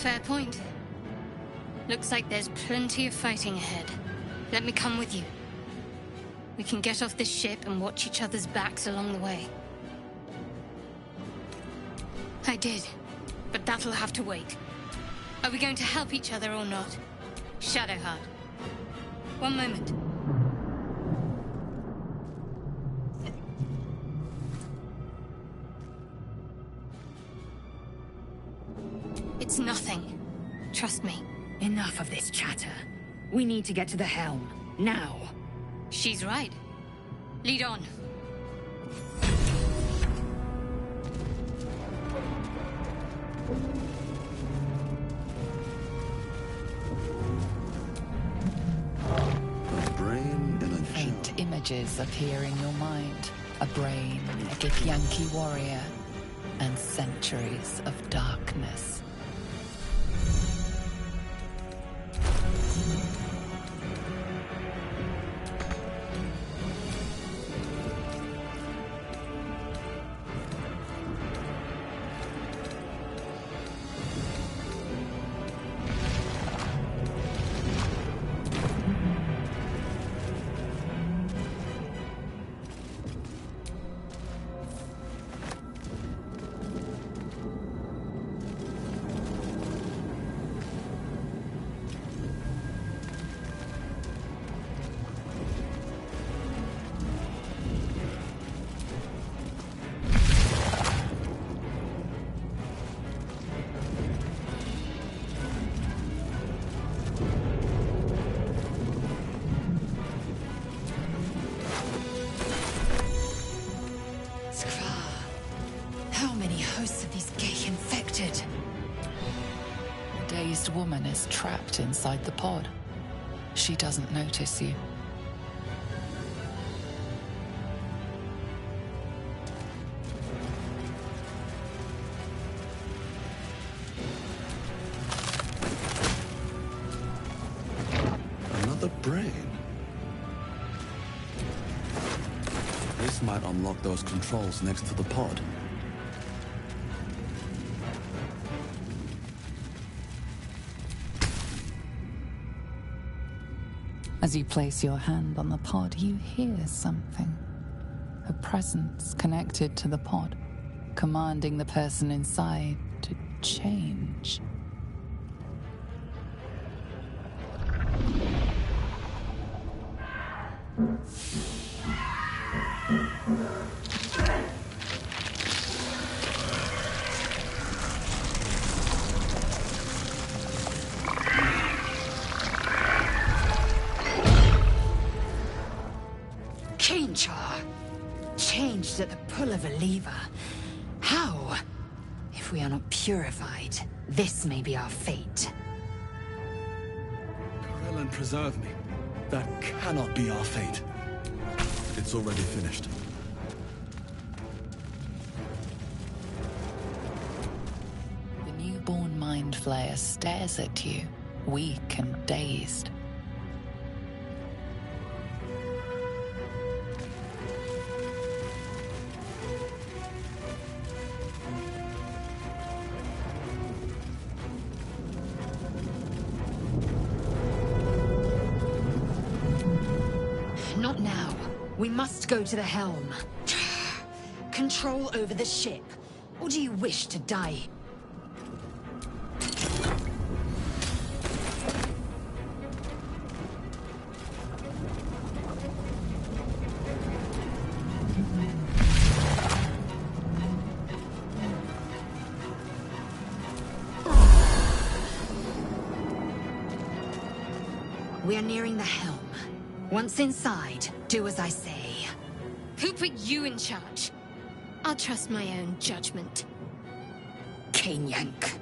Fair point. Looks like there's plenty of fighting ahead. Let me come with you. We can get off this ship and watch each other's backs along the way. I did, but that'll have to wait. Are we going to help each other or not? Shadowheart. One moment. It's nothing. Trust me. Enough of this chatter. We need to get to the helm. Now. She's right. Lead on. A brain in a jar. Faint images appear in your mind. A brain, a Githyanki warrior, and centuries of darkness. Woman is trapped inside the pod. She doesn't notice you. Another brain? This might unlock those controls next to the pod. As you place your hand on the pod, you hear something. A presence connected to the pod, commanding the person inside to change. Changed at the pull of a lever. How? If we are not purified, this may be our fate. Corellon, preserve me. That cannot be our fate. It's already finished. The newborn Mind Flayer stares at you, weak and dazed. Not now. We must go to the helm. Control over the ship. Or do you wish to die? We are nearing the helm. Once inside, do as I say. Who put you in charge? I'll trust my own judgment. Cain-Yank.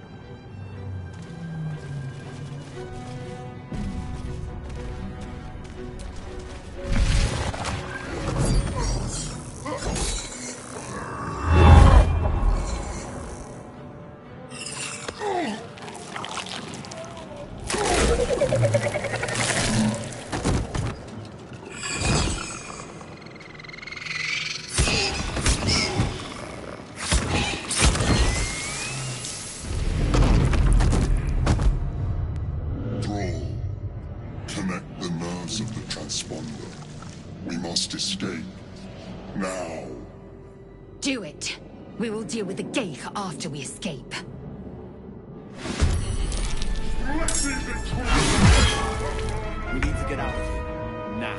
We will deal with the Geich after we escape. We need to get out of here. Now.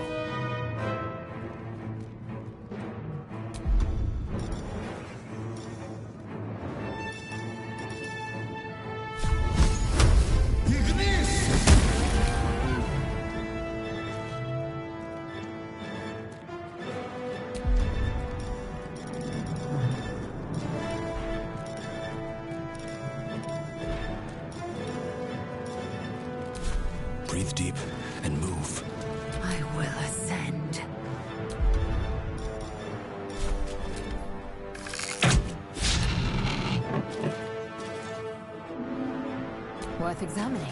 Breathe deep and move. I will ascend. Worth examining.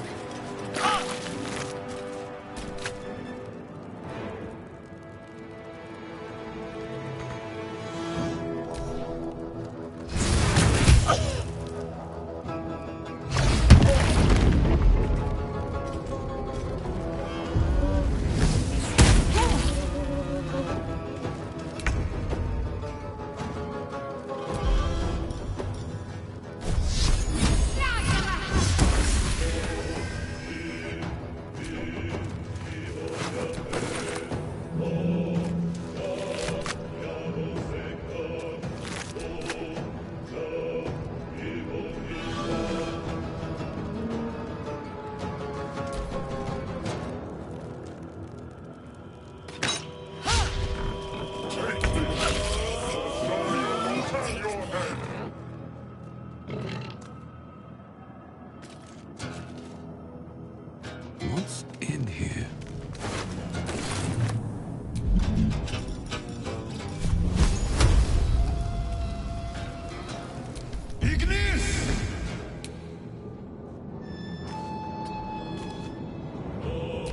What's in here?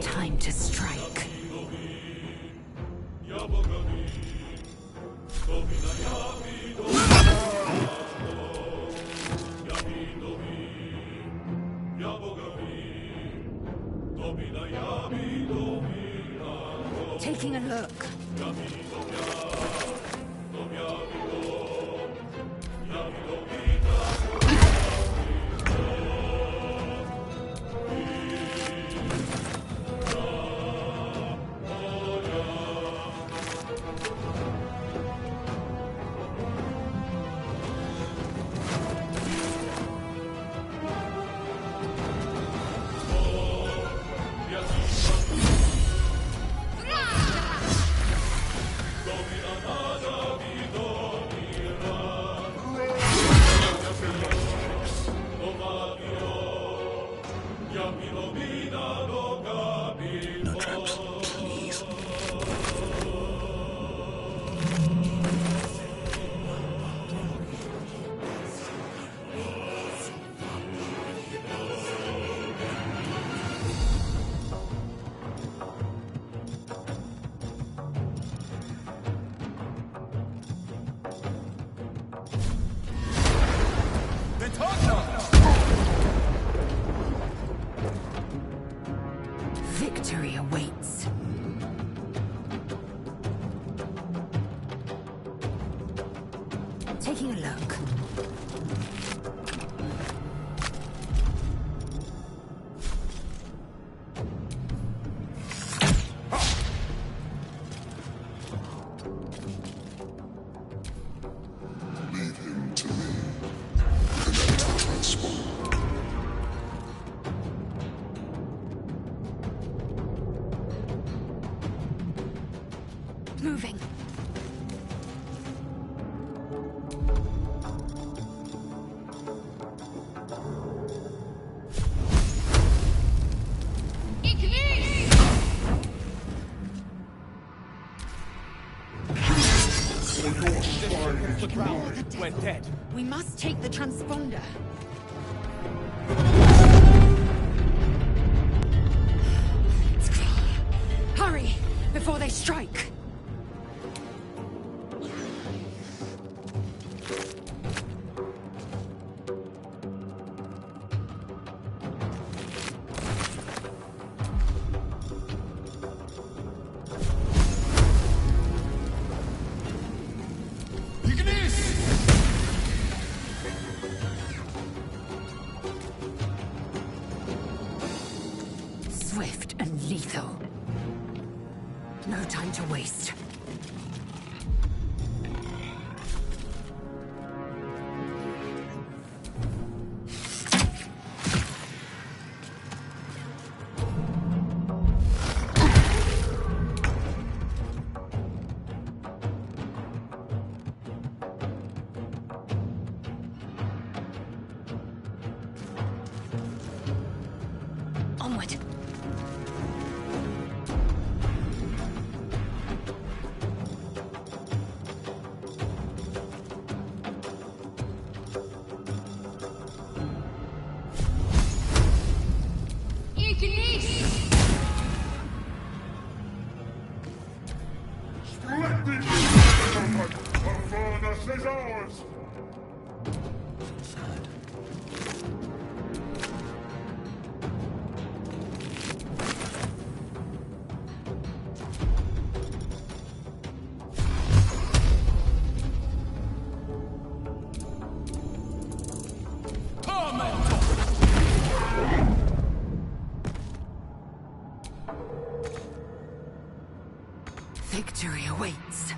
Time to strike. Taking a look. No traps, please. Victory awaits. Taking a look. Leave him to me. Connect to transponder. Moving. We're dead. We must take the transponder. Hurry, before they strike. time to waste. Onward. Splendid! Avernus is ours! Sad. Victory awaits.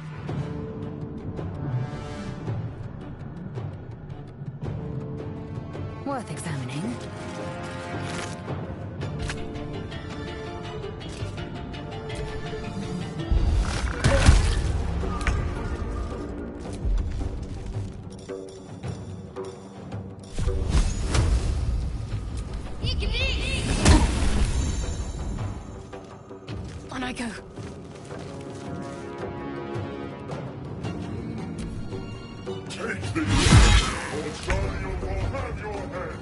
Worth examining. On I go. Take this! Or Zariel will have your head!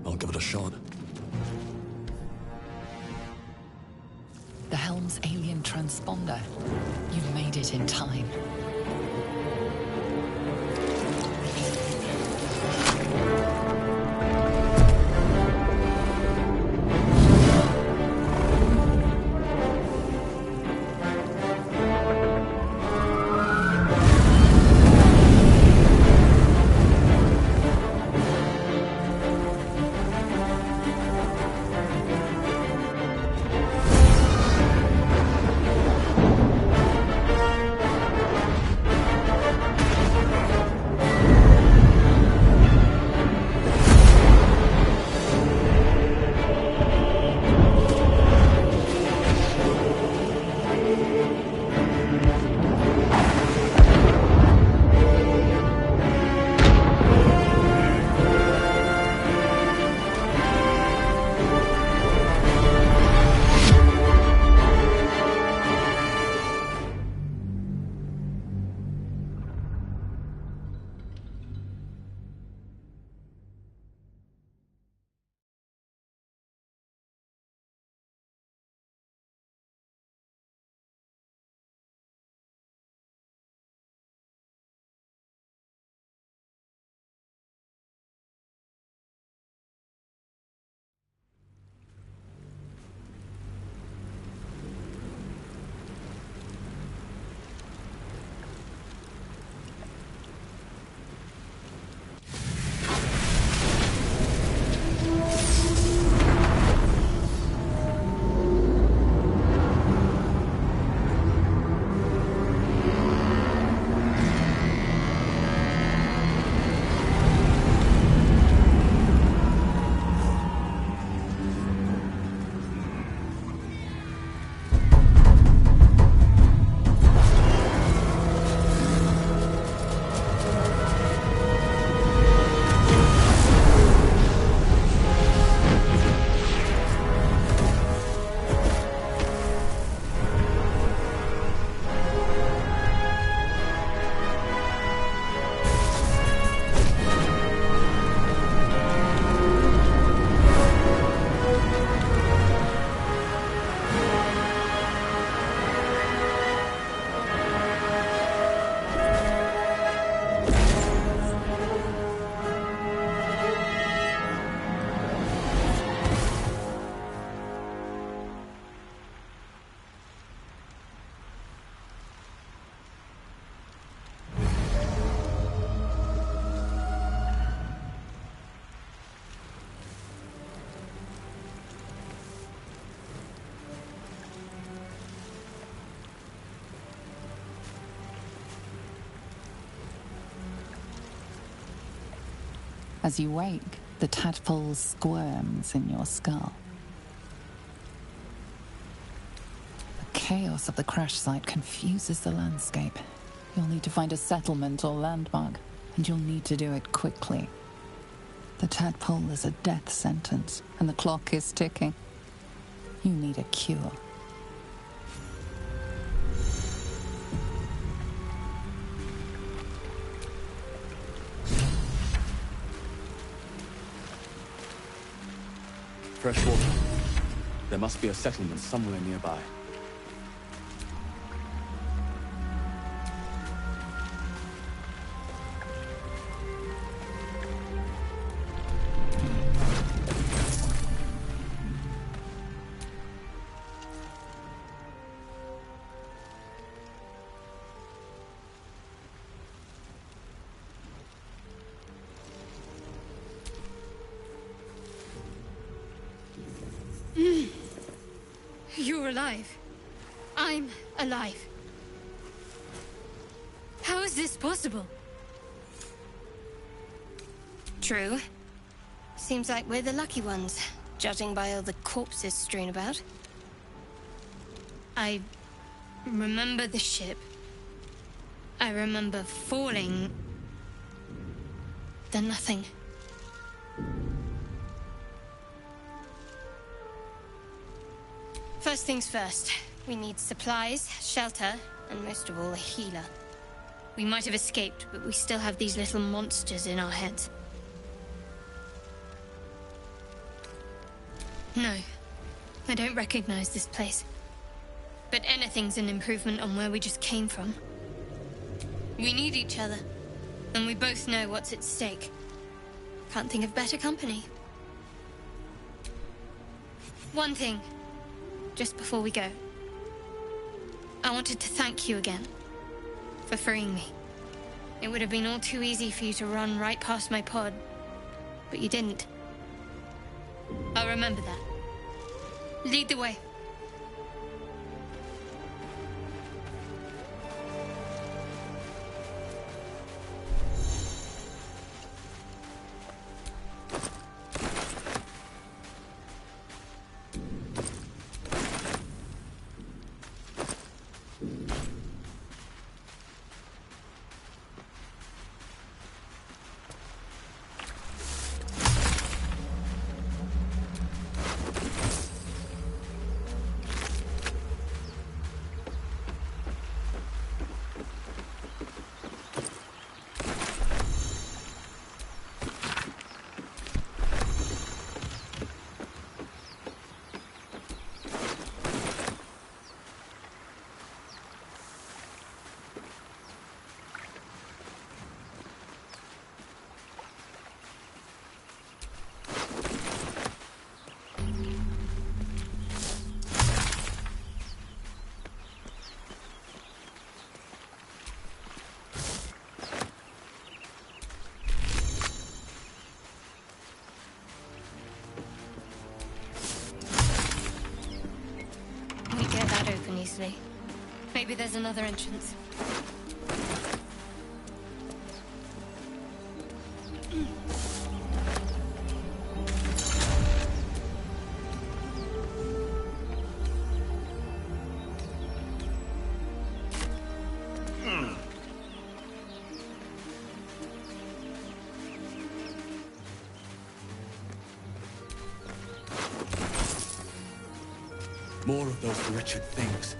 I'll give it a shot. The Helm's alien transponder. You've made it in time. As you wake, the tadpole squirms in your skull. The chaos of the crash site confuses the landscape. You'll need to find a settlement or landmark, and you'll need to do it quickly. The tadpole is a death sentence, and the clock is ticking. You need a cure. Fresh water. There must be a settlement somewhere nearby. You're alive. I'm alive. How is this possible? True. Seems like we're the lucky ones, judging by all the corpses strewn about. I remember the ship. I remember falling. Then nothing. First things first. We need supplies, shelter, and most of all, a healer. We might have escaped, but we still have these little monsters in our heads. No, I don't recognize this place. But anything's an improvement on where we just came from. We need each other, and we both know what's at stake. Can't think of better company. One thing, just before we go. I wanted to thank you again for freeing me. It would have been all too easy for you to run right past my pod, but you didn't. I'll remember that. Lead the way. Easily. Maybe there's another entrance. More of those wretched things.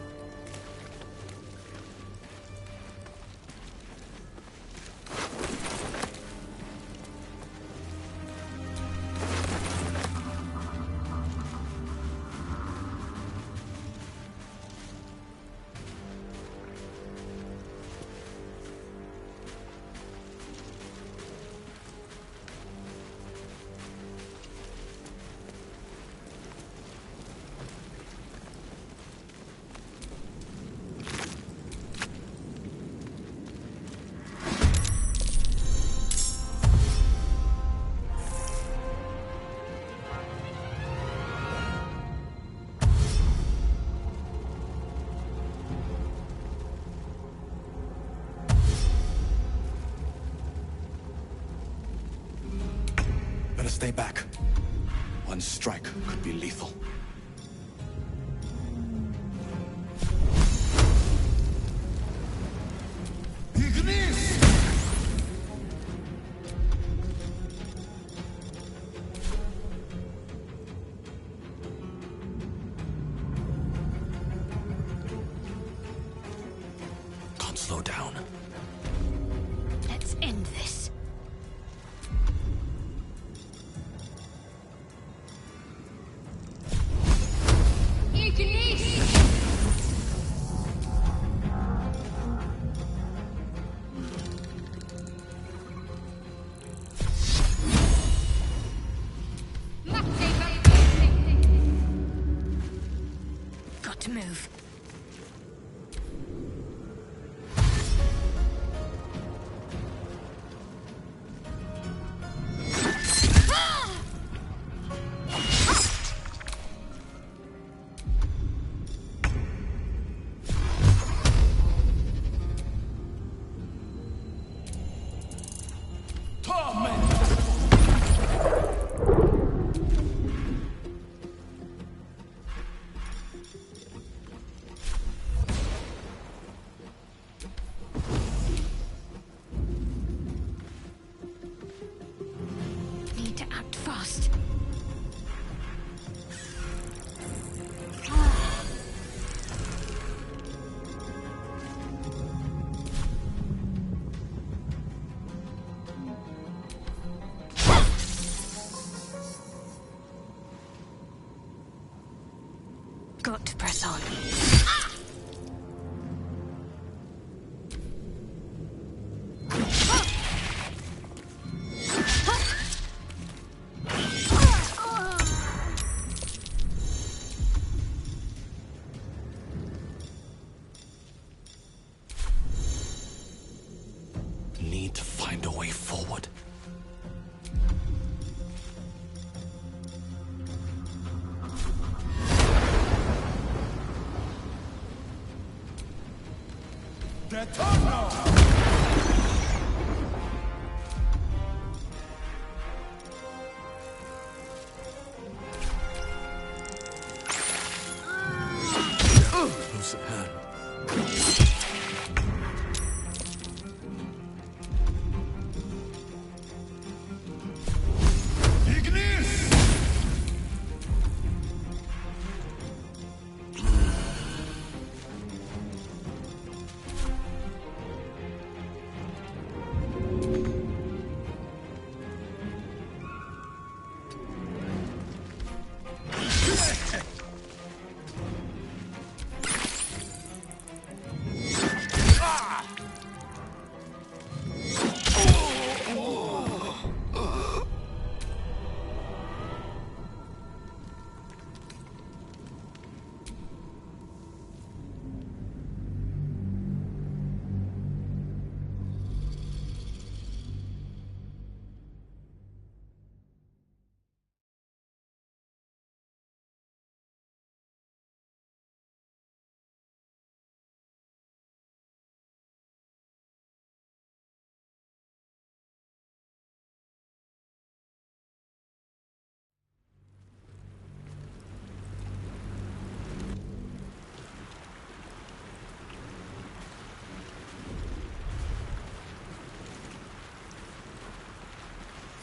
Stay back. One strike could be lethal. Can't slow down. Let's end this. Got to move. Need to act fast. Got to press on. Need to find a way forward. Close at hand.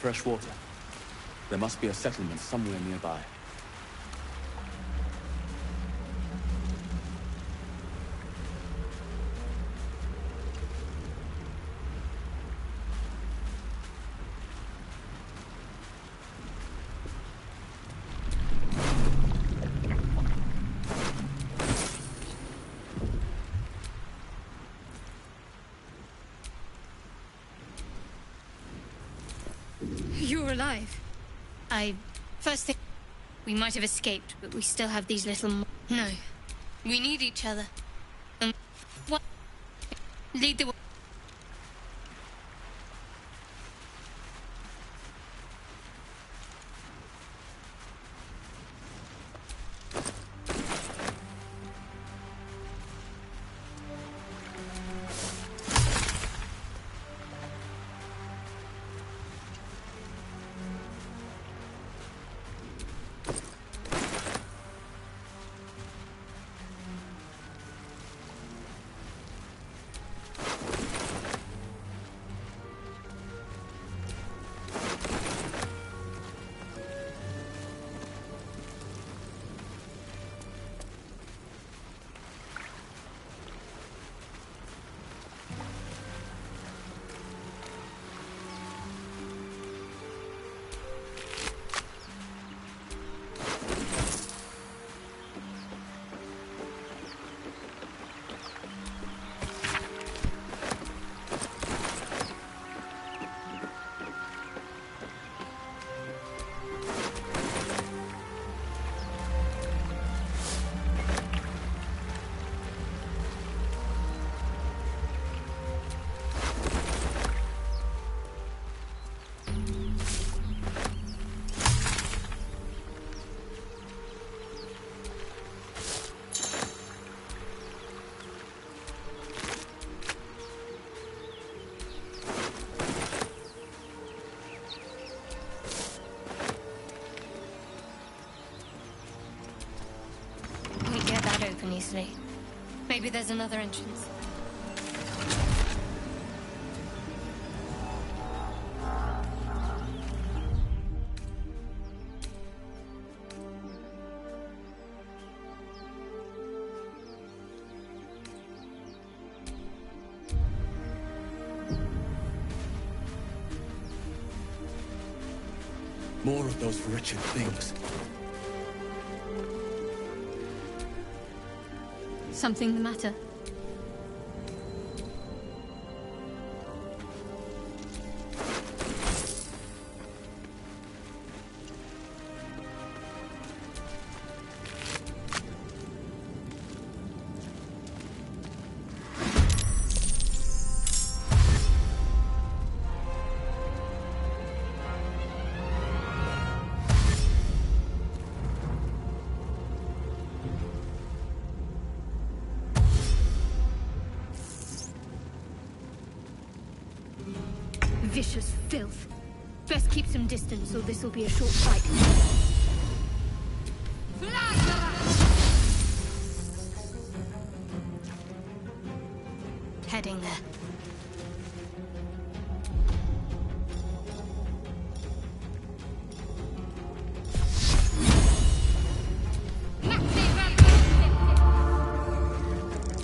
Fresh water. There must be a settlement somewhere nearby. You're alive. First thing... We might have escaped, but we still have these little... No. We need each other. And... What? Lead the way. Maybe there's another entrance. More of those wretched things. Something the matter? Vicious filth. Best keep some distance, or this will be a short fight. Heading there.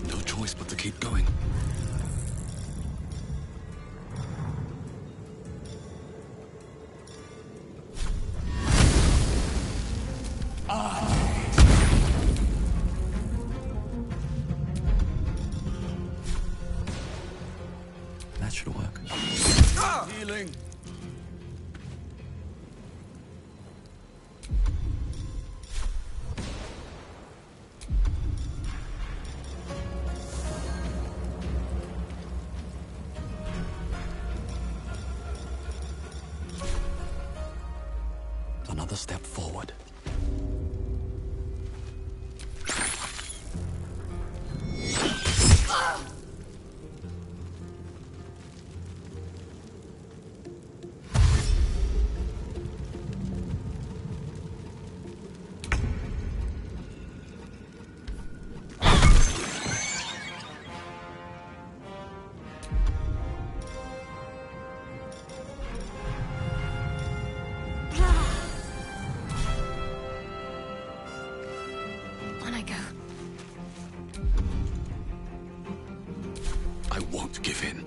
No choice but to keep going. That should work. Healing. Another step forward. On I go. I won't give in.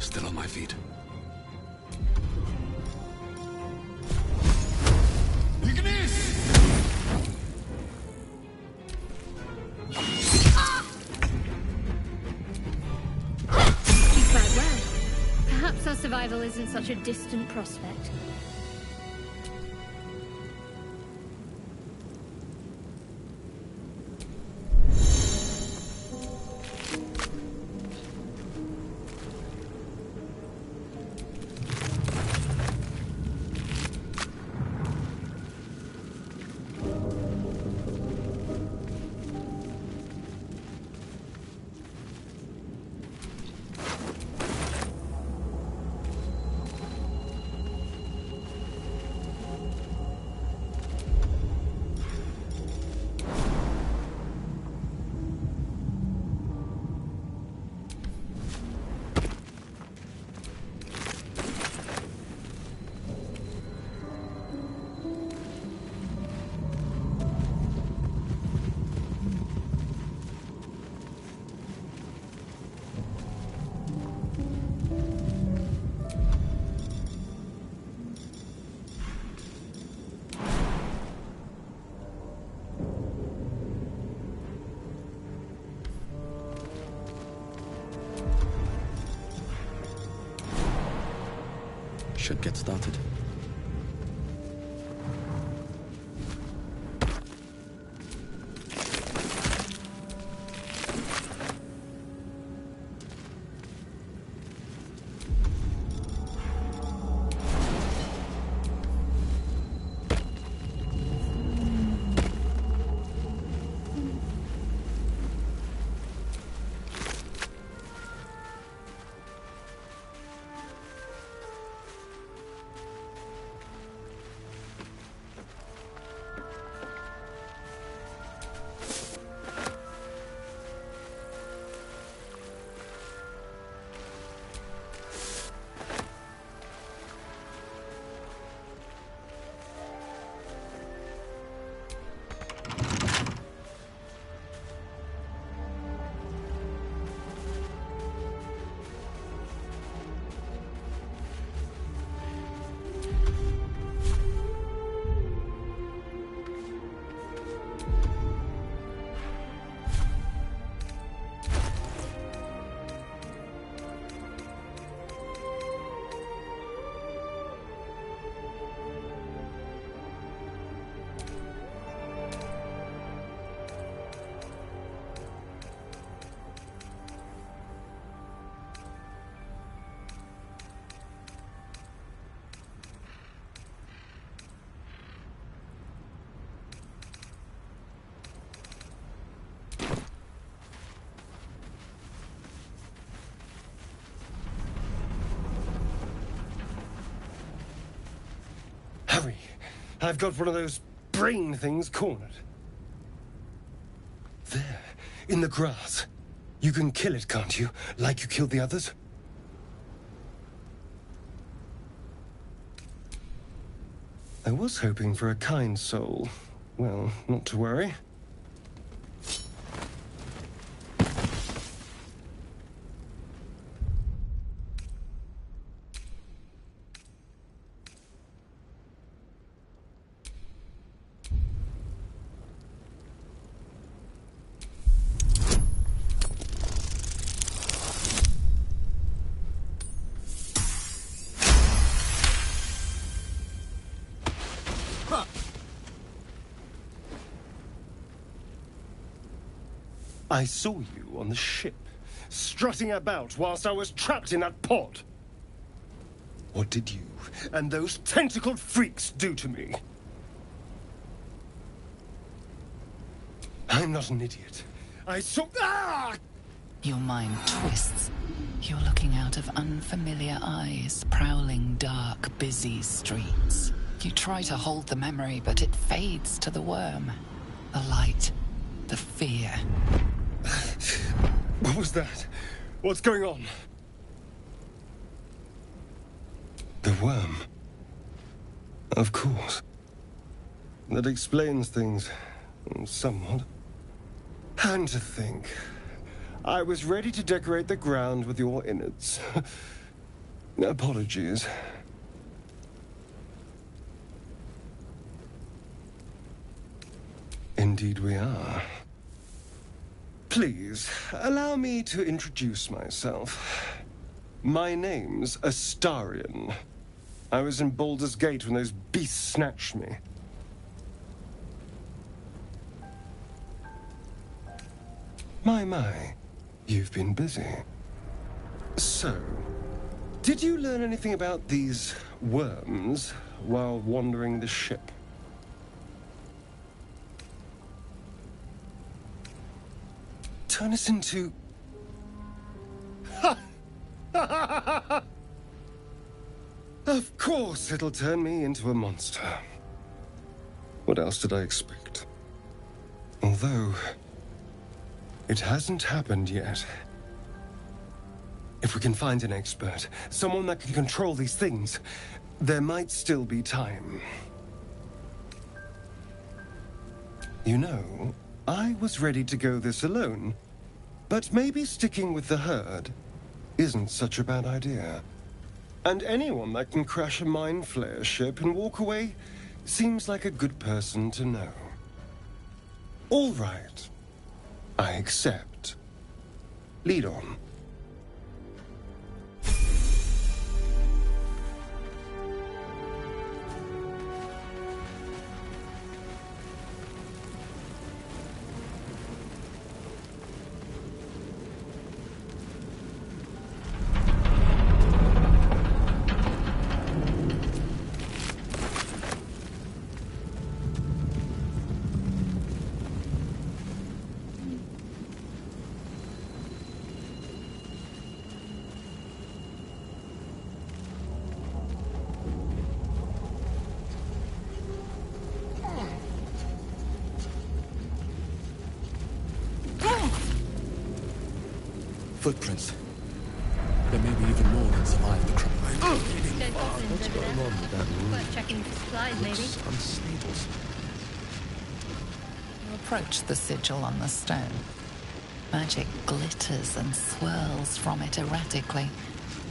Still on my feet. You fared well. Perhaps our survival isn't such a distant prospect. should get started. Hurry! I've got one of those brain things cornered. There, in the grass. You can kill it, can't you? Like you killed the others? I was hoping for a kind soul. Well, not to worry. I saw you on the ship, strutting about whilst I was trapped in that pod. What did you and those tentacled freaks do to me? I'm not an idiot. I saw... Ah! Your mind twists. You're looking out of unfamiliar eyes, prowling dark, busy streets. You try to hold the memory, but it fades to the worm. The light. The fear. What was that? What's going on? The worm. Of course. That explains things. Somewhat. And to think, I was ready to decorate the ground with your innards. Apologies. Indeed we are. Please, allow me to introduce myself. My name's Astarion. I was in Baldur's Gate when those beasts snatched me. My, you've been busy. So, did you learn anything about these worms while wandering the ship? Turn us into... Of course it'll turn me into a monster. What else did I expect? Although... it hasn't happened yet. If we can find an expert, someone that can control these things, there might still be time. You know, I was ready to go this alone, but maybe sticking with the herd isn't such a bad idea. And anyone that can crash a Mind Flayer ship and walk away seems like a good person to know. All right. I accept. Lead on. Footprints. There may be even more than survived the crime. What's going on with that room? Worth checking for supplies, maybe. Unstable. You approach the sigil on the stone. Magic glitters and swirls from it erratically,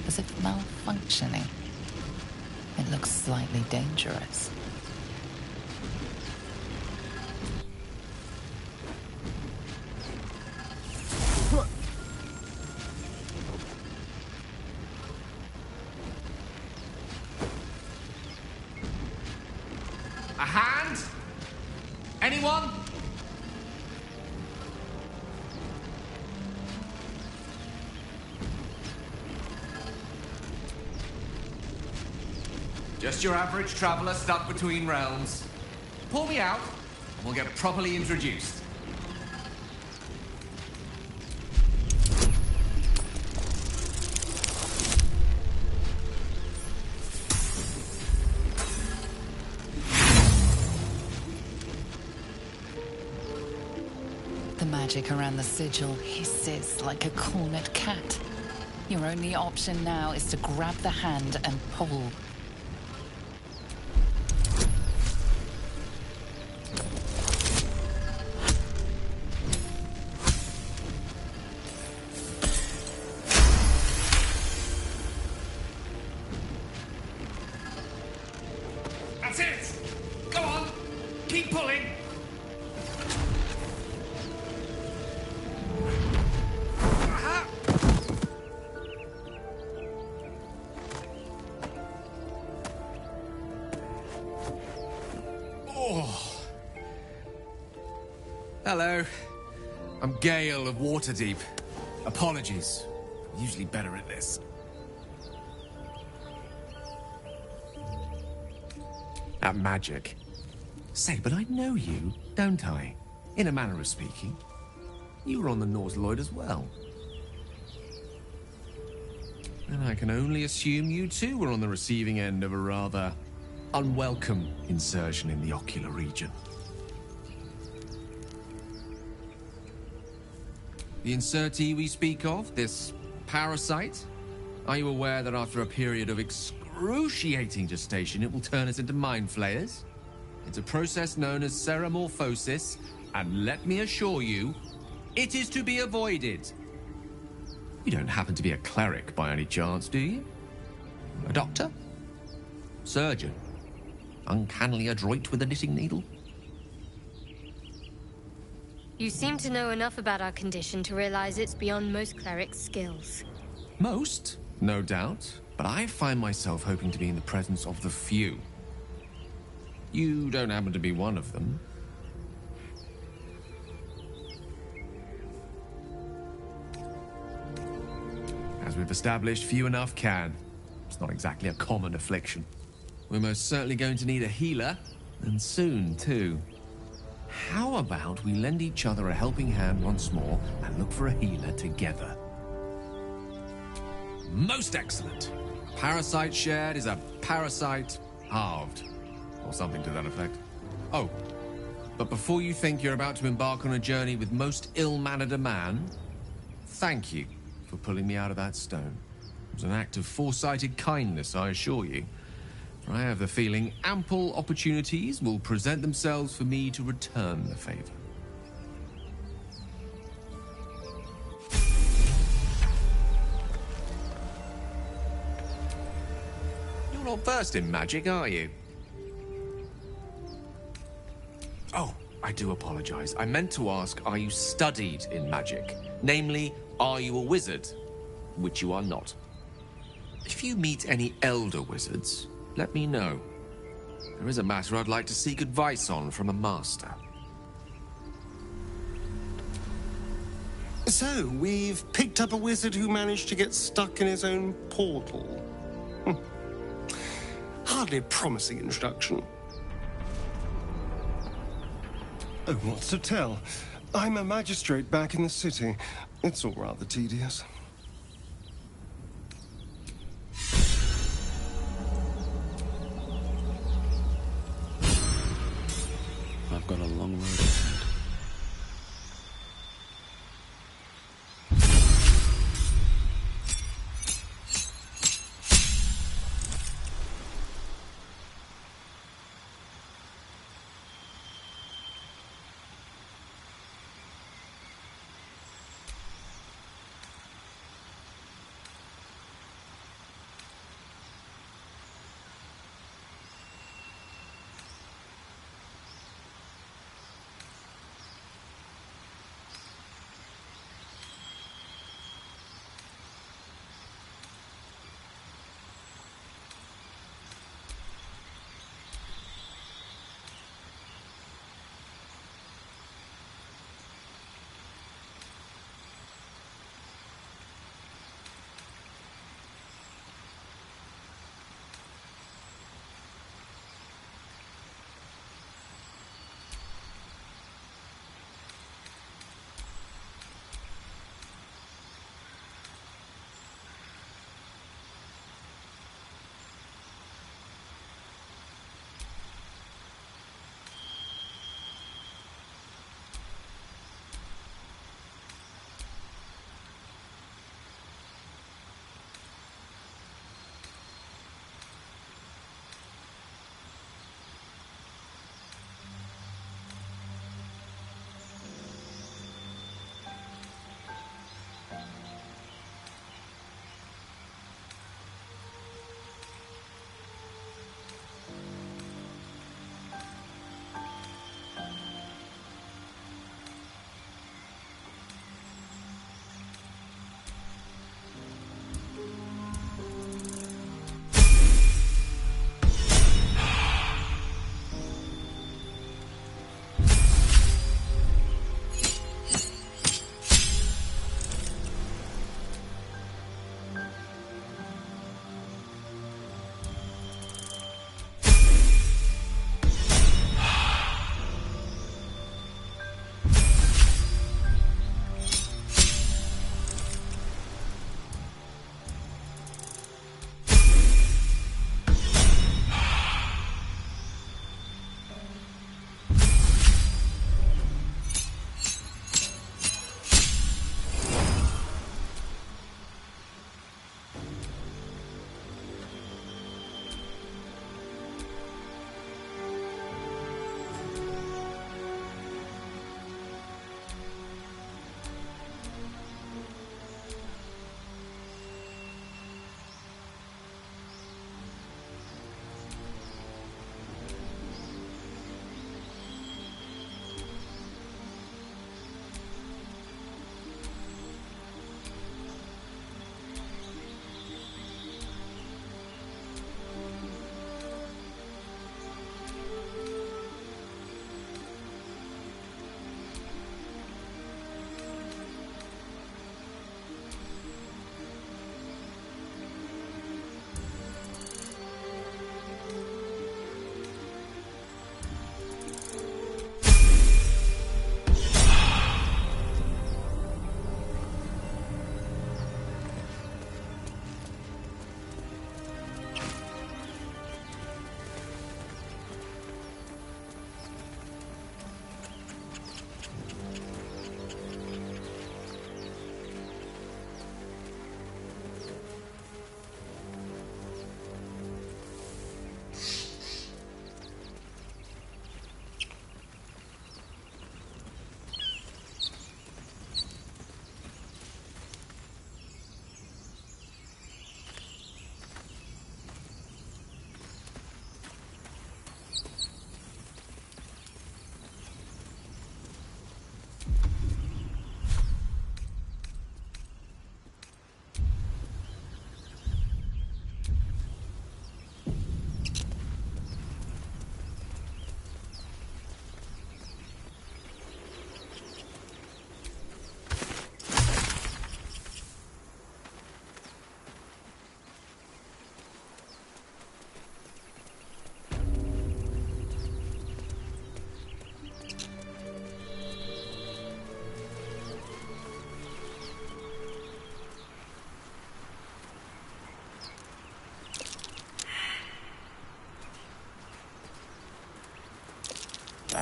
as if malfunctioning. It looks slightly dangerous. A hand? Anyone? Just your average traveler stuck between realms. Pull me out, and we'll get properly introduced. The magic around the sigil hisses like a cornered cat. Your only option now is to grab the hand and pull. That's it! Go on! Keep pulling! Aha! Oh. Hello. I'm Gale of Waterdeep. Apologies. Usually better at this. At magic. Say, but I know you, don't I? In a manner of speaking. You were on the Nautiloid as well. And I can only assume you too were on the receiving end of a rather unwelcome insertion in the ocular region. The insertee we speak of, this parasite, are you aware that after a period of excruciating gestation, it will turn us into mind flayers? It's a process known as ceramorphosis, and let me assure you, it is to be avoided. You don't happen to be a cleric by any chance, do you? A doctor? Surgeon? Uncannily adroit with a knitting needle? You seem to know enough about our condition to realize it's beyond most clerics' skills. Most, no doubt, but I find myself hoping to be in the presence of the few. You don't happen to be one of them. As we've established, few enough can. It's not exactly a common affliction. We're most certainly going to need a healer, and soon, too. How about we lend each other a helping hand once more and look for a healer together? Most excellent. Parasite shared is a parasite halved. Or something to that effect. Oh, but before you think you're about to embark on a journey with most ill-mannered a man, thank you for pulling me out of that stone. It was an act of foresighted kindness, I assure you. I have the feeling ample opportunities will present themselves for me to return the favor. You're not versed in magic, are you? Oh, I do apologize. I meant to ask, are you studied in magic? Namely, are you a wizard? Which you are not. If you meet any elder wizards, let me know. There is a matter I'd like to seek advice on from a master. So, we've picked up a wizard who managed to get stuck in his own portal. Hardly a promising introduction. Oh, what's to tell? I'm a magistrate back in the city. It's all rather tedious. I've got a long road ahead.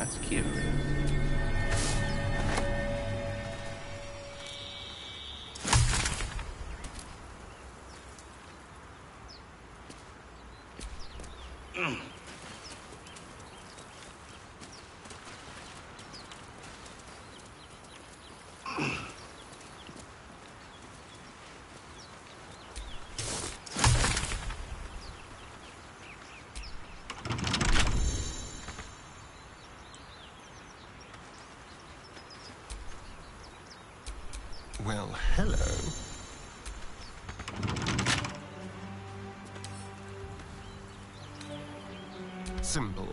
That's curious. Well, hello. Symbol.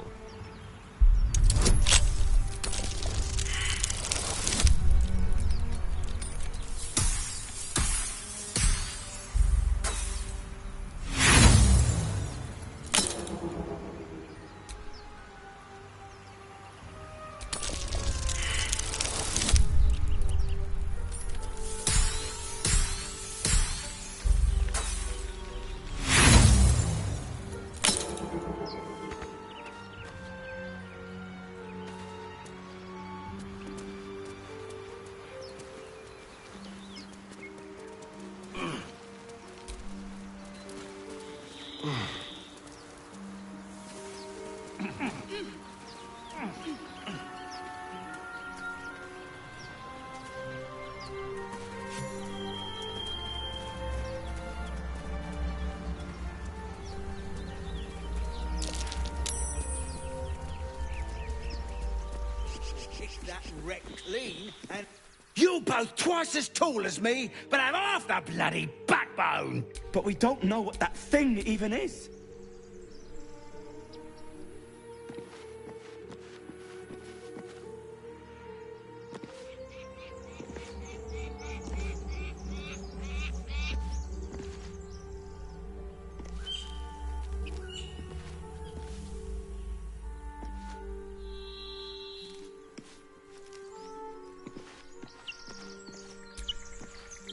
That wreck clean, and you both twice as tall as me, but have half the bloody backbone. But we don't know what that thing even is.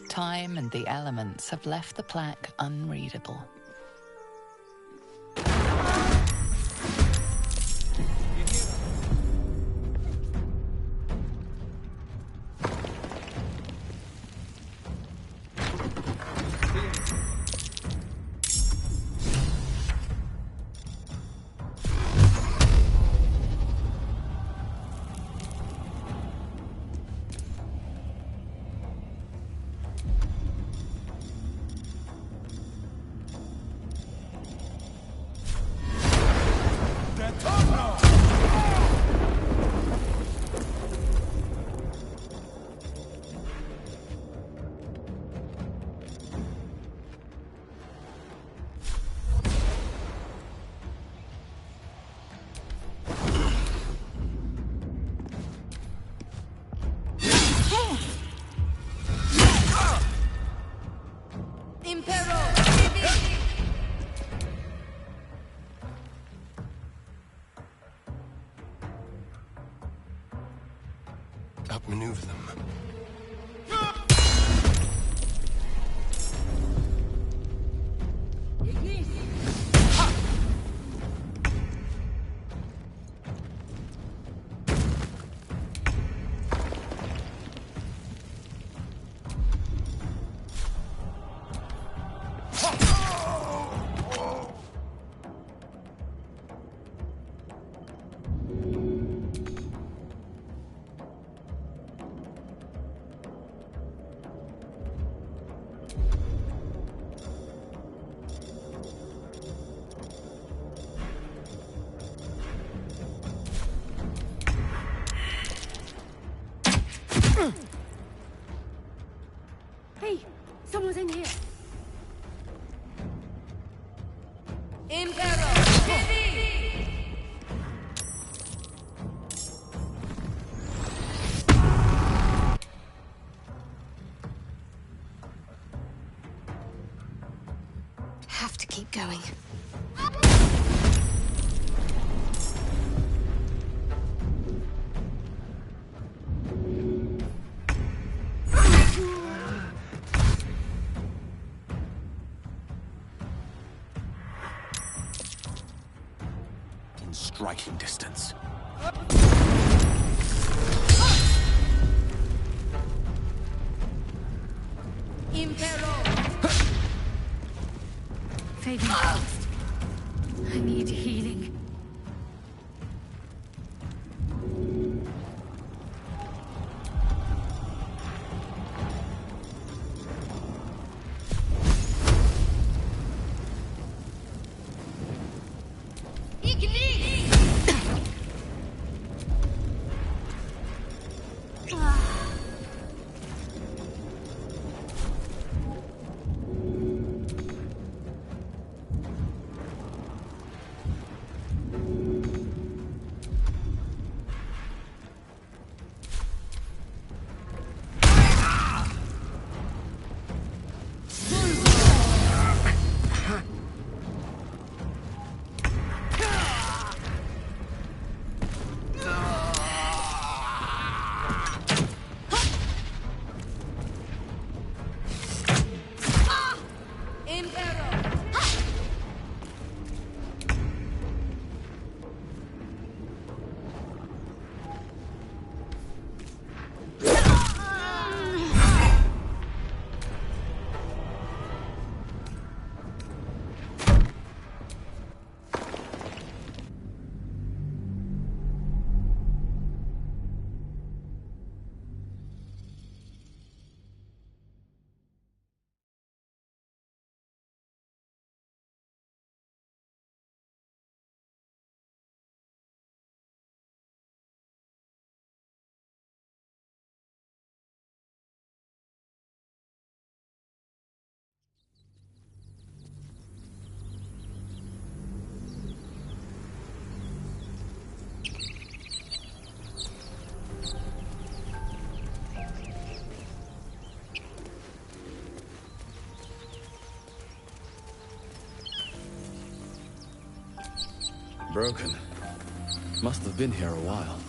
Time and the elements have left the plaque unreadable. Outmaneuver them. Hey, someone's in here. Impero! Have to keep going. In striking distance. fading fast. I need healing. Broken. Must have been here a while.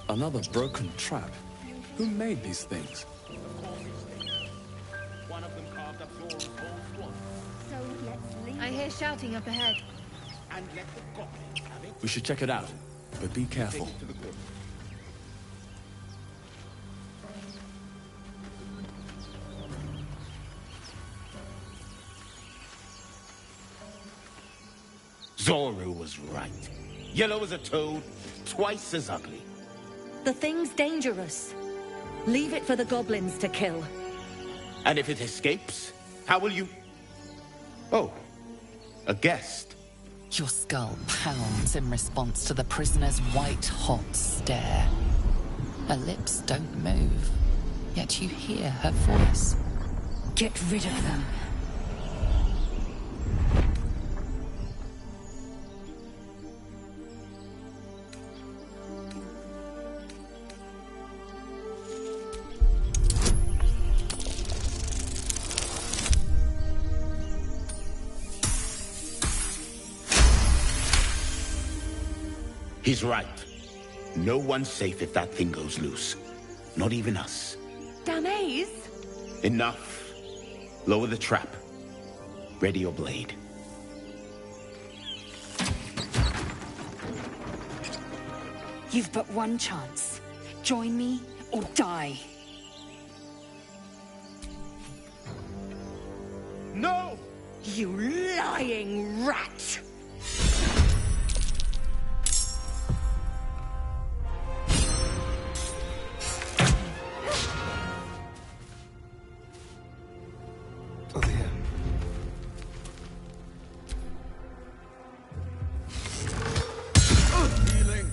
Another broken trap. Who made these things? One of them carved up Zora's whole squad. So let's leave. I hear shouting up ahead. And let the goblins have it. We should check it out, but be careful. To the group. Zora was right. Yellow as a toad, twice as ugly. The thing's dangerous. Leave it for the goblins to kill. And if it escapes, how will you... Oh, a guest. Your skull pounds in response to the prisoner's white-hot stare. Her lips don't move, yet you hear her voice. Get rid of them. He's right. No one's safe if that thing goes loose. Not even us. Damaze? Enough. Lower the trap. Ready your blade. You've but one chance. Join me or die. No! You lying rat! Over here. Healing.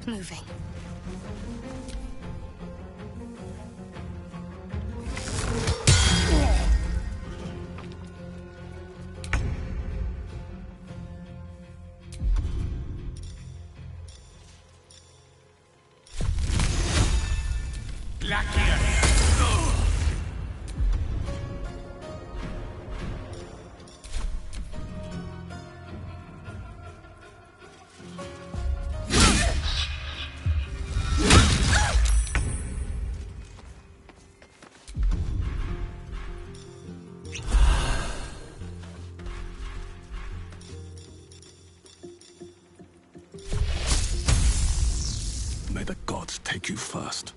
moving. May the gods take you first.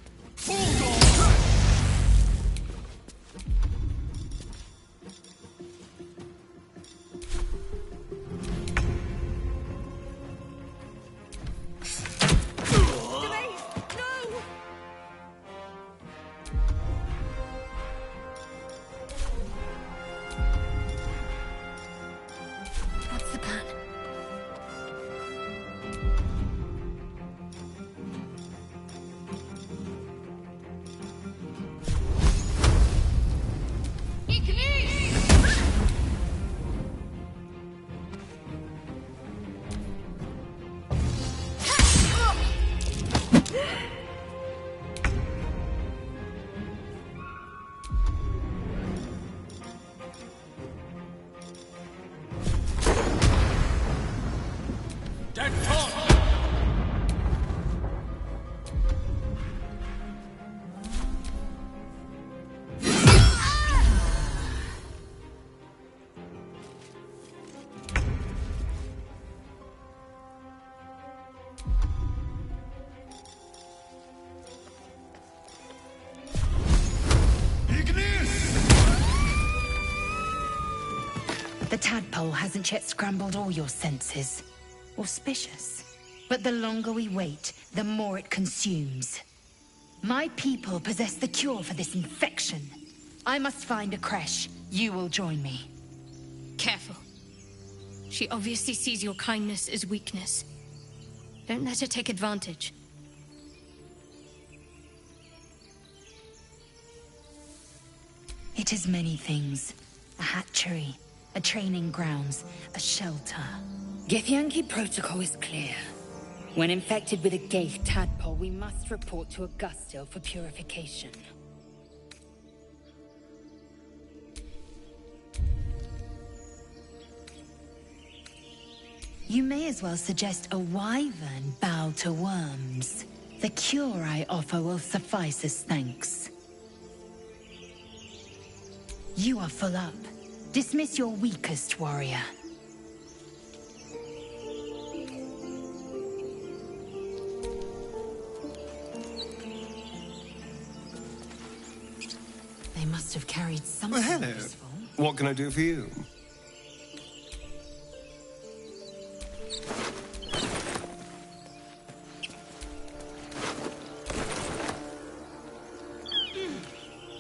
What's the plan? The tadpole hasn't yet scrambled all your senses. Auspicious. But the longer we wait, the more it consumes. My people possess the cure for this infection. I must find a creche. You will join me. Careful. She obviously sees your kindness as weakness. Don't let her take advantage. It is many things. A hatchery, a training grounds, a shelter. Githyanki protocol is clear. When infected with a Gaith tadpole, we must report to Augustil for purification. You may as well suggest a wyvern bow to worms. The cure I offer will suffice as thanks. You are full up. Dismiss your weakest warrior. They must have carried something Well, hello. useful. What can I do for you?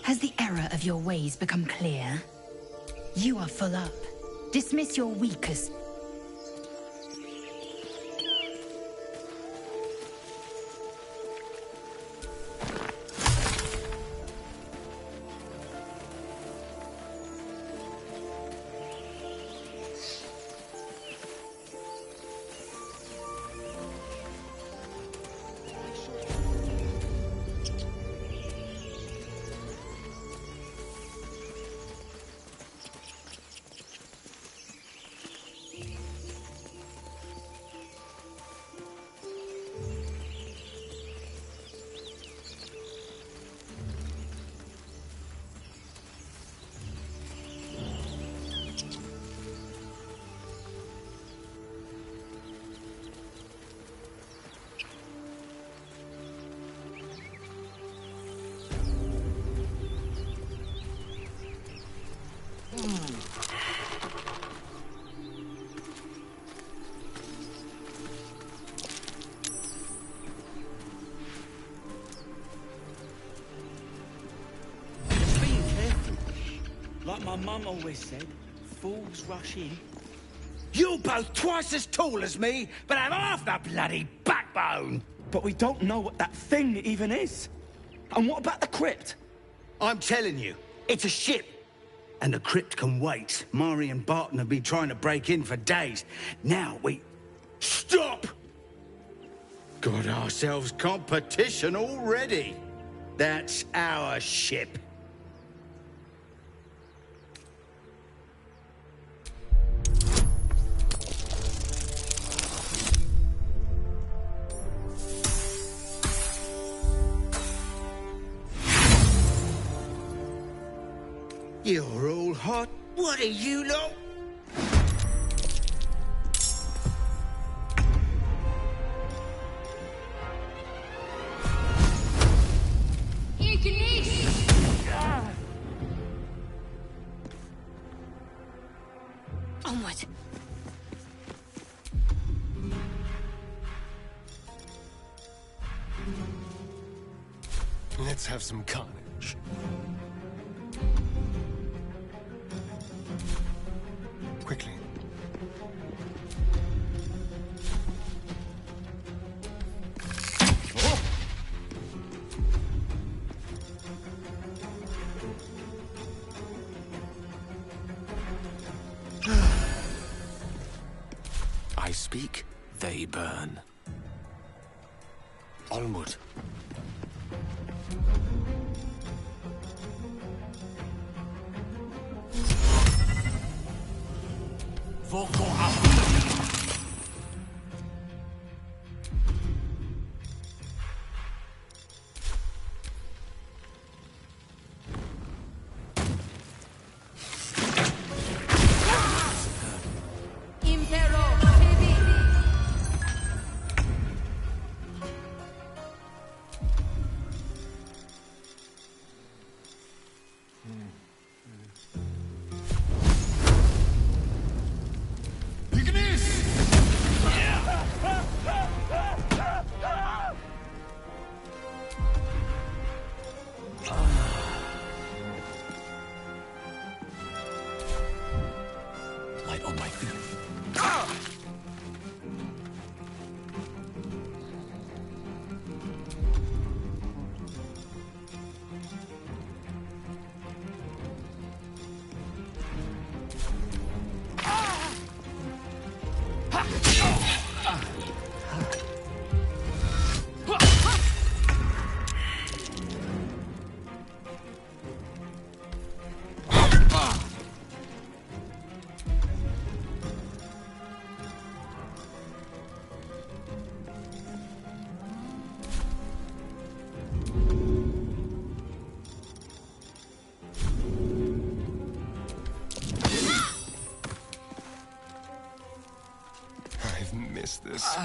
Has the error of your ways become clear? You are full up. Dismiss your weakest. Like my mum always said, fools rush in. You both twice as tall as me, but have half the bloody backbone! But we don't know what that thing even is. And what about the crypt? I'm telling you, it's a ship. And the crypt can wait. Mari and Barton have been trying to break in for days. Now we... Stop! Got ourselves competition already. That's our ship. You're all hot. What are you lot? Onward. Let's have some carnage. Quickly. I speak, they burn. Onward. Voco light on my feet. I've missed this.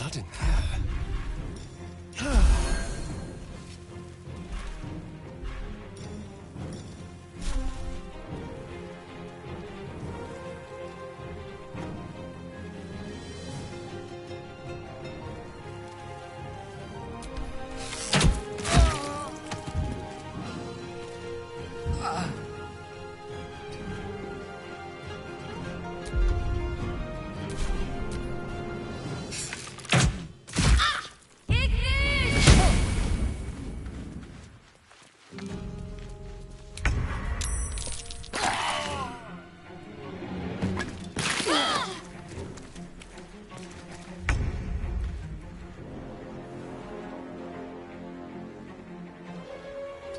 blood in there.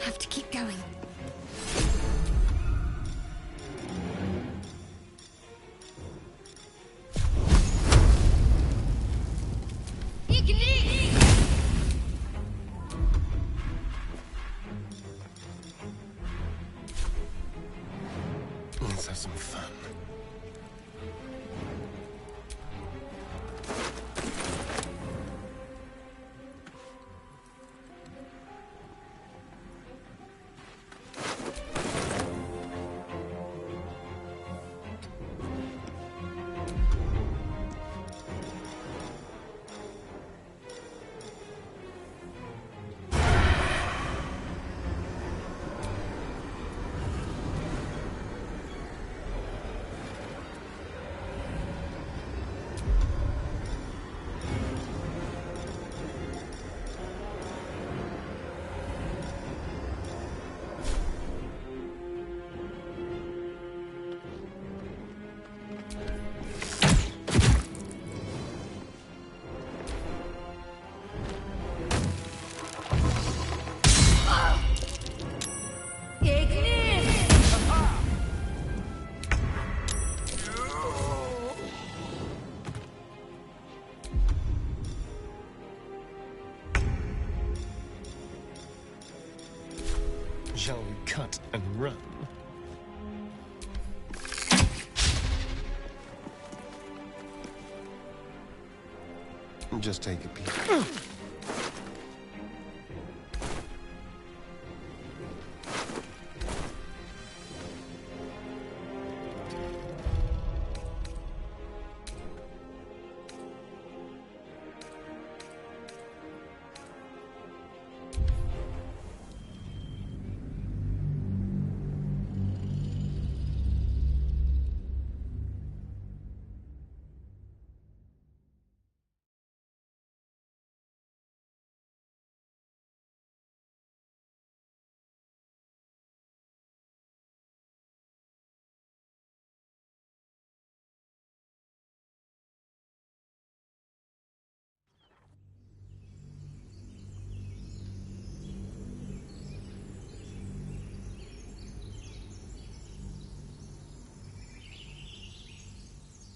Have to keep going. Let's have some fun. Shall we cut and run? Just take a peek.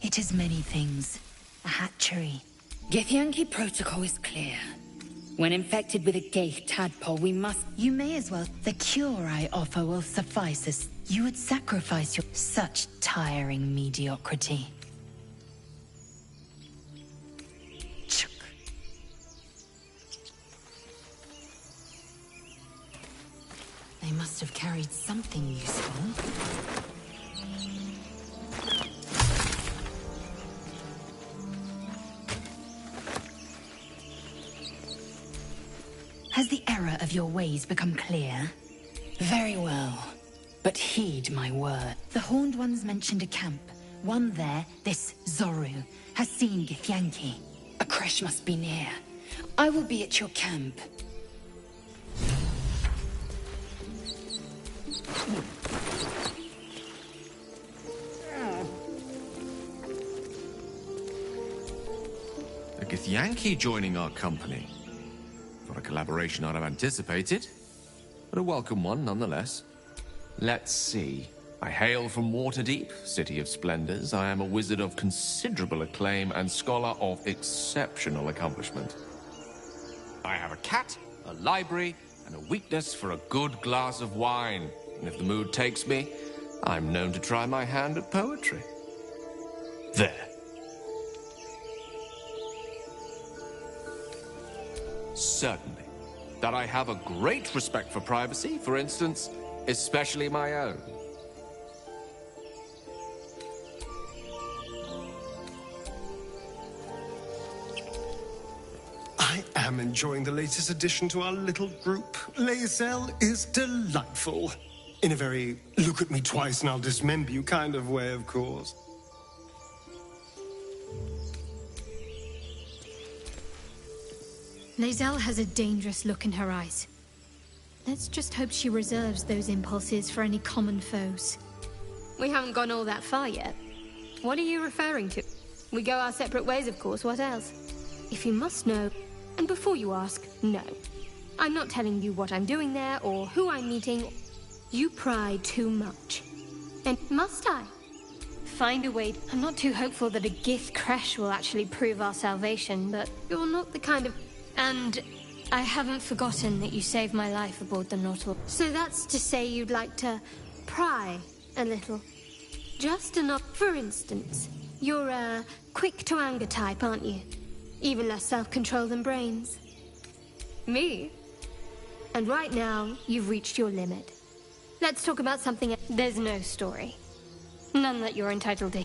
It is many things. A hatchery. Githyanki protocol is clear. When infected with a Ghaik tadpole, we must... You may as well. The cure I offer will suffice us. You would sacrifice your... Such tiring mediocrity. Chuk. They must have carried something useful. Has the error of your ways become clear? Very well. But heed my word. The Horned Ones mentioned a camp. One there, this Zorru, has seen Githyanki. A crash must be near. I will be at your camp. A Githyanki joining our company. Not a collaboration I'd have anticipated, but a welcome one nonetheless. Let's see. I hail from Waterdeep, City of Splendors. I am a wizard of considerable acclaim and scholar of exceptional accomplishment. I have a cat, a library, and a weakness for a good glass of wine. And if the mood takes me, I'm known to try my hand at poetry. There. Certainly. That I have a great respect for privacy, for instance, especially my own. I am enjoying the latest addition to our little group. Lae'zel is delightful. In a very look at me twice and I'll dismember you kind of way, of course. Lae'zel has a dangerous look in her eyes. Let's just hope she reserves those impulses for any common foes. We haven't gone all that far yet. What are you referring to? We go our separate ways, of course. What else? If you must know, and before you ask, no. I'm not telling you what I'm doing there or who I'm meeting. You pry too much. And must I? Find a way. I'm not too hopeful that a Gith crash will actually prove our salvation, but you're not the kind of... And I haven't forgotten that you saved my life aboard the Nautilus. So that's to say you'd like to pry a little. Just enough. For instance, you're a quick-to-anger type, aren't you? Even less self-control than brains. Me? And right now, you've reached your limit. Let's talk about something. There's no story. None that you're entitled to.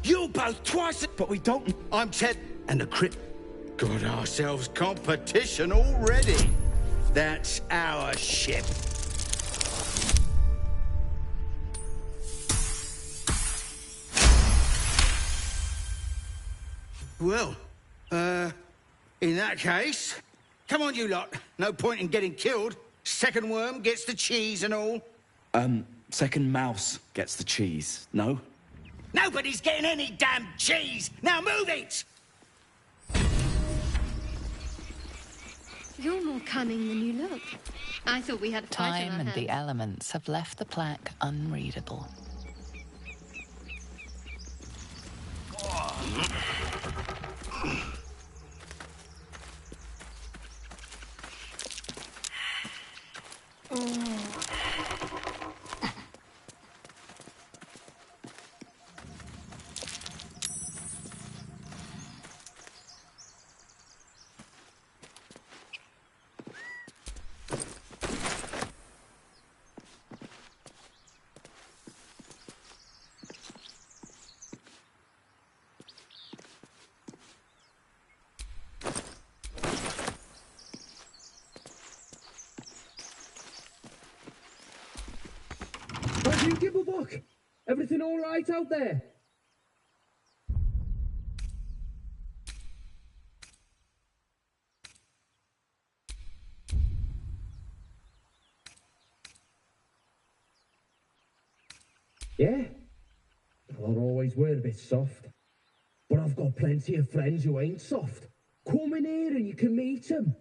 You both twice, but we don't. I'm Ted, and the crypt. Got ourselves competition already. That's our ship. Well, in that case, come on, you lot. No point in getting killed. Second worm gets the cheese and all. Second mouse gets the cheese, no? Nobody's getting any damn cheese! Now move it! You're more cunning than you look. I thought we had a fight in Time our and hands. the elements have left the plaque unreadable. What do you give a book? Everything all right out there? Yeah? Well, I always were a bit soft. But I've got plenty of friends who ain't soft. Come in here and you can meet them.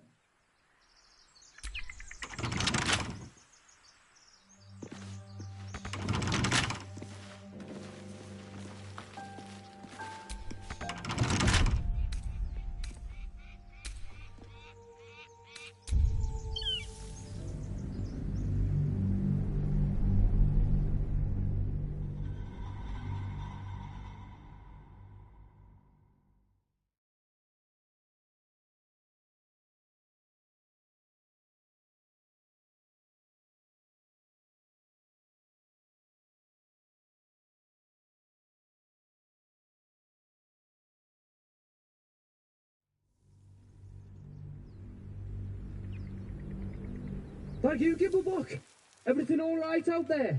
Thank you, Gibblebuck. Everything all right out there?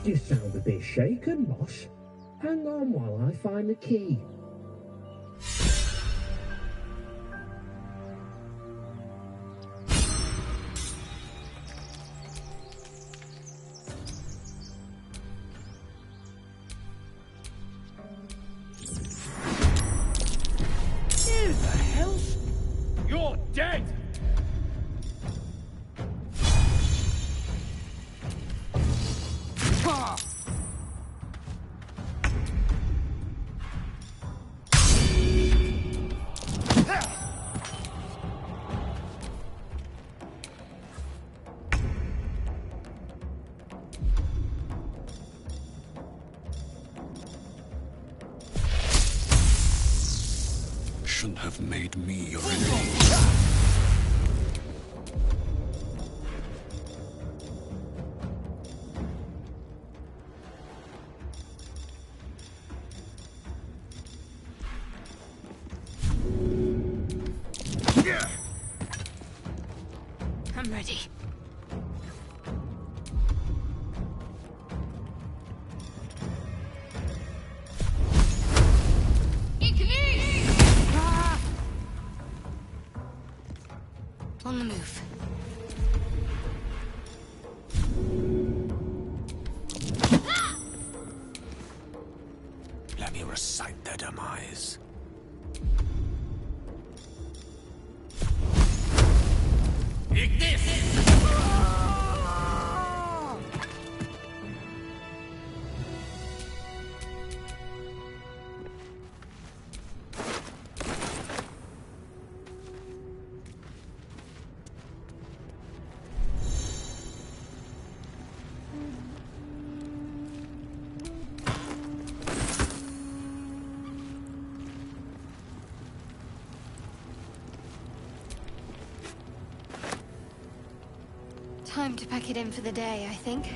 You sound a bit shaken, boss. Hang on while I find the key. Who the hell? You're dead! Shouldn't have made me your enemy. I'm ready. On the move. Let me recite their demise. Time to pack it in for the day, I think.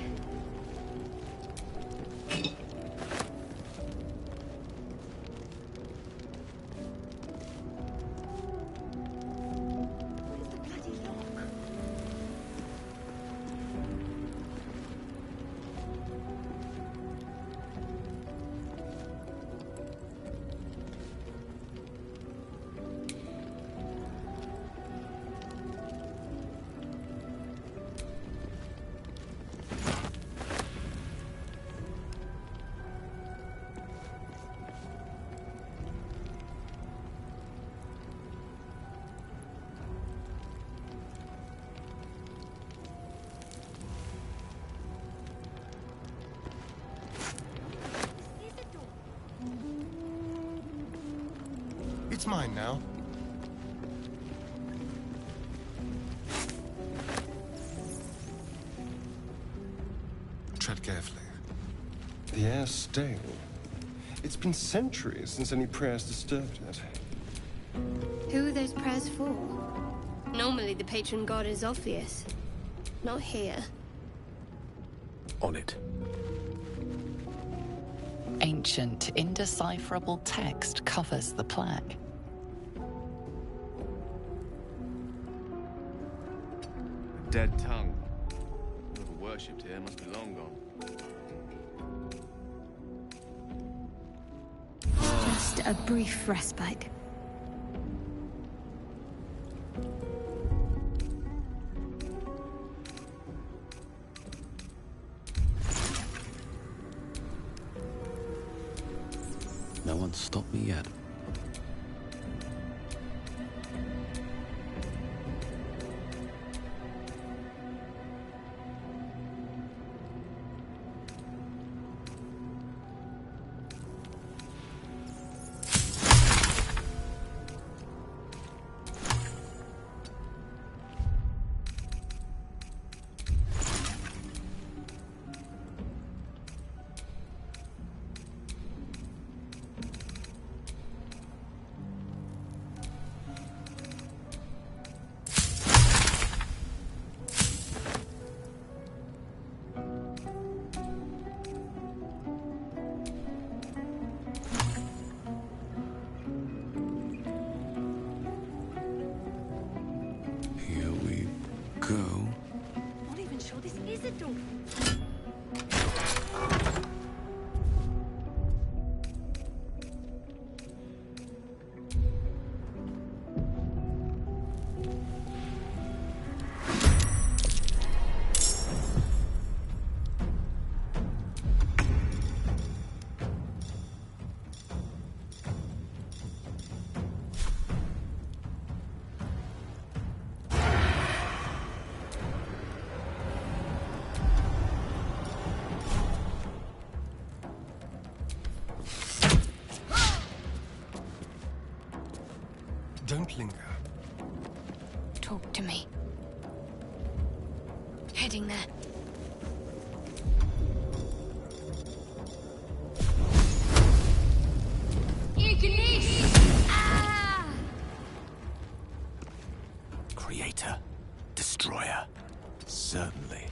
It's mine now. Tread carefully. The air's stale. It's been centuries since any prayers disturbed it. Who are those prayers for? Normally the patron god is Orpheus. Not here. On it. Ancient, indecipherable text covers the plaque. A dead tongue. Whoever worshipped here must be long gone. Just a brief respite. No one's stopped me yet. Don't linger. Talk to me. Heading there. Ignis! Ah! Creator. Destroyer. Certainly.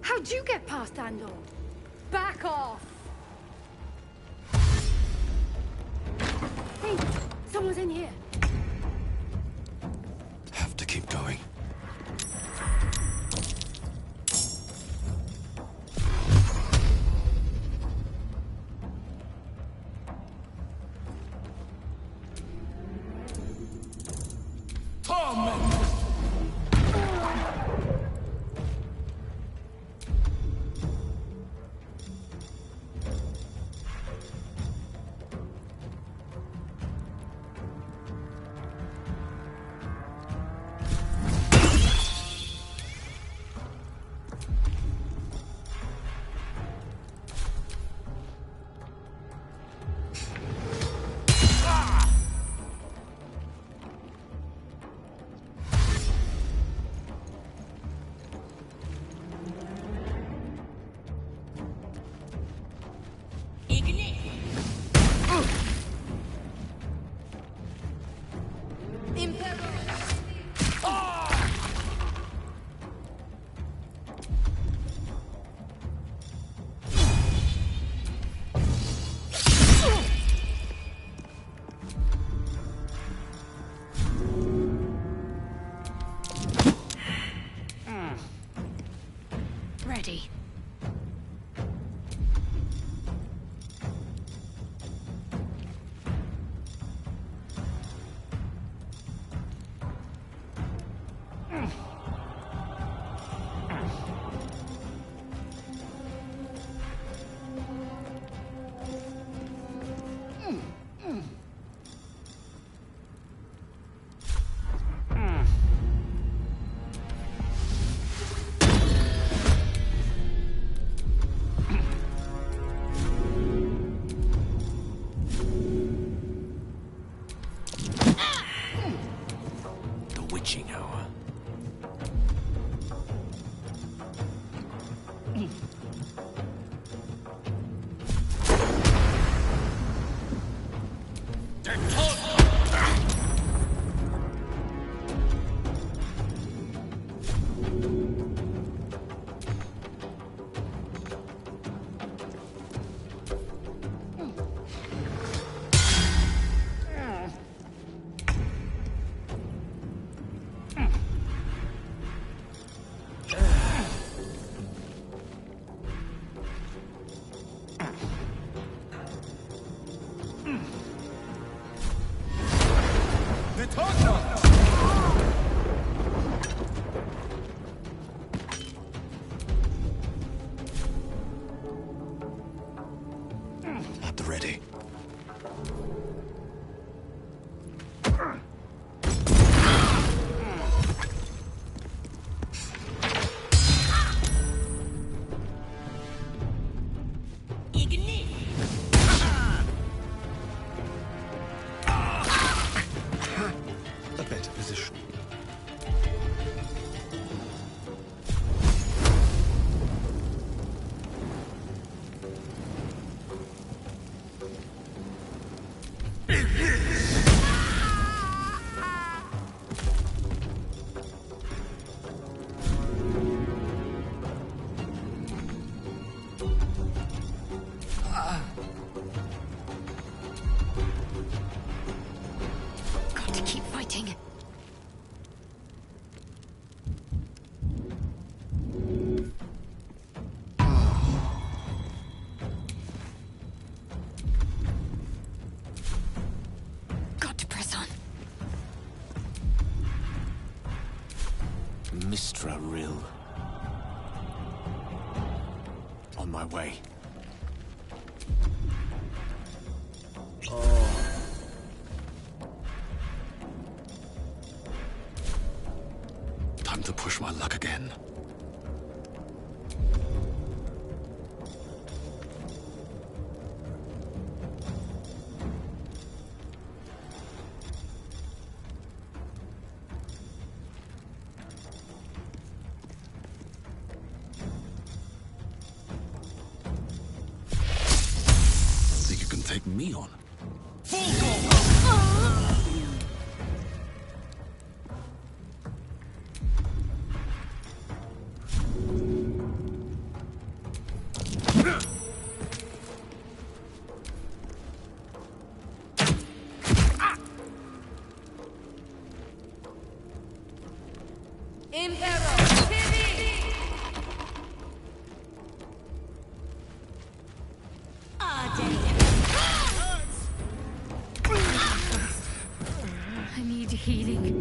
How'd you get past Andor? Back off! Hey, someone's in here. Have to keep going. Ready. Witching hour. At the ready. A better position. Mistral. On my way. Time to push my luck again. Think you can take me on? I need healing.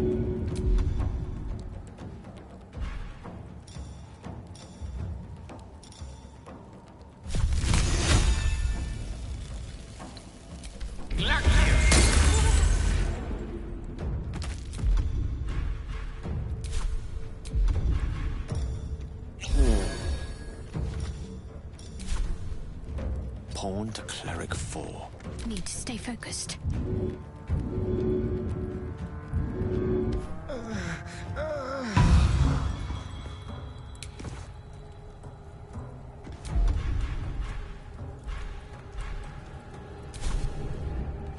Pawn to Cleric 4. Need to stay focused.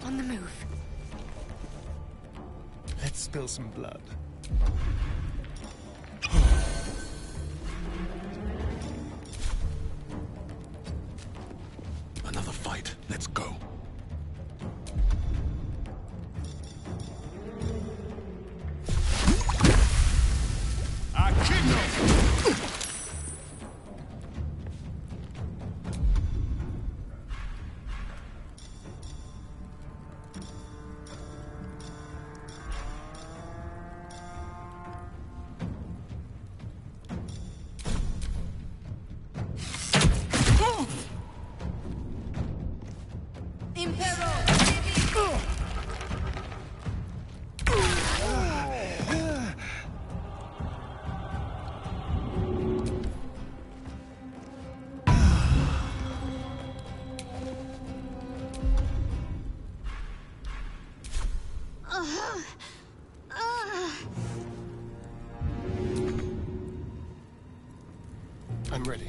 On the move. Let's spill some blood. Another fight. Let's go. I'm ready.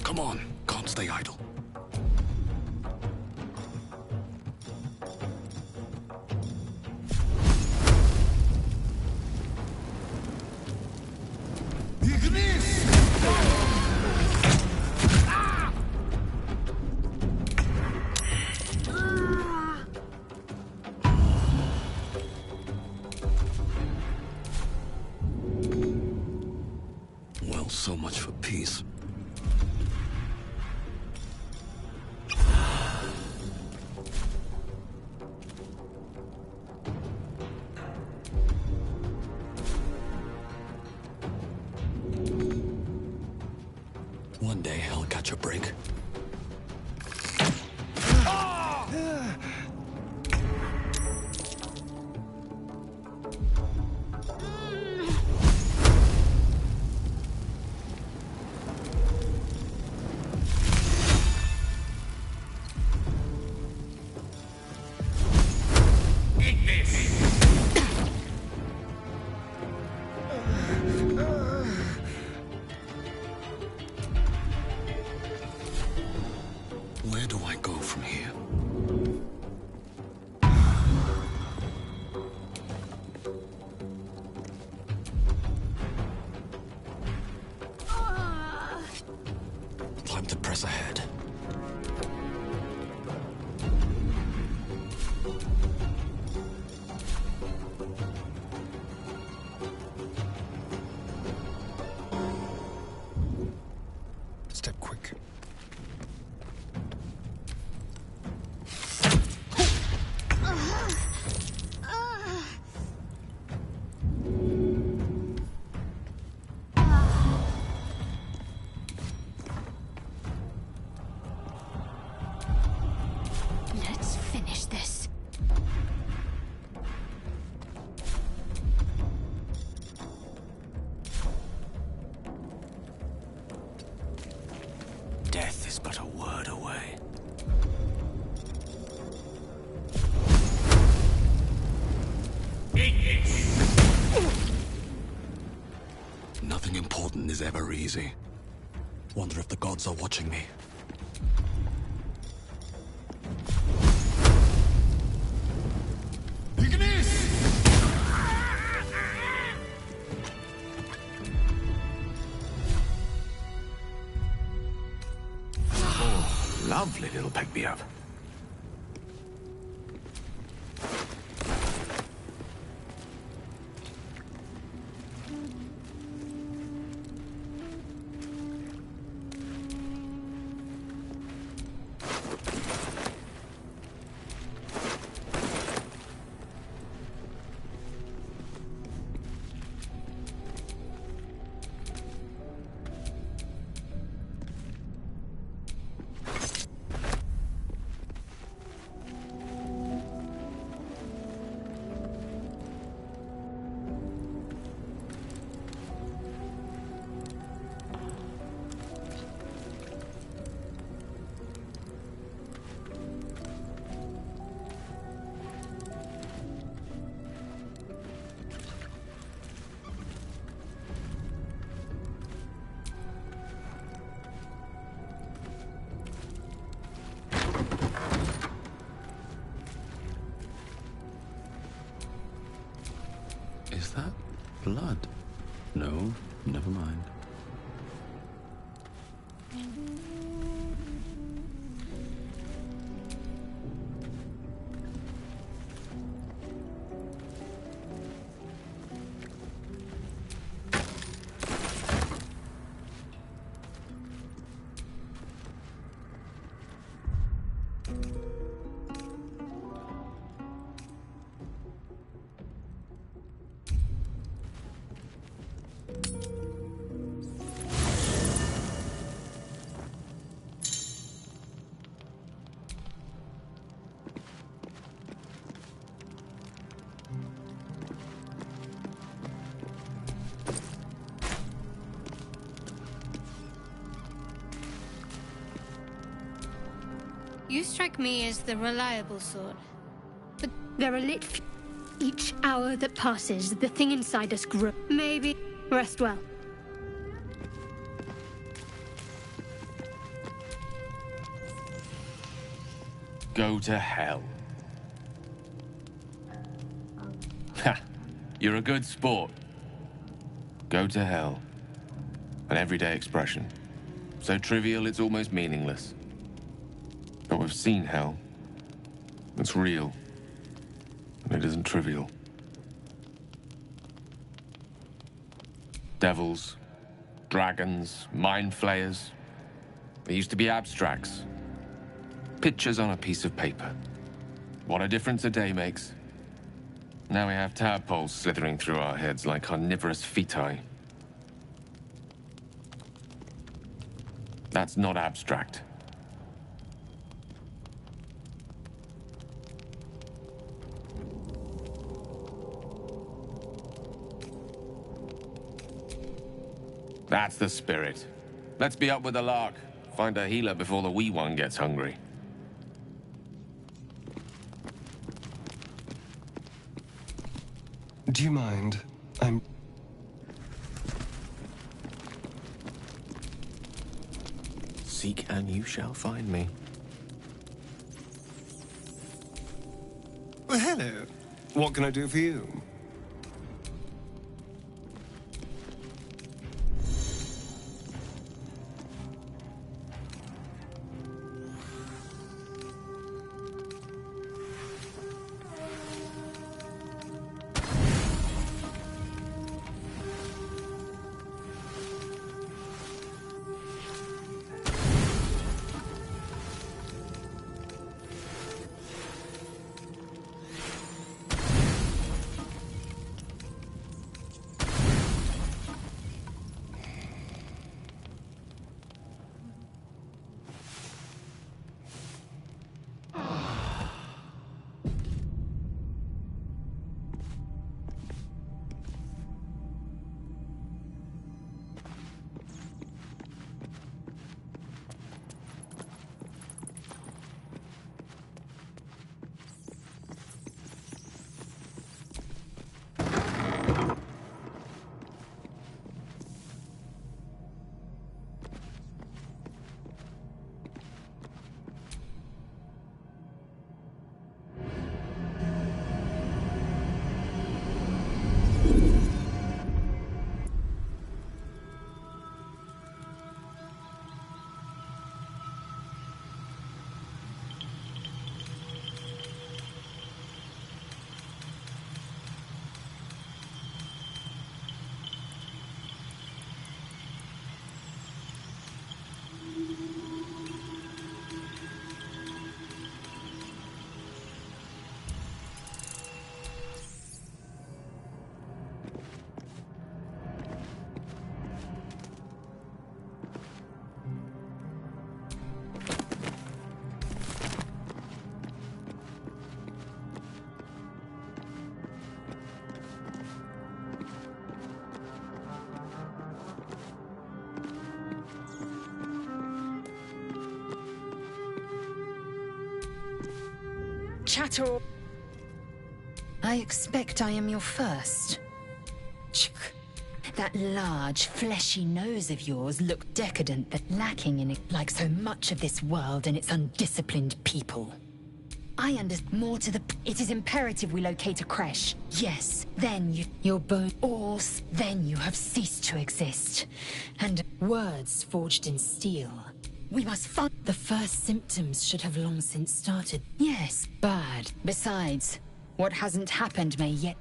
Come on, can't stay idle. Well, so much for peace. One day I'll catch a break. forgotten is ever easy. Wonder if the gods are watching me. Oh, lovely little pick-me-up. Is that blood? No, never mind. You strike me as the reliable sort. But there are each hour that passes, the thing inside us grows. Maybe rest well. Go to hell. Ha! You're a good sport. Go to hell. An everyday expression. So trivial it's almost meaningless. But we've seen hell. It's real. And it isn't trivial. Devils, dragons, mind flayers. They used to be abstracts. Pictures on a piece of paper. What a difference a day makes. Now we have tadpoles slithering through our heads like carnivorous feti. That's not abstract. That's the spirit. Let's be up with the lark. Find a healer before the wee one gets hungry. Do you mind? I'm... Seek and you shall find me. Well, hello. What can I do for you? chatter. I expect I am your first. That large, fleshy nose of yours looked decadent but lacking in it, like so much of this world and its undisciplined people. I understand more to the... It is imperative we locate a creche. Yes, then your bone... All... Then you have ceased to exist. And words forged in steel. We must find... The first symptoms should have long since started. Yes, bad. Besides, what hasn't happened may yet...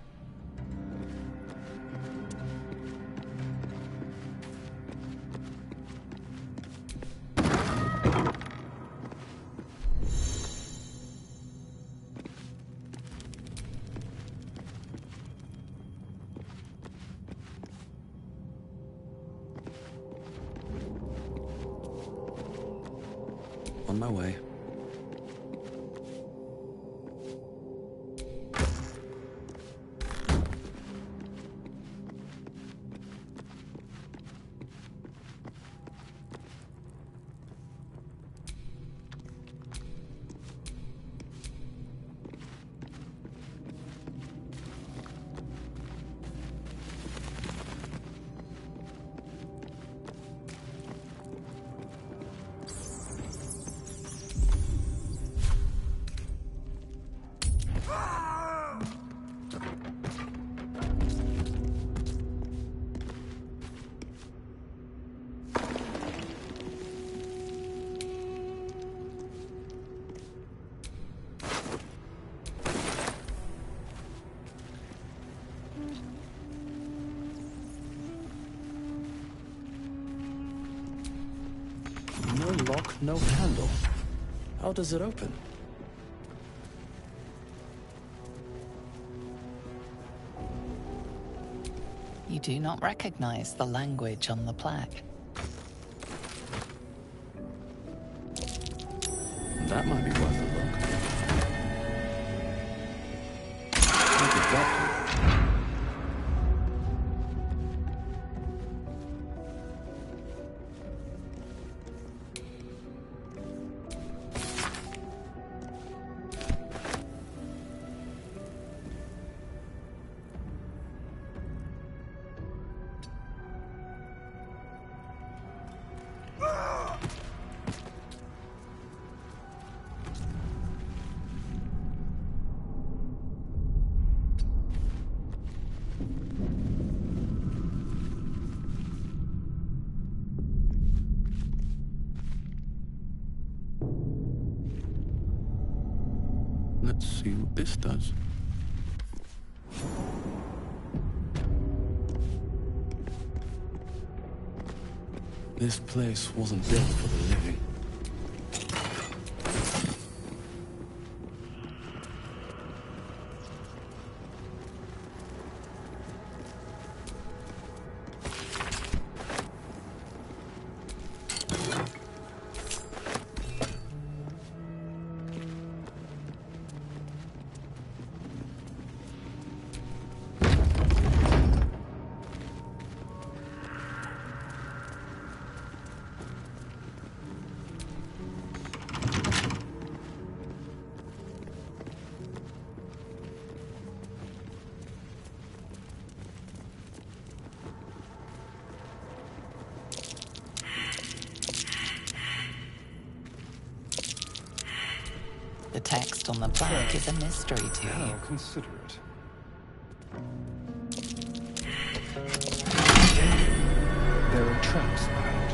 On my way. No lock, no handle. How does it open? You do not recognize the language on the plaque. That might be worth a look. Look at that. Let's see what this does. This place wasn't built for the living. The text on the plaque is a mystery to you. How considerate. There are traps around.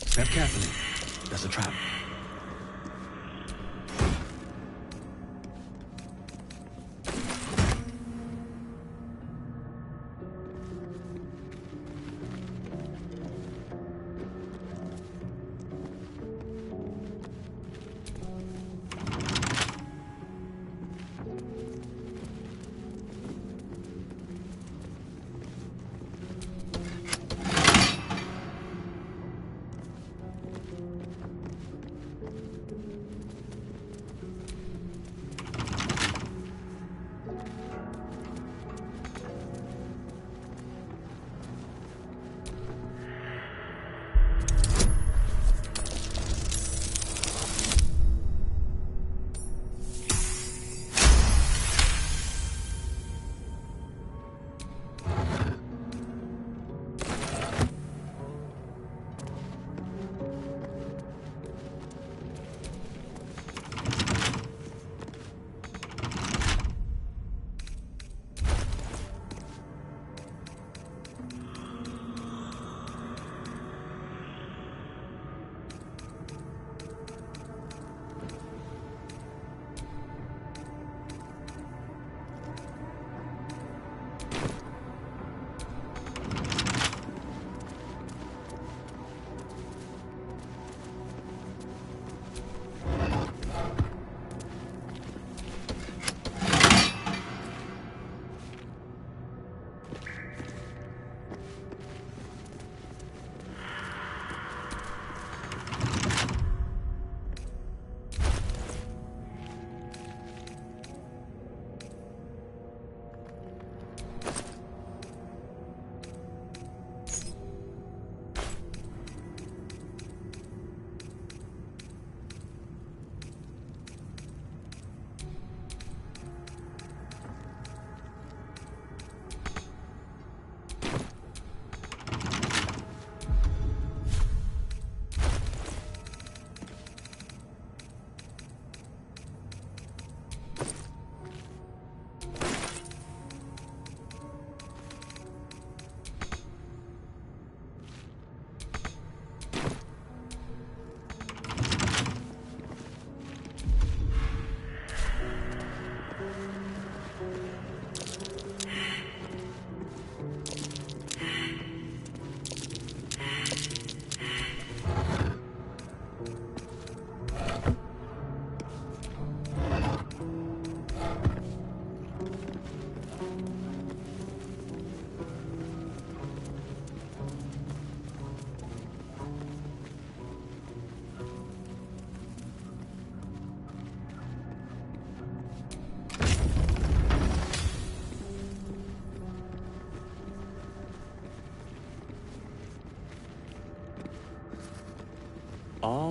Step carefully. There's a trap.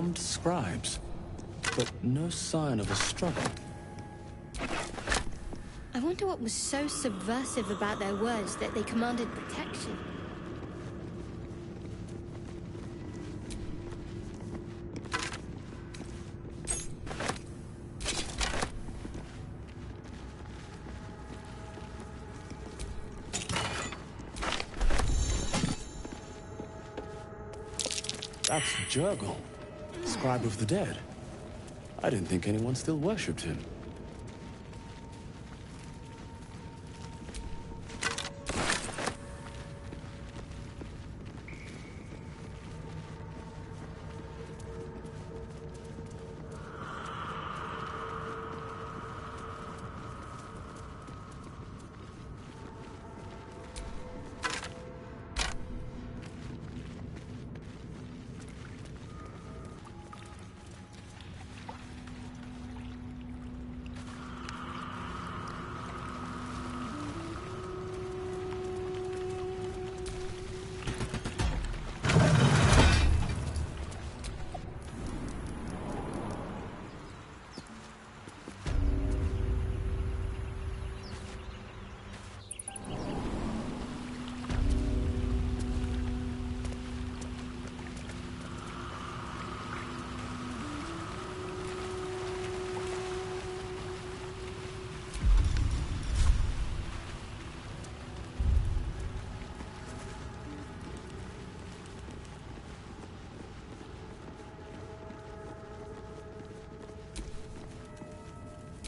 armed scribes, but no sign of a struggle. I wonder what was so subversive about their words that they commanded protection. That's Jurgle, scribe of the dead. I didn't think anyone still worshipped him.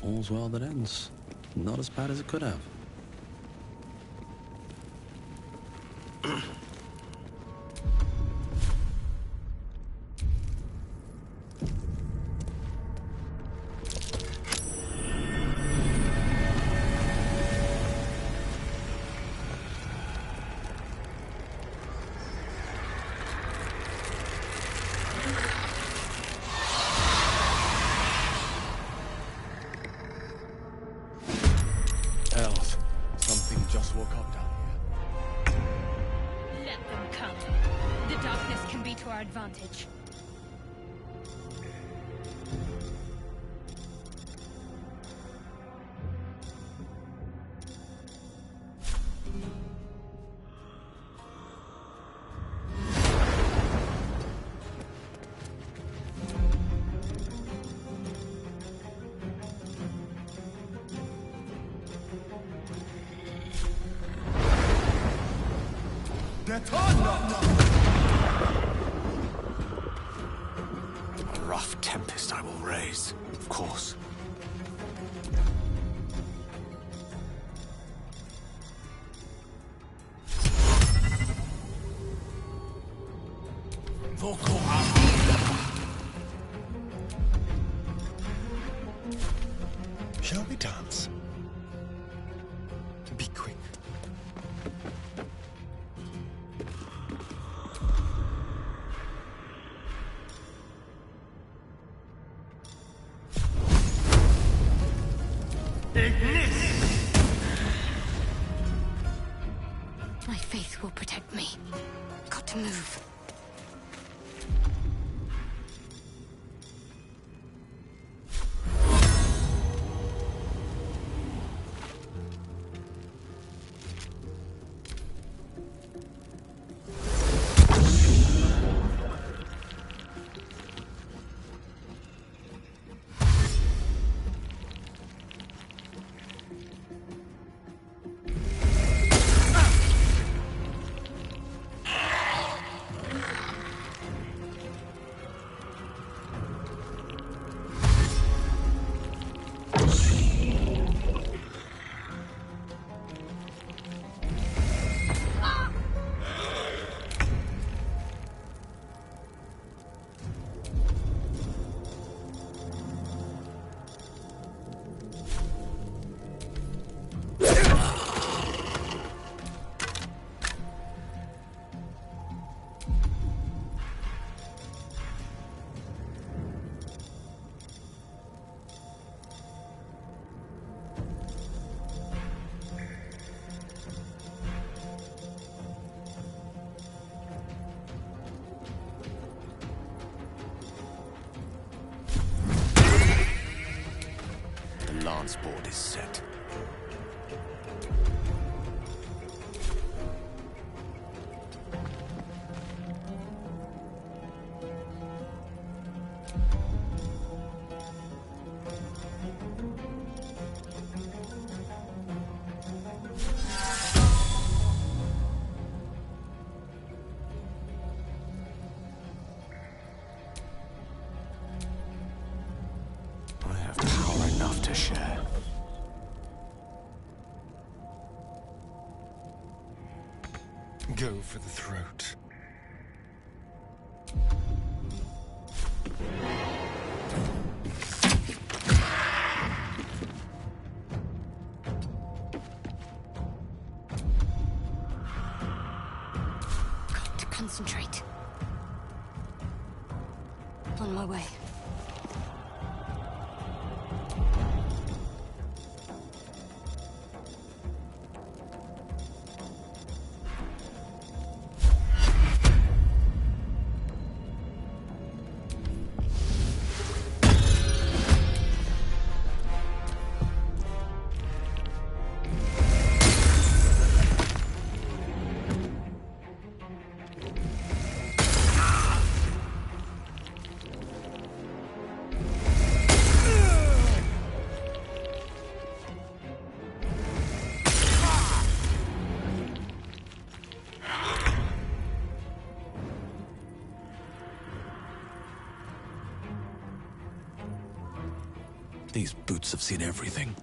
All's well that ends. Not as bad as it could have. Advantage. A rough tempest I will raise, of course. Shall we dance? Be quick. My faith will protect me. Got to move. Go for the throat. Got to concentrate. On my way. These boots have seen everything.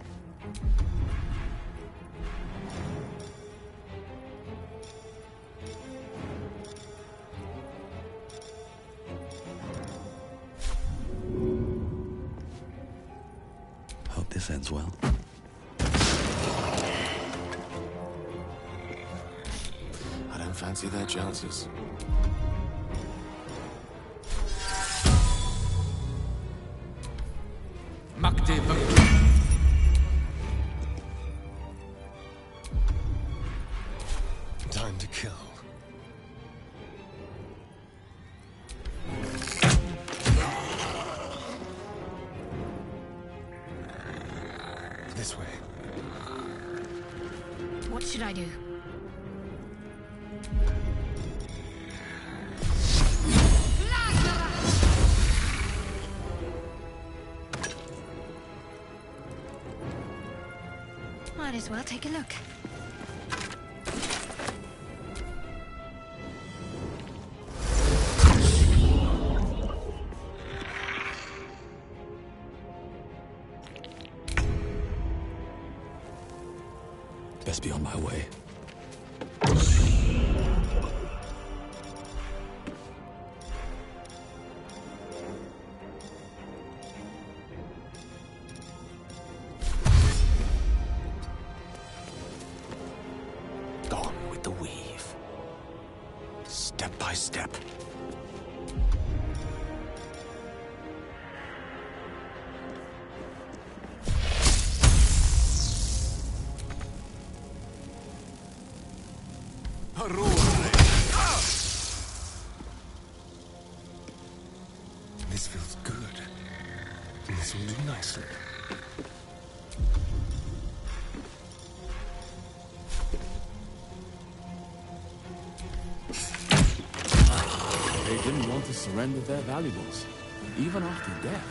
Hope this ends well. I don't fancy their chances. Time to kill. This way. What should I do? Might as well take a look. Best be on my way. Gone with the weave. Step by step. This feels good. This will do nicely. They didn't want to surrender their valuables, even after death.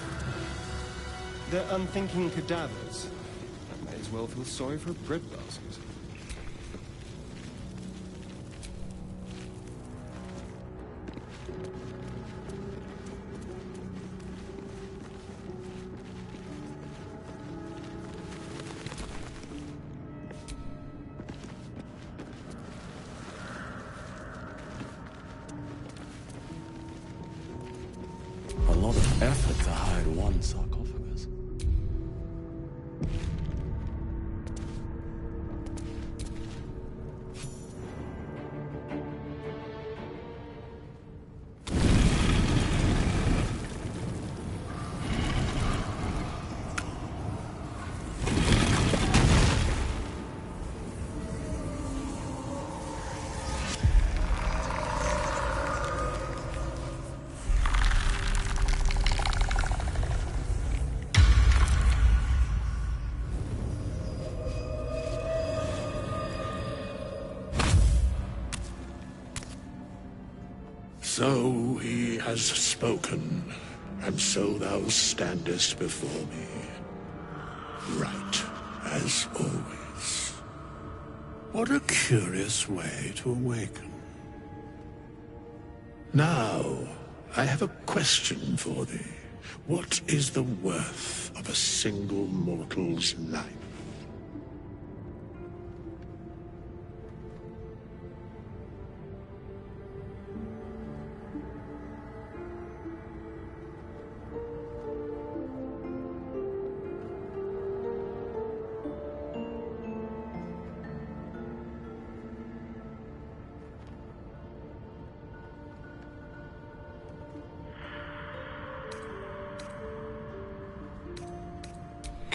They're unthinking cadavers. I may as well feel sorry for a breadbasket. A lot of effort to hide one sarcophagus. So he has spoken, and so thou standest before me. Right, as always. What a curious way to awaken. Now, I have a question for thee. What is the worth of a single mortal's life?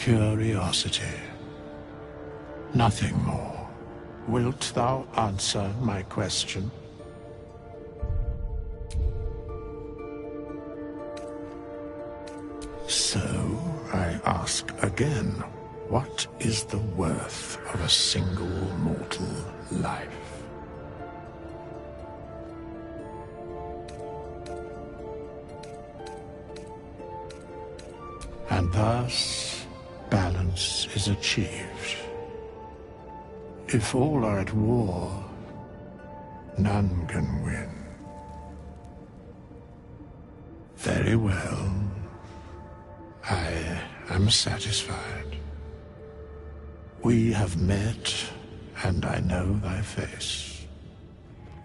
curiosity. Nothing more. Wilt thou answer my question? So, I ask again, what is the worth of a single mortal life? And thus, balance is achieved. If all are at war, none can win. Very well. I am satisfied. We have met, and I know thy face.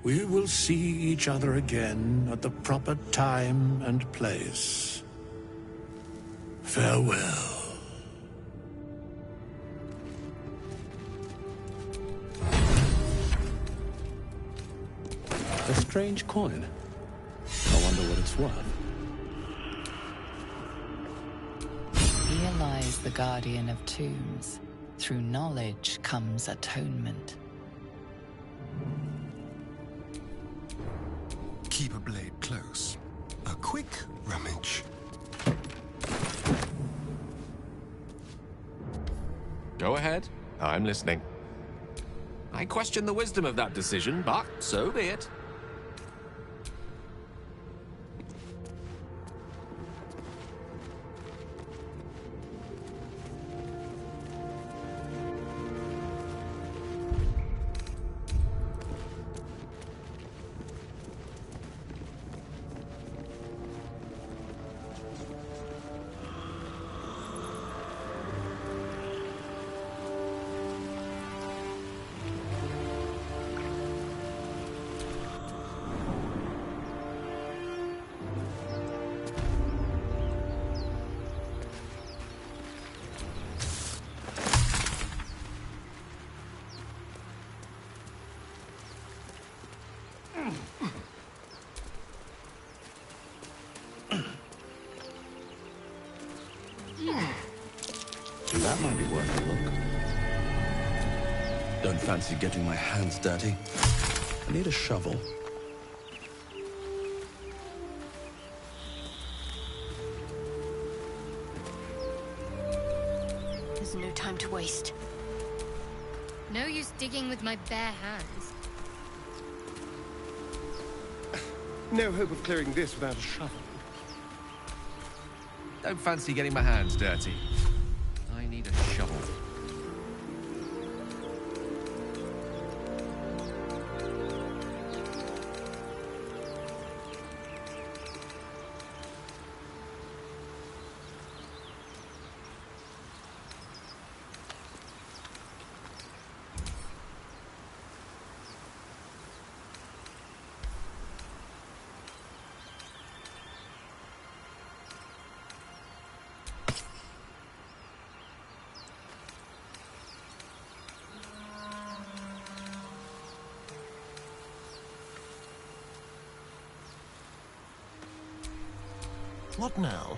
We will see each other again at the proper time and place. Farewell. A strange coin. I wonder what it's worth. Here lies the Guardian of Tombs. Through knowledge comes atonement. Keep a blade close. A quick rummage. Go ahead. I'm listening. I question the wisdom of that decision, but so be it. That might be worth a look. Don't fancy getting my hands dirty. I need a shovel. There's no time to waste. No use digging with my bare hands. No hope of clearing this without a shovel. Don't fancy getting my hands dirty. I need a shovel. What now?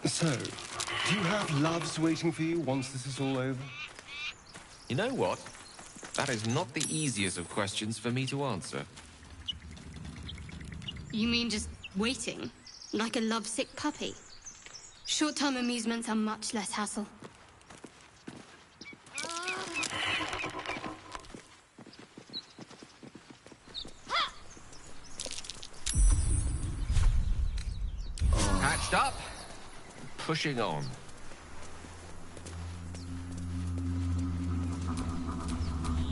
So, do you have loves waiting for you once this is all over? You know what? That is not the easiest of questions for me to answer. You mean just waiting? Like a lovesick puppy? Short-term amusements are much less hassle. Patched up, pushing on.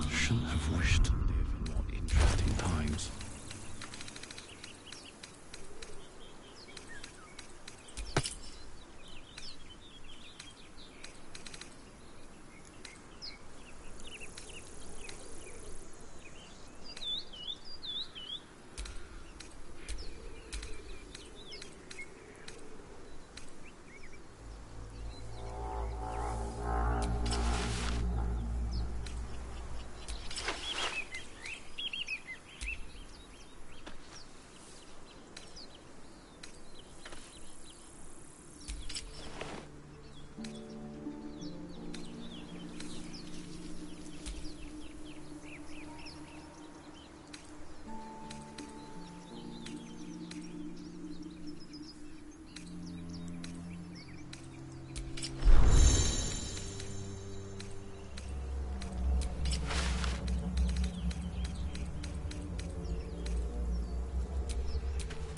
Shouldn't have wished to live in more interesting times.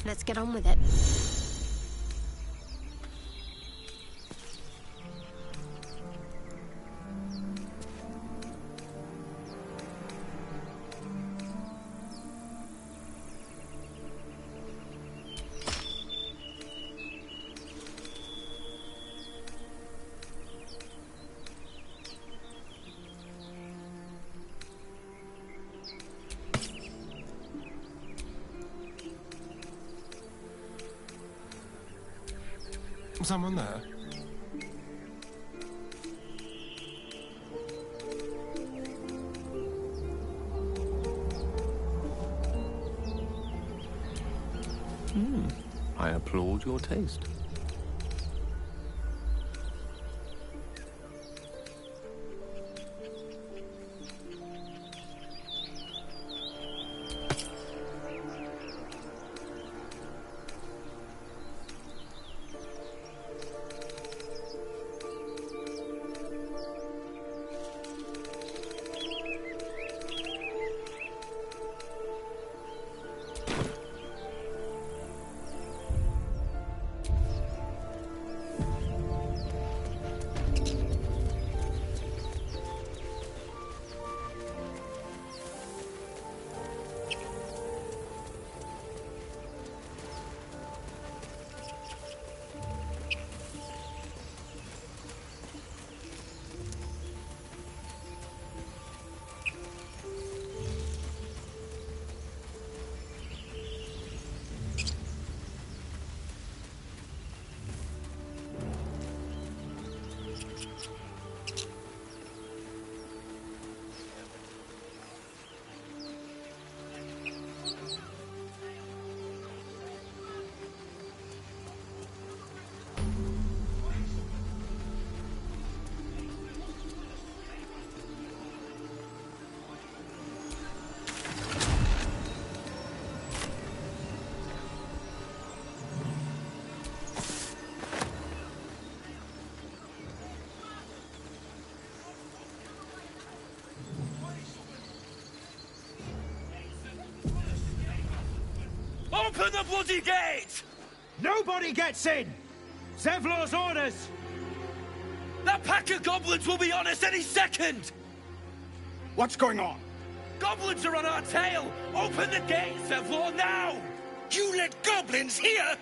Let's get on with it. Someone there? I applaud your taste. Open the bloody gate! Nobody gets in! Zevlor's orders! That pack of goblins will be on us any second! What's going on? Goblins are on our tail! Open the gate, Zevlor, now! You let goblins here?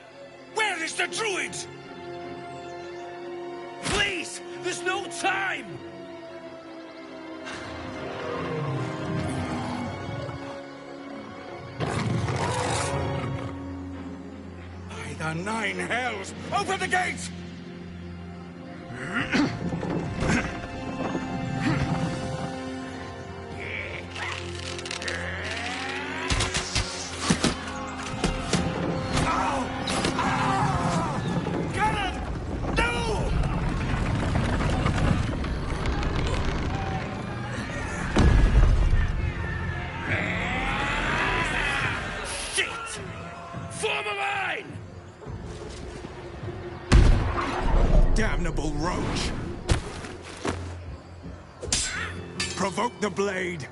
Where is the druid? Please! There's no time! By the 9 hells! Open the gate! Get him! damnable roach! Provoke the blade!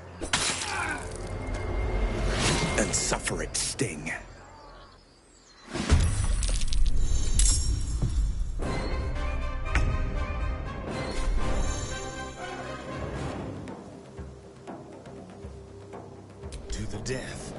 And suffer its sting. To the death.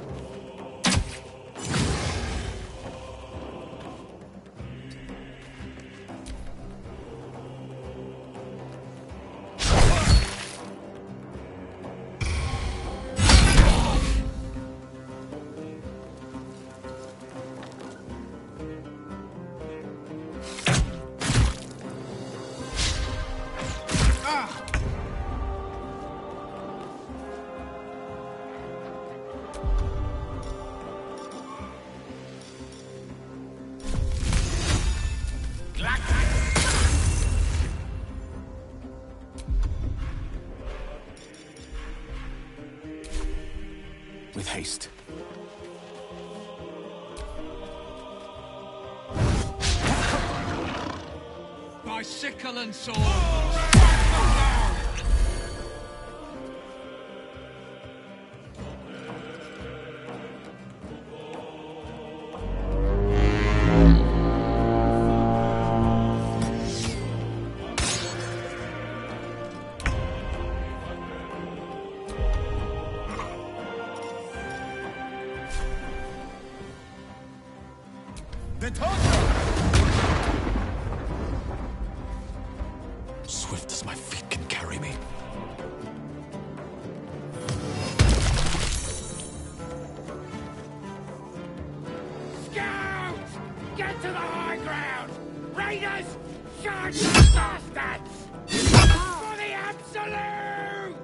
With haste. By sickle and sword! Swift as my feet can carry me. Scouts! Get to the high ground! Raiders! Charge the bastards! For the absolute!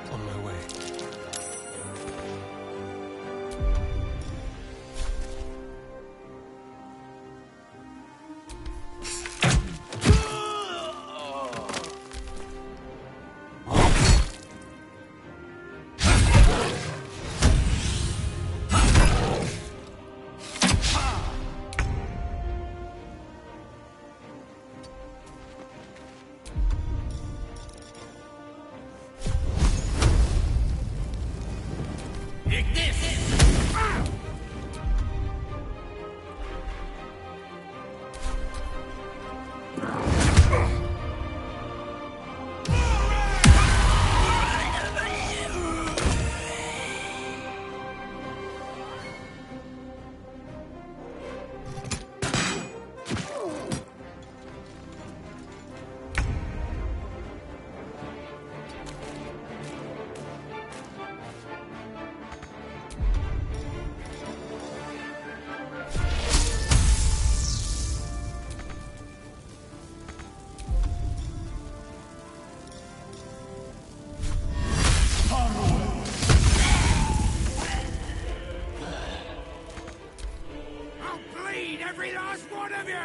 On my way. I'll bleed every last one of you!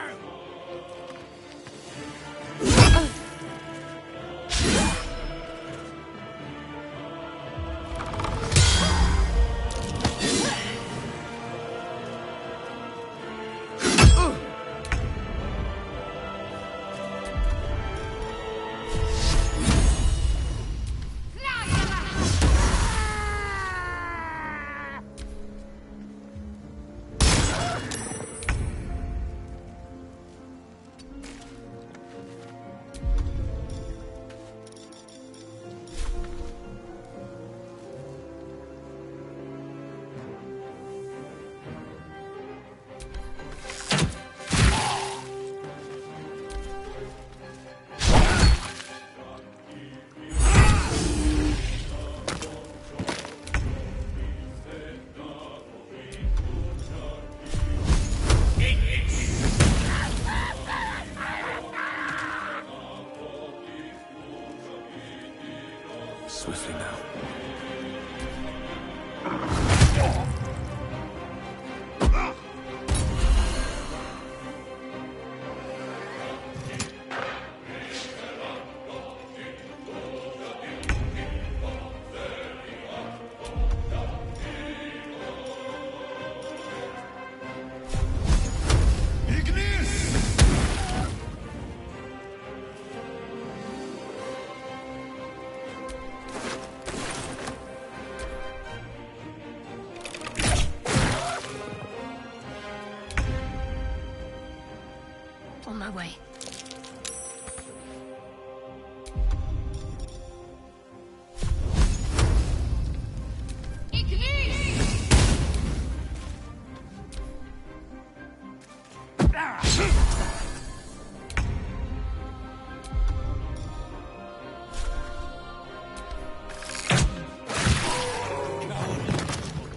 On my way.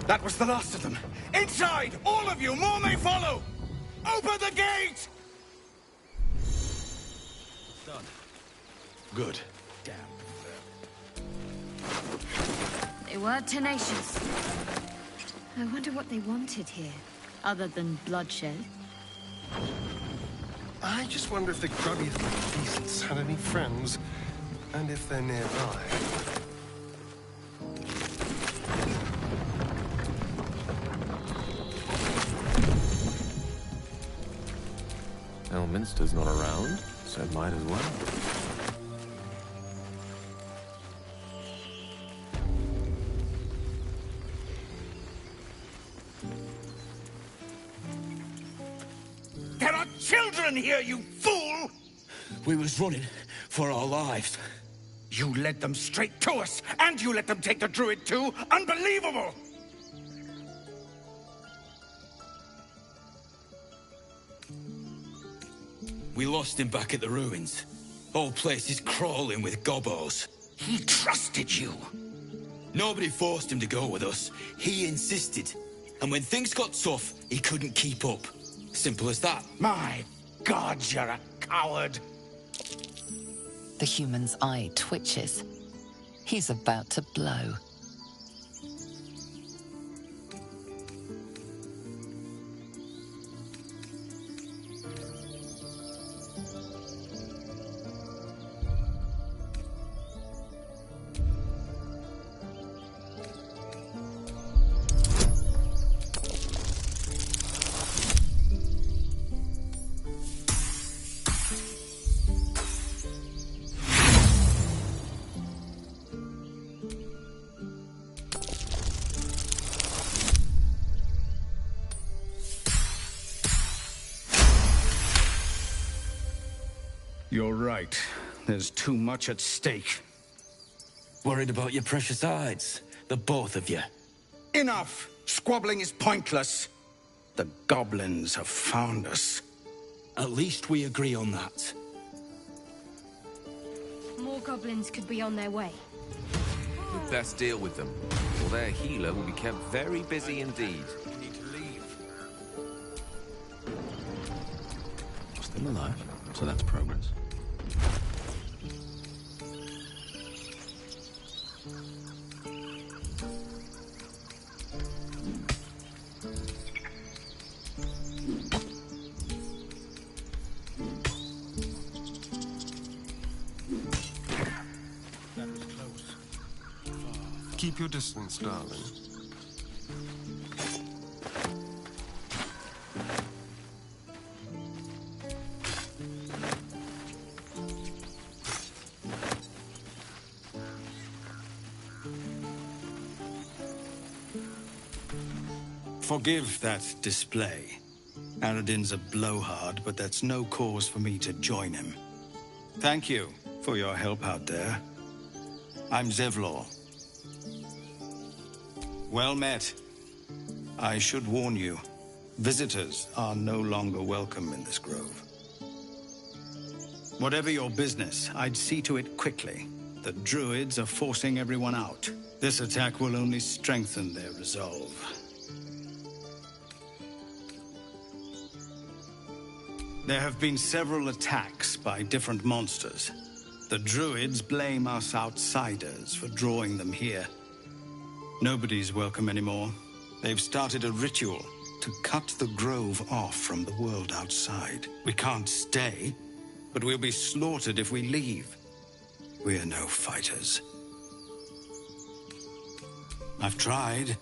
That was the last of them. Inside! All of you! More may follow! Open the gate! Done. Good. Damn. They were tenacious. I wonder what they wanted here, other than bloodshed. I just wonder if the grubby little beasts had any friends, and if they're nearby. Elminster's not around, so might as well. There are children here, you fool! We was running for our lives. You led them straight to us, and you let them take the druid too? Unbelievable! We lost him back at the ruins. Whole place is crawling with gobos. He trusted you. Nobody forced him to go with us. He insisted. And when things got tough, he couldn't keep up. Simple as that. My God, you're a coward. The human's eye twitches. He's about to blow. You're right. There's too much at stake. Worried about your precious hides? The both of you. Enough! Squabbling is pointless. The goblins have found us. At least we agree on that. More goblins could be on their way. We'd best deal with them, or their healer will be kept very busy indeed. We need to leave. Still alive, so that's progress. Keep your distance, darling. Forgive that display. Aradin's a blowhard, but that's no cause for me to join him. Thank you for your help out there. I'm Zevlor. Well met. I should warn you, visitors are no longer welcome in this grove. Whatever your business, I'd see to it quickly. The druids are forcing everyone out. This attack will only strengthen their resolve. There have been several attacks by different monsters. The druids blame us outsiders for drawing them here. Nobody's welcome anymore. They've started a ritual to cut the grove off from the world outside. We can't stay, but we'll be slaughtered if we leave. We're no fighters. I've tried.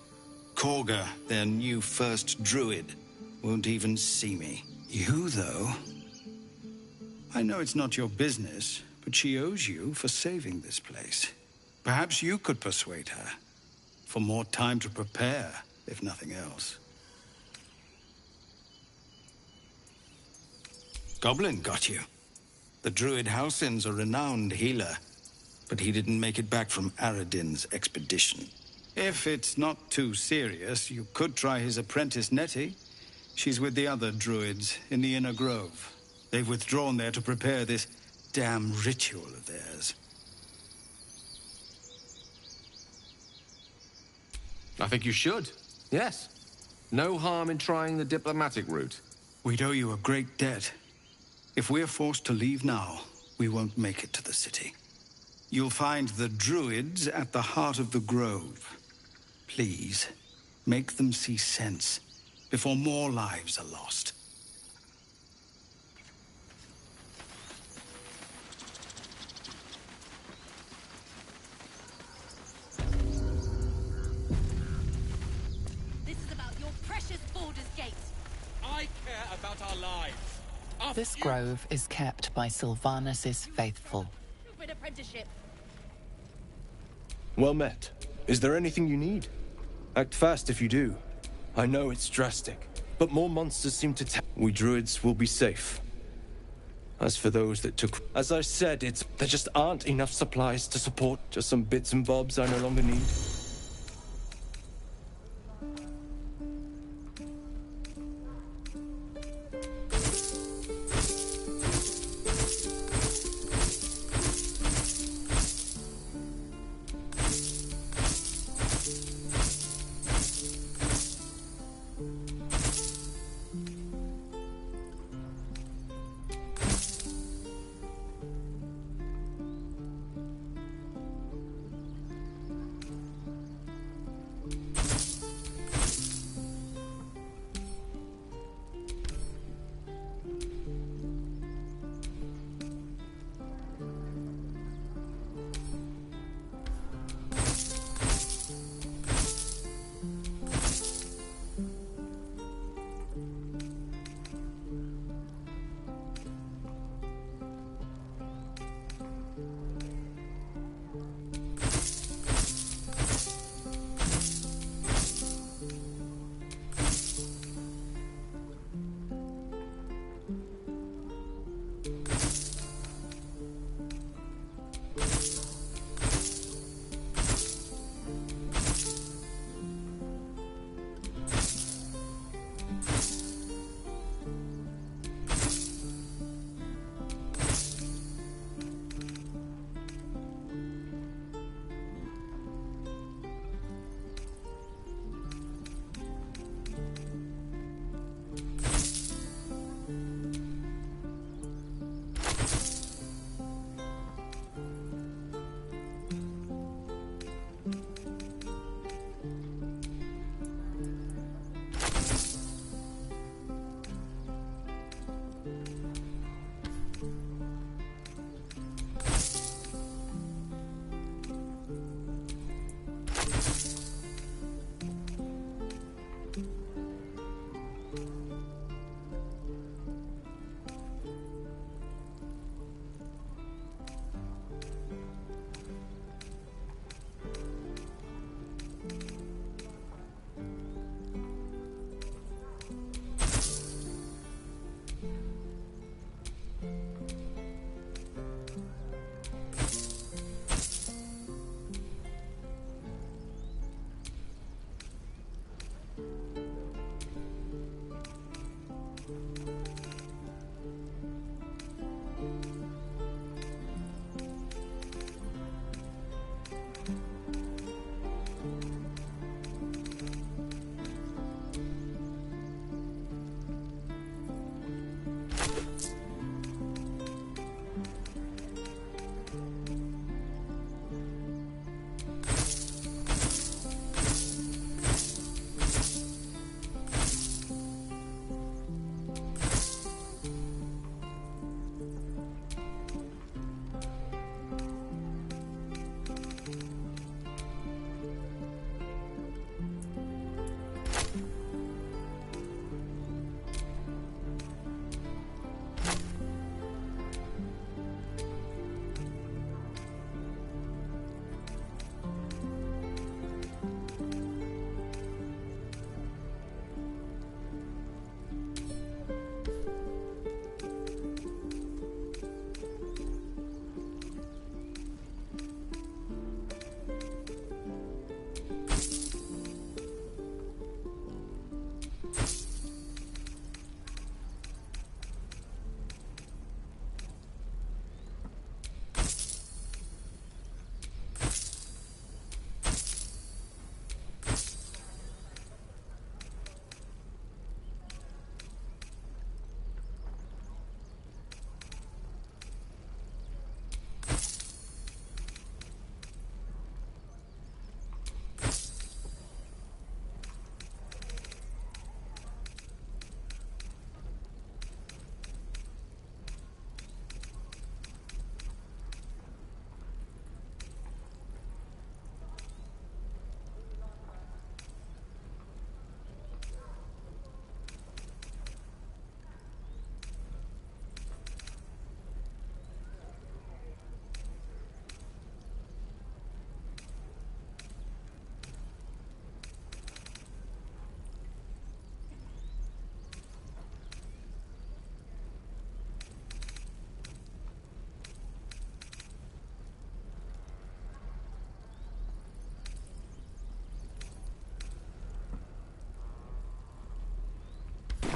Korga, their new first druid, won't even see me. You, though? I know it's not your business, but she owes you for saving this place. Perhaps you could persuade her. For more time to prepare, if nothing else. Goblin got you. The druid Halsin's a renowned healer, but he didn't make it back from Aradin's expedition. If it's not too serious, you could try his apprentice Nettie. She's with the other druids in the Inner Grove. They've withdrawn there to prepare this damn ritual of theirs. I think you should. Yes. No harm in trying the diplomatic route. We'd owe you a great debt. If we're forced to leave now, we won't make it to the city. You'll find the druids at the heart of the grove. Please, make them see sense before more lives are lost. This is about your precious Baldur's Gate. I care about our lives. This grove is kept by Sylvanus' faithful. Stupid apprenticeship. Well met. Is there anything you need? Act fast if you do. I know it's drastic, but more monsters seem to we druids will be safe. As for those that took... As I said, there just aren't enough supplies to support just some bits and bobs I no longer need.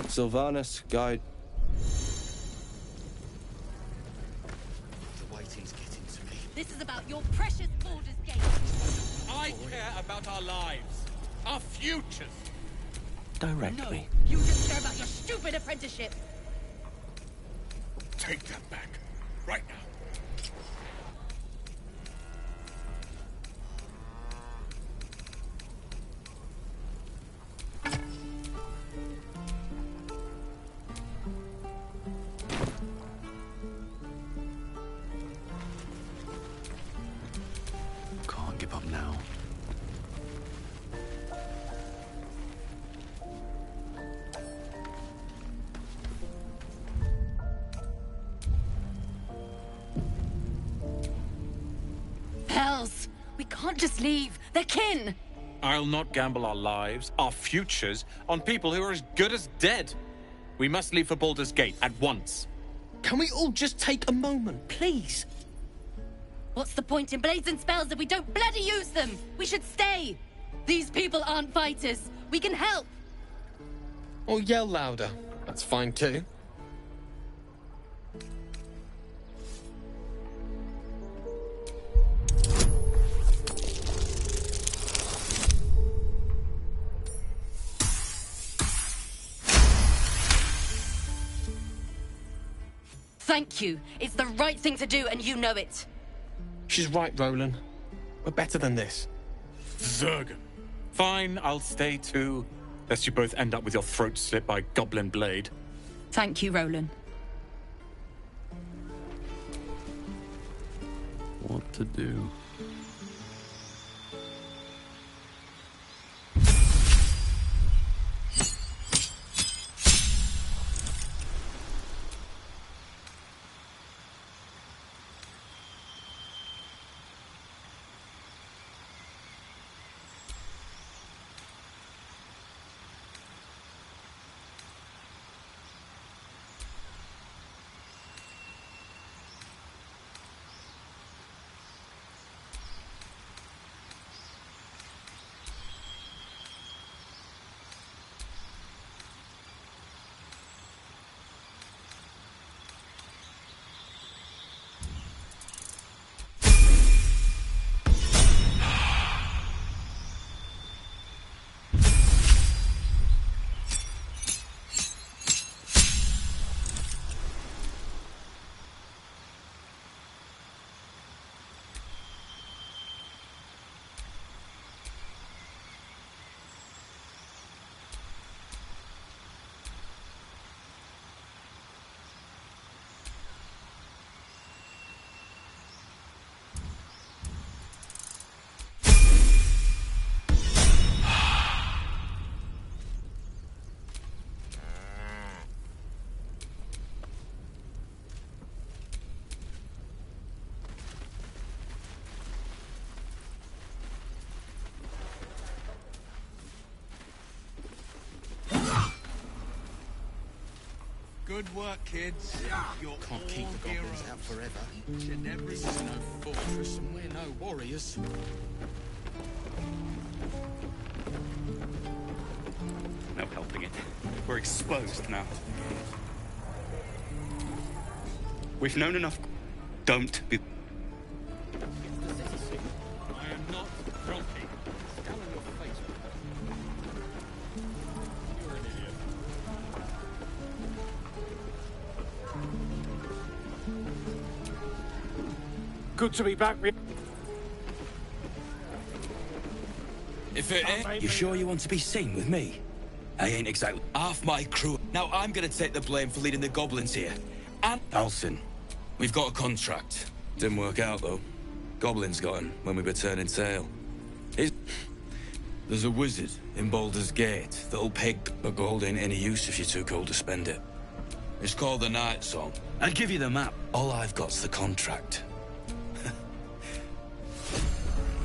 Sylvanas, guide. The waiting's getting to me. This is about your precious Baldur's Gate. I care about our lives, our futures. Directly. You just care about your stupid apprenticeship. Take that back. Right now. Can't give up now. Hells! We can't just leave. They're kin! I'll not gamble our lives, our futures, on people who are as good as dead. We must leave for Baldur's Gate at once. Can we all just take a moment, please? What's the point in blades and spells if we don't bloody use them? We should stay! These people aren't fighters. We can help! Or yell louder. That's fine too. Thank you. It's the right thing to do, and you know it. She's right, Roland. We're better than this. Zergan. Fine, I'll stay too. Lest you both end up with your throats slit by Goblin Blade. Thank you, Roland. What to do? Good work, kids. You're Can't keep the goblins out forever. This is no fortress, and we're no warriors. No helping it. We're exposed now. We've known enough. Don't be. I am not grumpy. Scowl on your face. You're an idiot. good to be back. If it ain't... You sure you want to be seen with me? I ain't exactly half my crew. Now I'm gonna take the blame for leading the goblins here. And... Alcyn, we've got a contract. Didn't work out, though. Goblins got him when we were turning tail. There's a wizard in Baldur's Gate that'll peg, but gold ain't any use if you're too cold to spend it. It's called the Night Song. I'll give you the map. All I've got's the contract.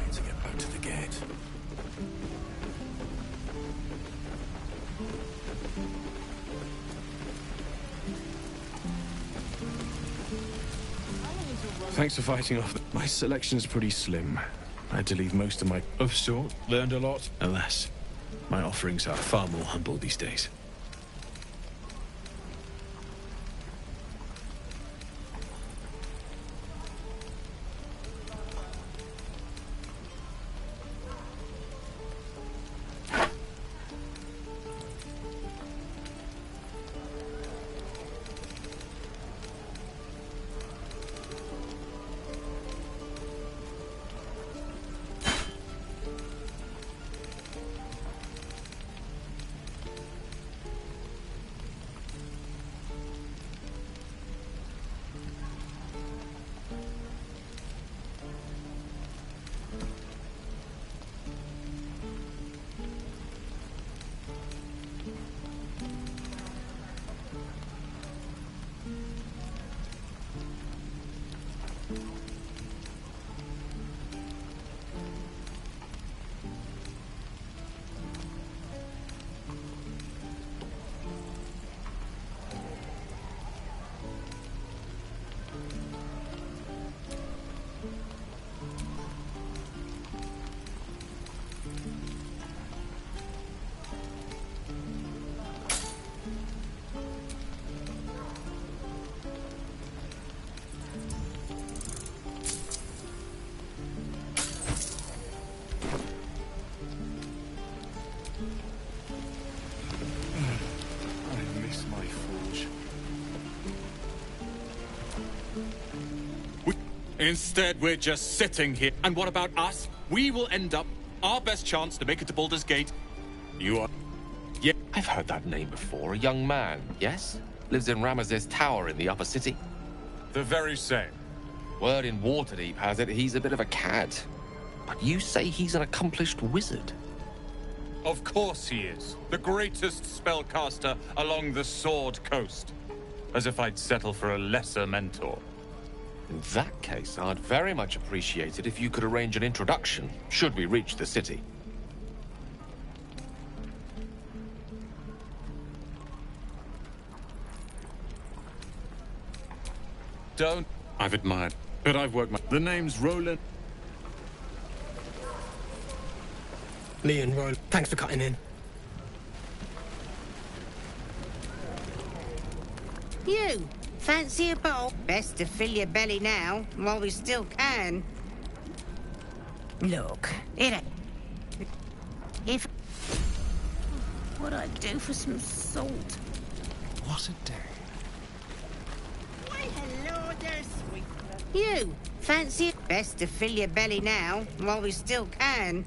Need to get back to the gate. Thanks for fighting off. My selection's pretty slim. I had to leave most of my of sort. Learned a lot. Alas, my offerings are far more humble these days. Instead, we're just sitting here. And what about us? We will end up our best chance to make it to Baldur's Gate. You are... Yeah, I've heard that name before. A young man, yes? Lives in Ramesses Tower in the upper city. The very same. Word in Waterdeep has it he's a bit of a cad. But you say he's an accomplished wizard. Of course he is. The greatest spellcaster along the Sword Coast. As if I'd settle for a lesser mentor. In that case, I'd very much appreciate it if you could arrange an introduction, should we reach the city. Don't. I've admired, but I've worked my... The name's Roland. Leon, Roland, thanks for cutting in. You, fancy a bowl? Best to fill your belly now, while we still can. Look, it ain't... If... What I'd do for some salt. What a day. Why, hello there, sweet. You, fancy it? Best to fill your belly now, while we still can.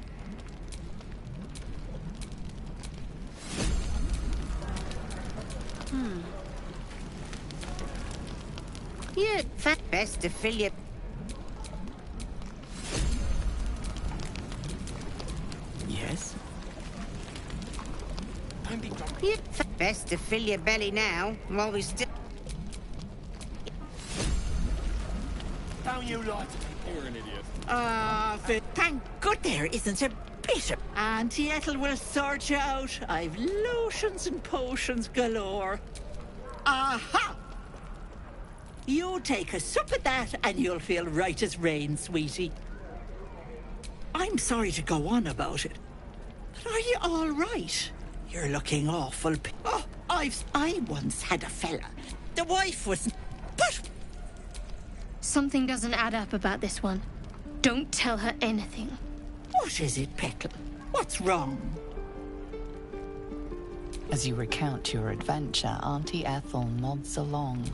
You, best to fill your... Yes? You, best to fill your belly now, while we still... Don't you like to... You're an idiot. Thank God there isn't a bit of... Auntie Ethel will sort you out. I've lotions and potions galore. Aha! You take a sup of that and you'll feel right as rain, sweetie. I'm sorry to go on about it, but are you all right? You're looking awful... Oh, I once had a fella. The wife was... But... Something doesn't add up about this one. Don't tell her anything. What is it, Petal? What's wrong? As you recount your adventure, Auntie Ethel nods along.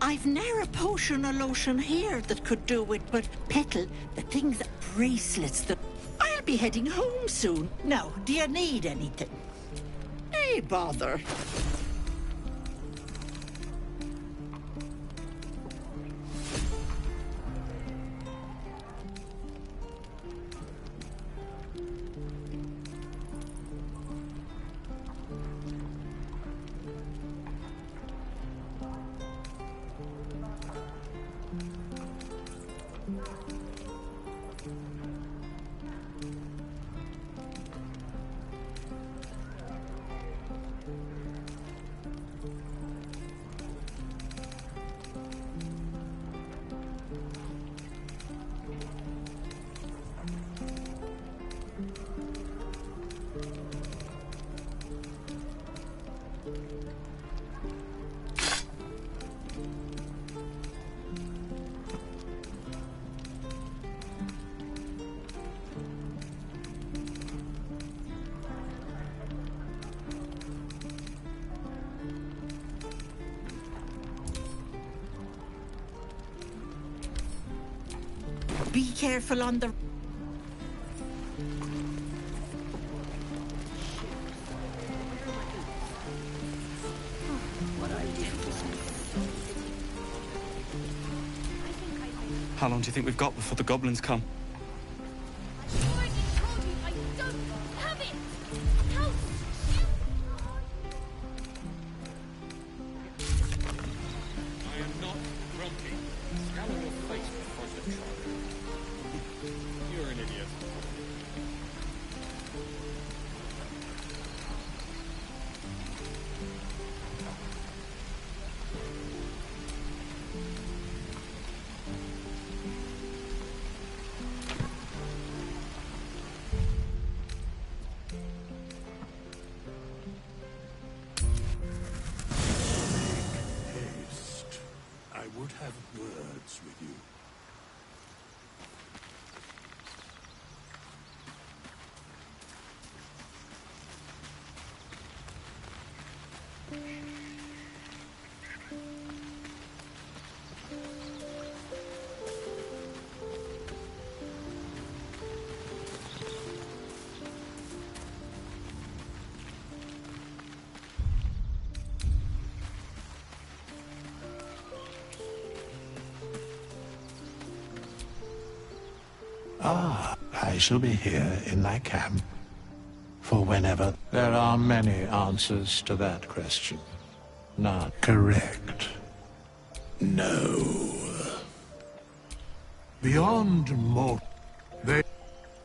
I've ne'er a potion or lotion here that could do it, but Petal, the thing's bracelets that... I'll be heading home soon. Now, do you need anything? Hey, bother. Be careful on the... How long do you think we've got before the goblins come? Ah, I shall be here in thy camp for whenever. There are many answers to that question. Not correct. No. Beyond more, they,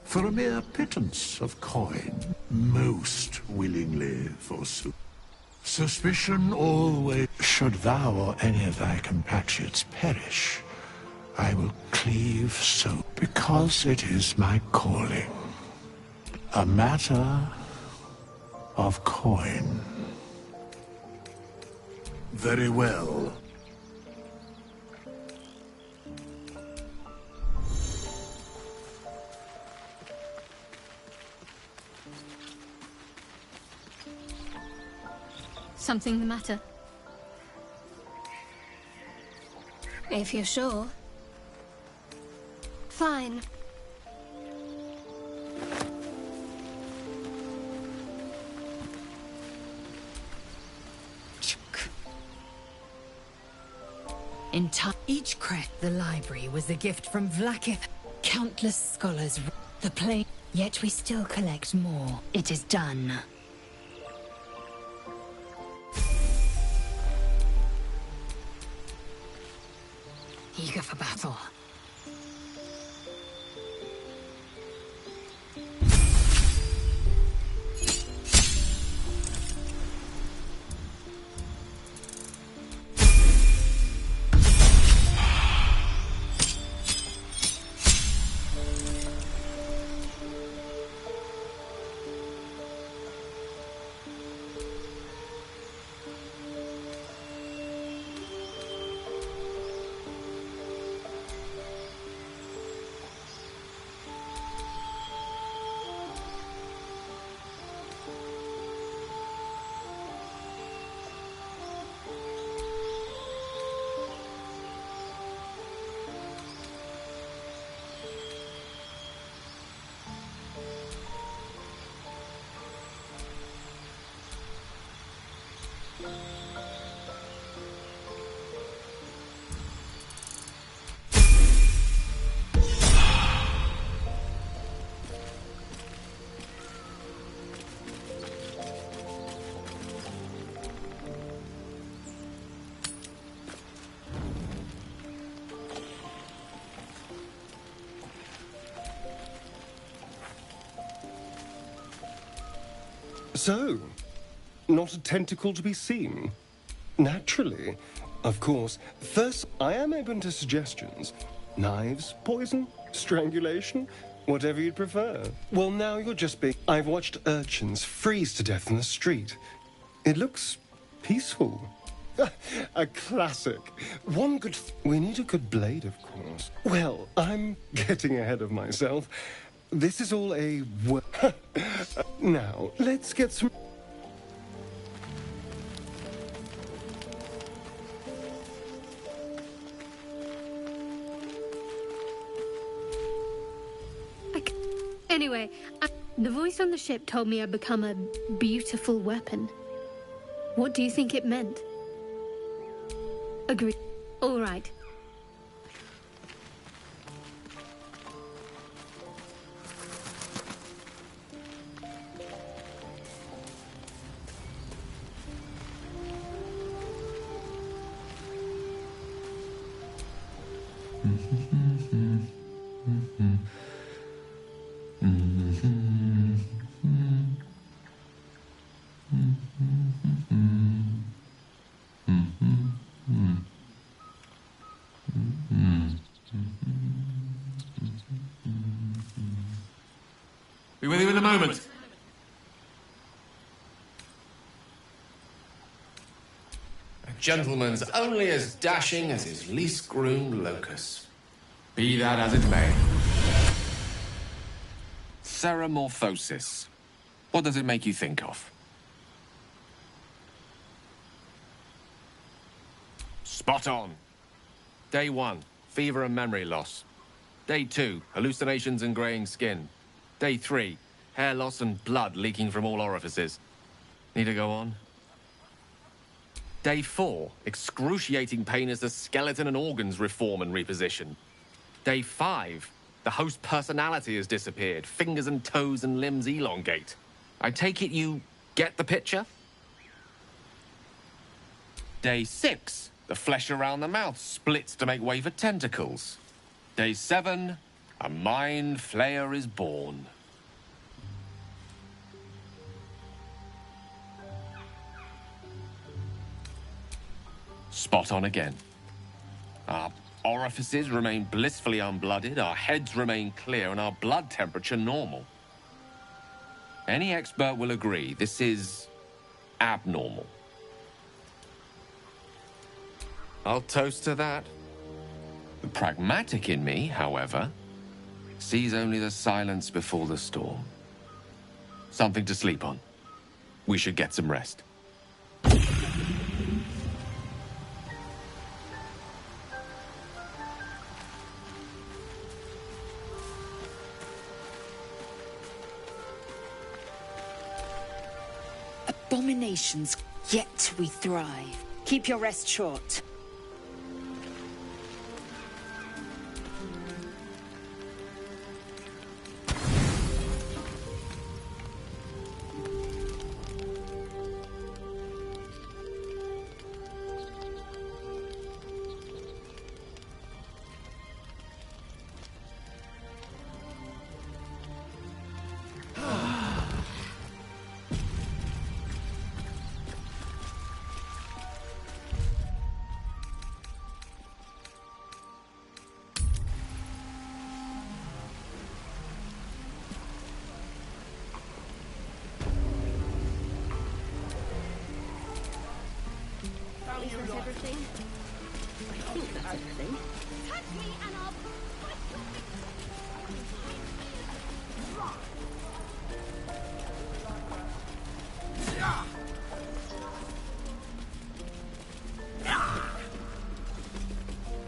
for a mere pittance of coin, most willingly forsooth. Suspicion always. Should thou or any of thy compatriots perish, I will cleave so, because it is my calling. A matter of coin. Very well. Something the matter? If you're sure. Fine. In time, each crack the library was a gift from Vlaakith. Countless scholars, the plane. Yet we still collect more. It is done. Eager for battle. So, not a tentacle to be seen? Naturally. Of course. First, I am open to suggestions. Knives, poison, strangulation, whatever you'd prefer. Well, now you're just being... I've watched urchins freeze to death in the street. It looks peaceful. A classic. One good... We need a good blade, of course. Well, I'm getting ahead of myself. This is all a... Now, let's get some... Anyway, the voice on the ship told me I'd become a beautiful weapon. What do you think it meant? Agreed. All right. Be with you in a moment. A gentleman's only as dashing as his least groomed locus. Be that as it may. Ceramorphosis. What does it make you think of? Spot on. Day 1, fever and memory loss. Day 2, hallucinations and graying skin. Day 3, hair loss and blood leaking from all orifices. Need to go on? Day 4, excruciating pain as the skeleton and organs reform and reposition. Day 5, The host's personality has disappeared. Fingers and toes and limbs elongate. I take it you get the picture? Day 6. The flesh around the mouth splits to make way for tentacles. Day 7. A mind flayer is born. Spot on again. Our orifices remain blissfully unblooded, our heads remain clear, and our blood temperature normal. Any expert will agree this is abnormal. I'll toast to that. The pragmatic in me, however, sees only the silence before the storm. Something to sleep on. We should get some rest. Abominations, yet we thrive. Keep your rest short. Is that everything? I think that's everything. Touch me and I'll...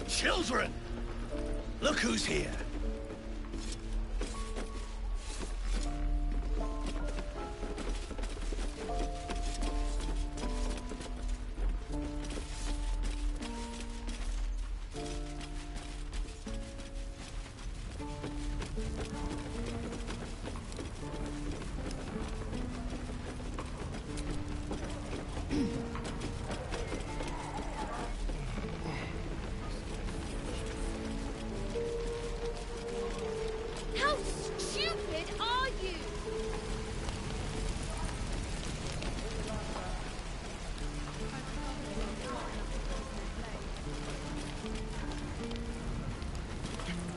Children! Look who's here. How stupid are you?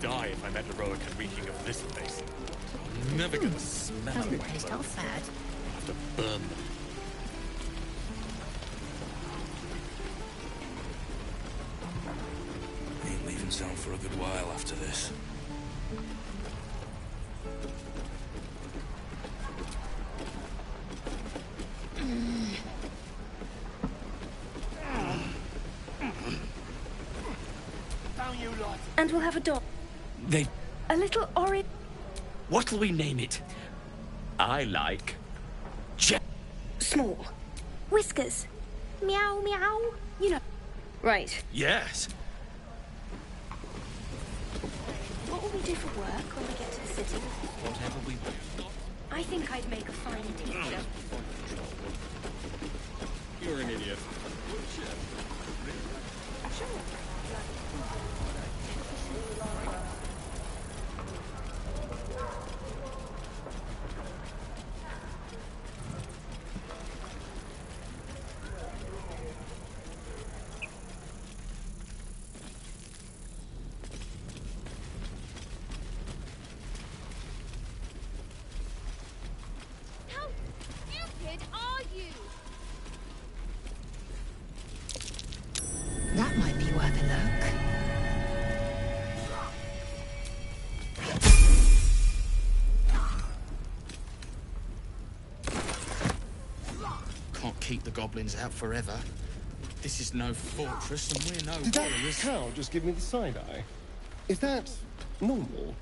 Die if I met Eroica reeking of this place. I'm never gonna smell Doesn't it. taste half bad. I'll have to burn them. Ain't leaving town for a good while after this. And we'll have a dog. They... A little orange... What'll we name it? I like... Small. Whiskers. Meow, meow. You know. Right. Yes. What will we do for work when we get to the city? Whatever we... I think I'd make a fine teacher. You're an idiot. How stupid are you? That might be worth a look. Can't keep the goblins out forever. This is no fortress and we're no Did that warriors. cow just give me the side eye? Is that normal?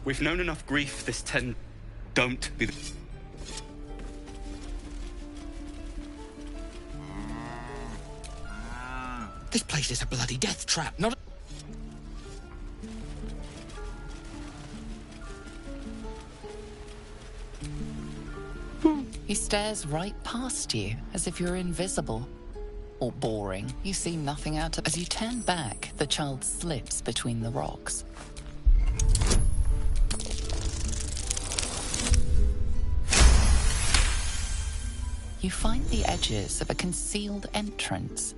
We've known enough grief this Don't be the... This place is a bloody death trap, not a... He stares right past you, as if you're invisible. Or boring. You see nothing out of... As you turn back, the child slips between the rocks. You find the edges of a concealed entrance.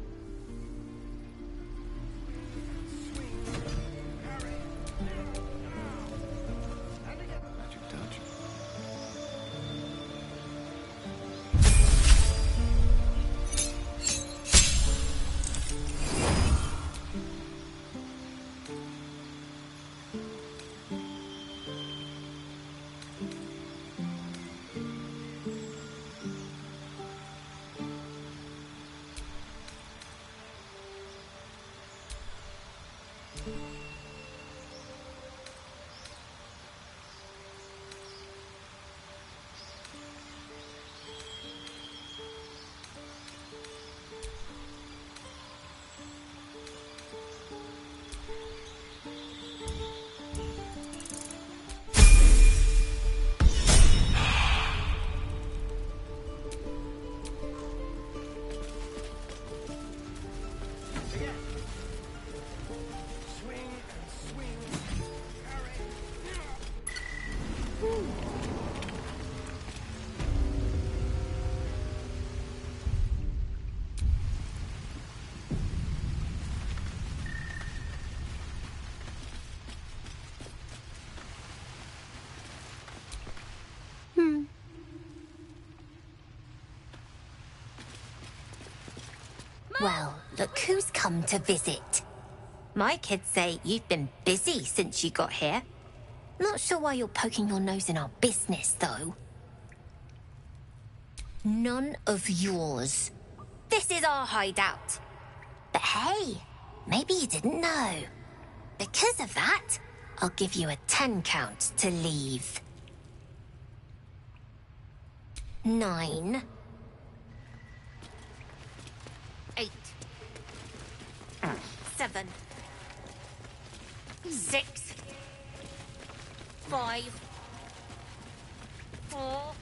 Well, look who's come to visit. My kids say you've been busy since you got here. Not sure why you're poking your nose in our business, though. None of yours. This is our hideout. But hey, maybe you didn't know. Because of that, I'll give you a 10 count to leave. 9. 8. 7. 6. 5. 4.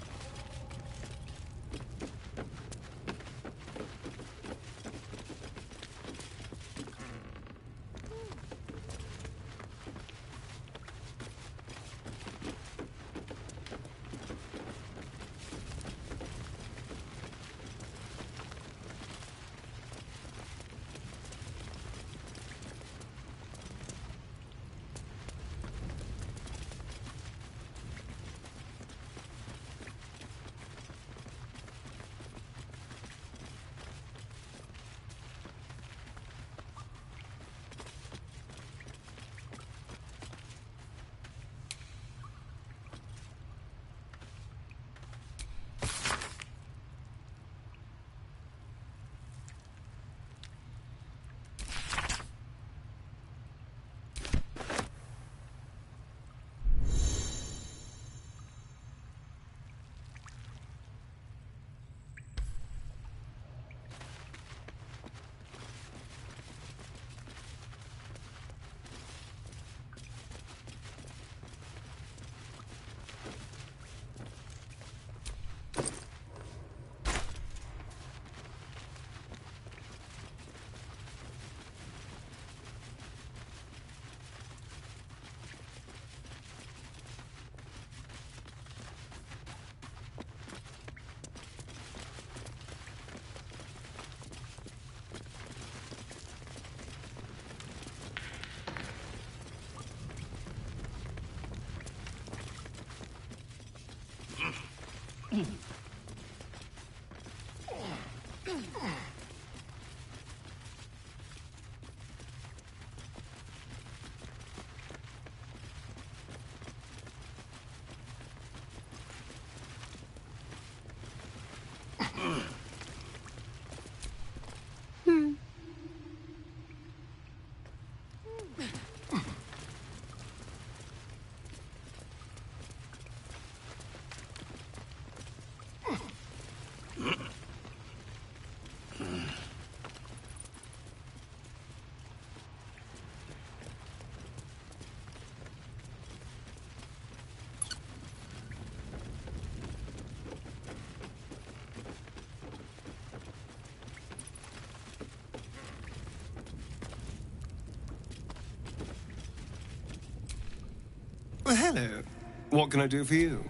Well, hello. What can I do for you?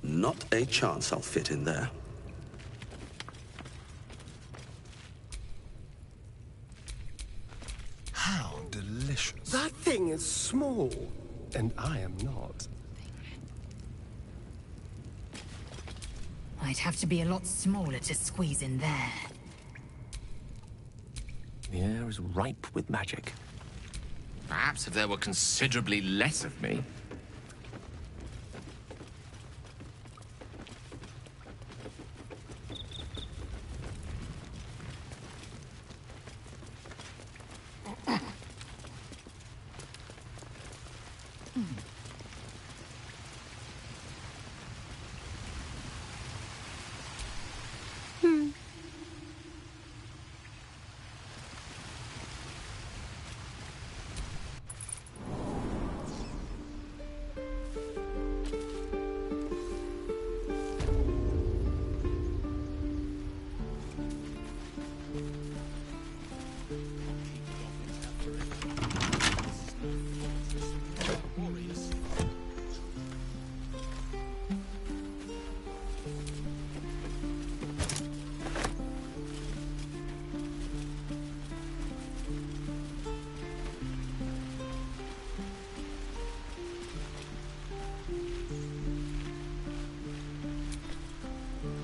Not a chance I'll fit in there. How delicious. That thing is small, and I am not. I'd have to be a lot smaller to squeeze in there. The air is ripe with magic. Perhaps if there were considerably less of me.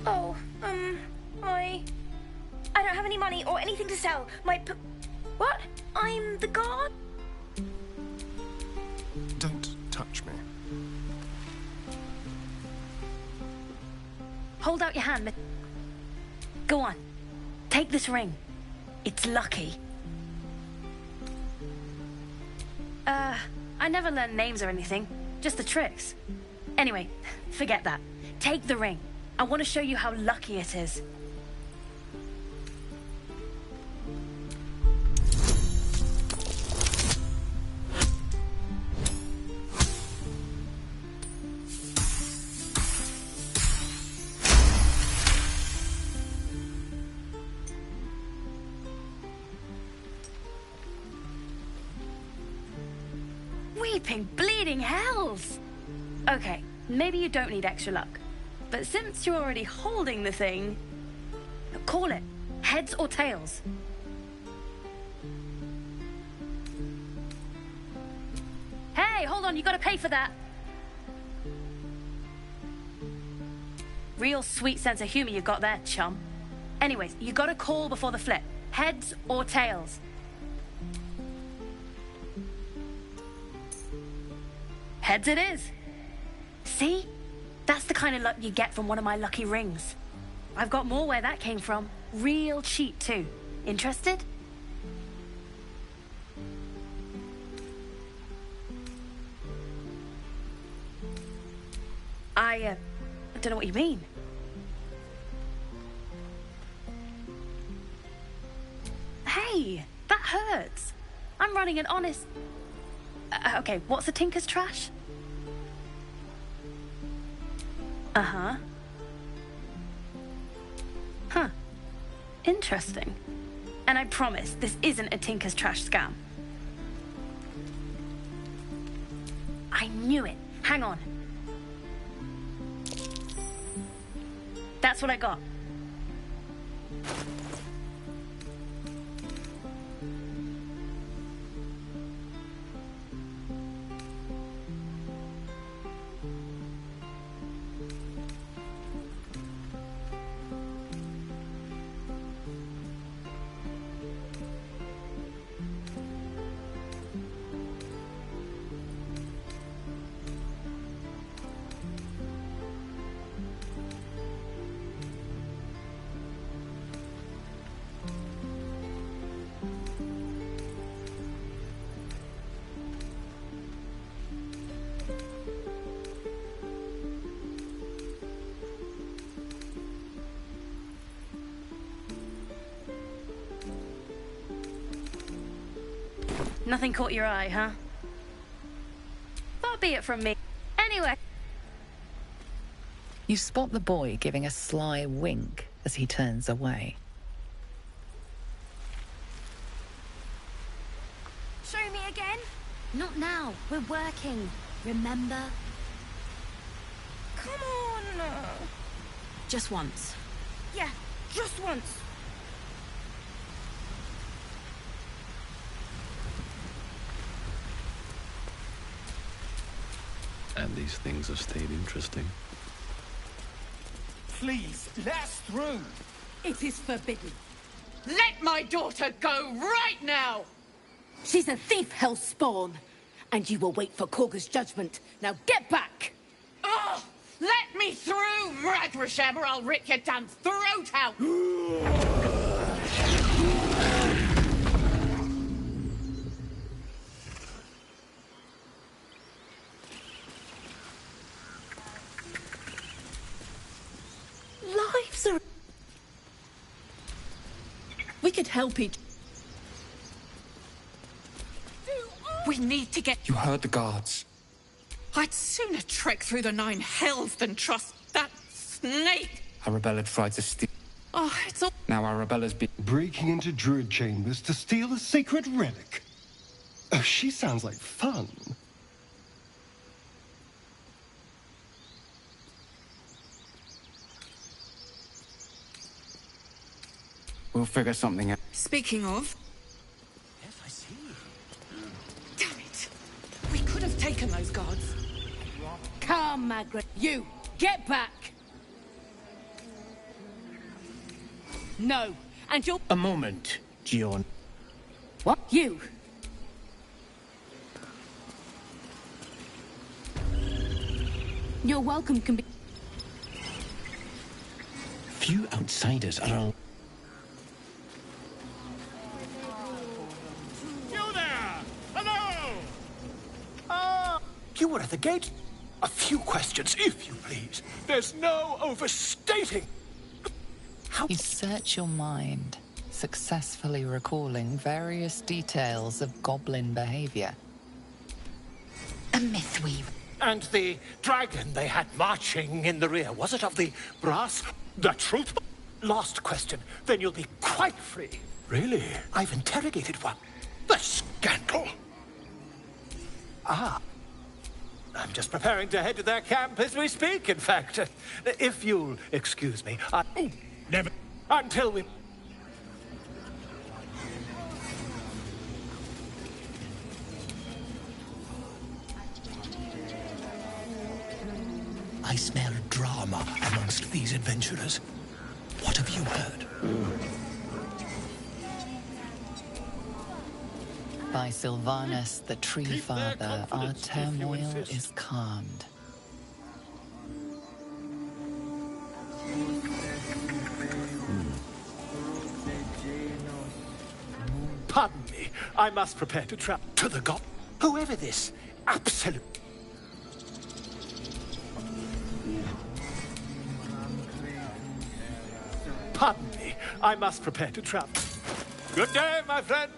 Oh, I don't have any money or anything to sell. What? I'm the guard? Don't touch me. Hold out your hand. Go on. Take this ring. It's lucky. I never learned names or anything. Just the tricks. Anyway, forget that. Take the ring. I want to show you how lucky it is. Weeping bleeding hells! Okay, maybe you don't need extra luck. But since you're already holding the thing, call it heads or tails. Hey, hold on, you gotta pay for that. Real sweet sense of humor you got there, chum. Anyways, you gotta call before the flip. Heads or tails. Heads it is. See? That's the kind of luck you get from one of my lucky rings. I've got more where that came from. Real cheap, too. Interested? I don't know what you mean. Hey, that hurts. I'm running an honest... okay, what's a tinker's trash? Uh-huh. Huh. Interesting. And I promise, this isn't a tinker's trash scam. I knew it. Hang on. That's what I got. Nothing caught your eye, huh? Far be it from me. Anyway. You spot the boy giving a sly wink as he turns away. again? Not now. We're working. Remember? Come on. Just once. Yeah, just once. And these things have stayed interesting. Please, let us through. It is forbidden. Let my daughter go right now! She's a thief, Hellspawn. And you will wait for Korga's judgment. Now get back! Oh! Let me through, Ragrasham, or I'll rip your damn throat out! Lives are... We could help each... We need to get... You heard the guards. I'd sooner trek through the 9 hells than trust that snake! Arabella tried to steal... Oh, it's all... Now Arabella's been... Breaking into druid chambers to steal a sacred relic. Oh, she sounds like fun. We'll figure something out. Speaking of... Yes, I see. Damn it! We could have taken those guards. Come, Margaret. You, get back! No, and you'll... A moment, Gion. What? You! Your welcome can be... Few outsiders are all... You there! Hello! You were at the gate. A few questions, if you please. There's no overstating. You search your mind, successfully recalling various details of goblin behavior. A mythweaver. And the dragon they had marching in the rear, was it of the brass? The truth? Last question, then you'll be quite free. Really? I've interrogated one. The scandal! Ah. I'm just preparing to head to their camp as we speak, in fact. If you'll excuse me, never... Until we... I smell drama amongst these adventurers. What have you heard? By Sylvanus, the Tree Father, our turmoil is calmed. Pardon me, I must prepare to travel to the god. Whoever this absolute... Pardon me, I must prepare to travel. Good day, my friend.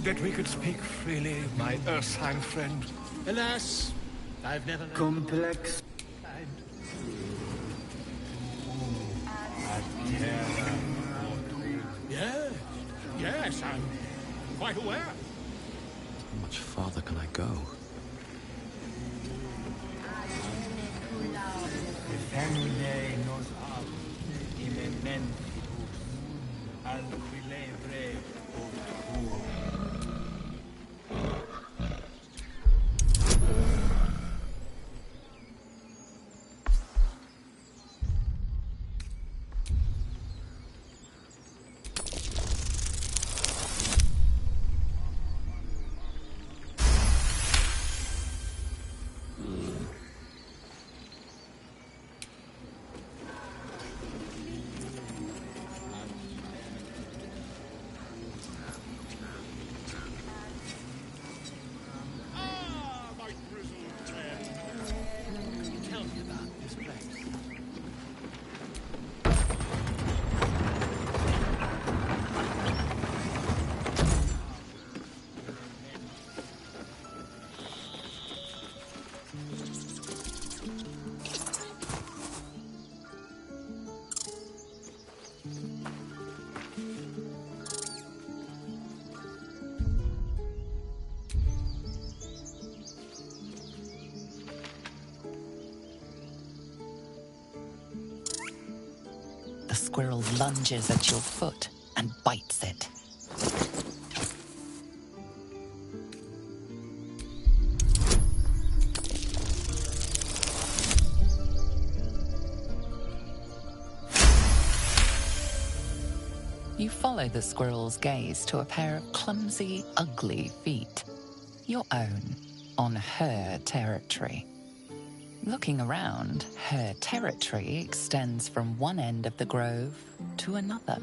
that we could speak freely, my Ursine friend. Alas, I've never... Complex. Yes, I'm quite aware. How much farther can I go? The squirrel lunges at your foot and bites it. You follow the squirrel's gaze to a pair of clumsy, ugly feet. Your own, on her territory. Looking around, her territory extends from one end of the grove to another.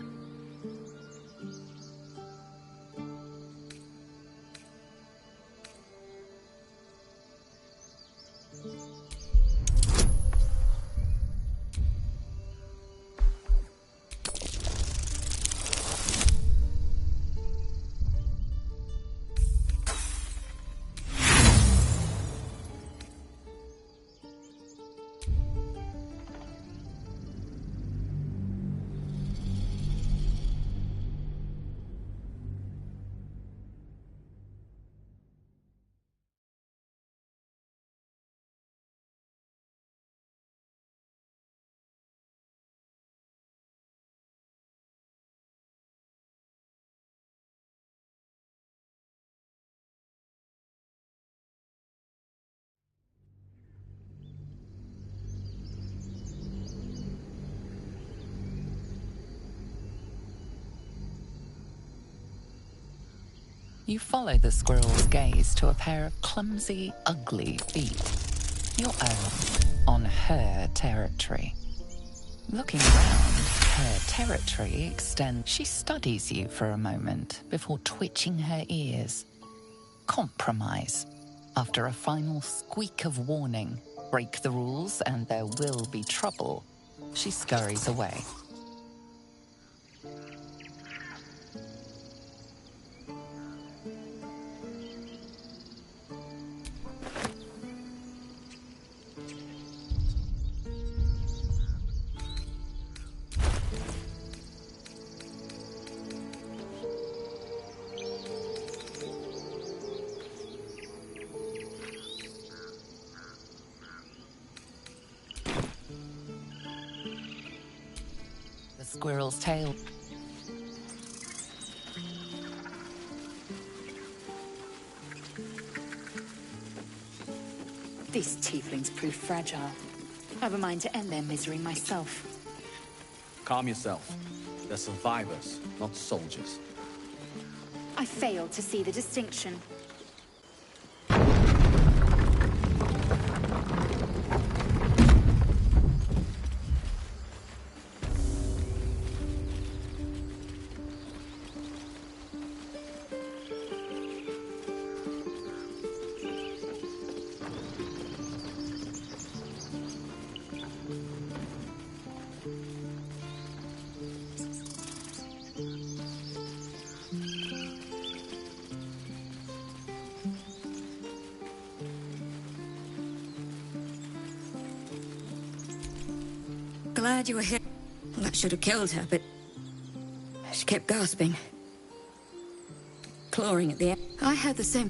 You follow the squirrel's gaze to a pair of clumsy, ugly feet. Your own, on her territory. Looking around, her territory extends. She studies you for a moment before twitching her ears. Compromise. After a final squeak of warning, break the rules and there will be trouble, she scurries away. Squirrel's tail. These tieflings prove fragile. I've a mind to end their misery myself. Calm yourself. They're survivors, not soldiers. I fail to see the distinction. glad you were here. That should have killed her, but she kept gasping. Clawing at the end. I had the same.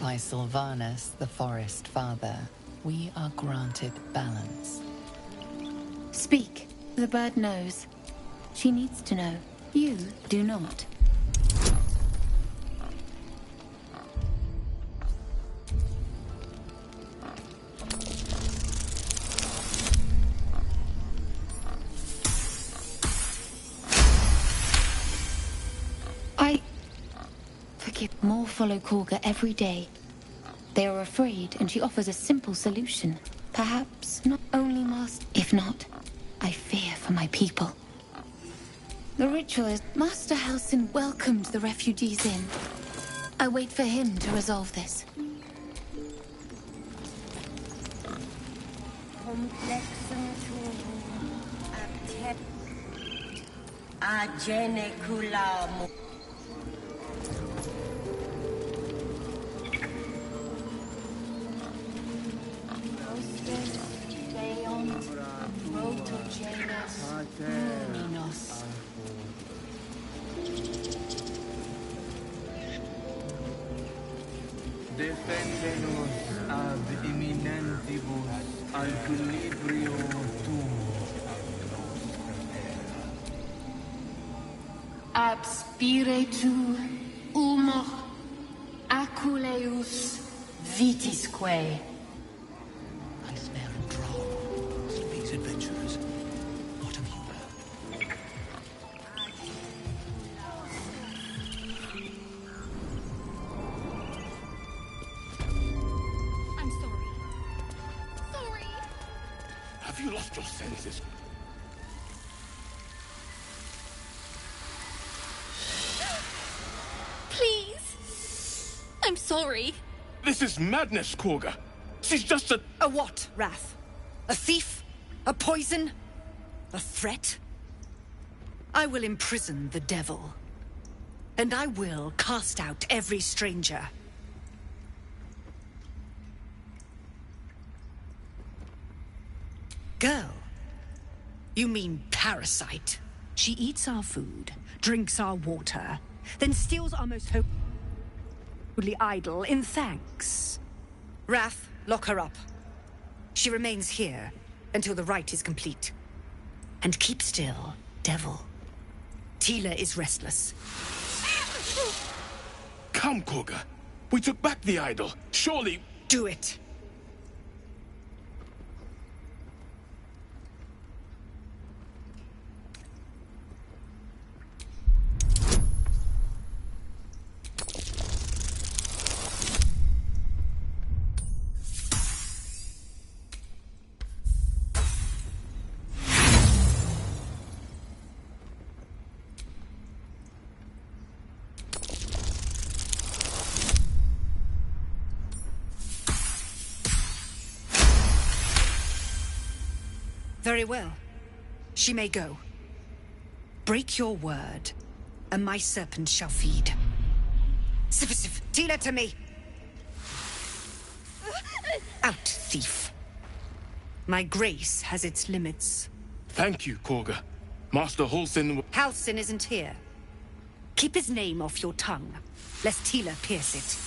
By Sylvanus, the Forest Father, we are granted balance. Speak. The bird knows. She needs to know. You do not. More follow Korga every day. They are afraid, and she offers a simple solution. Perhaps not only Master. If not, I fear for my people. The ritual is Master Halsin welcomed the refugees in. I wait for him to resolve this. Defendenos ad imminentibus al equilibrio tuo. Ab spiritu humor aculeus vitisque. I smell droll. These adventurers. What of you? I'm sorry. Sorry. Have you lost your senses? Please. I'm sorry. This is madness, Korga. She's just a... A what, Wrath? A thief? A poison? A threat? I will imprison the devil. And I will cast out every stranger. Girl? You mean parasite? She eats our food, drinks our water, then steals our most holy idol in thanks. Wrath, lock her up. She remains here until the rite is complete. And keep still, devil. Tila is restless. Come, Korga. We took back the idol. Surely... Do it. Very well. She may go. Break your word, and my serpent shall feed. Sif, Tila to me! Out, thief. My grace has its limits. Thank you, Korga. Master Halsin... Halsin isn't here. Keep his name off your tongue, lest Tila pierce it.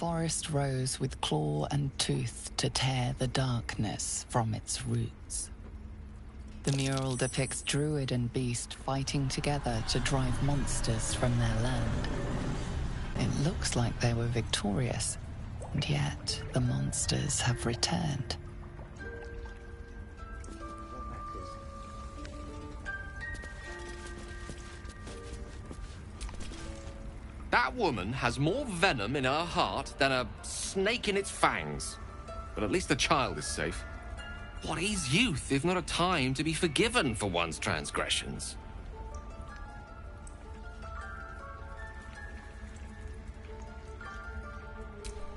forest rose with claw and tooth to tear the darkness from its roots. The mural depicts druid and beast fighting together to drive monsters from their land. It looks like they were victorious, and yet the monsters have returned. That woman has more venom in her heart than a snake in its fangs. But at least the child is safe. What is youth if not a time to be forgiven for one's transgressions?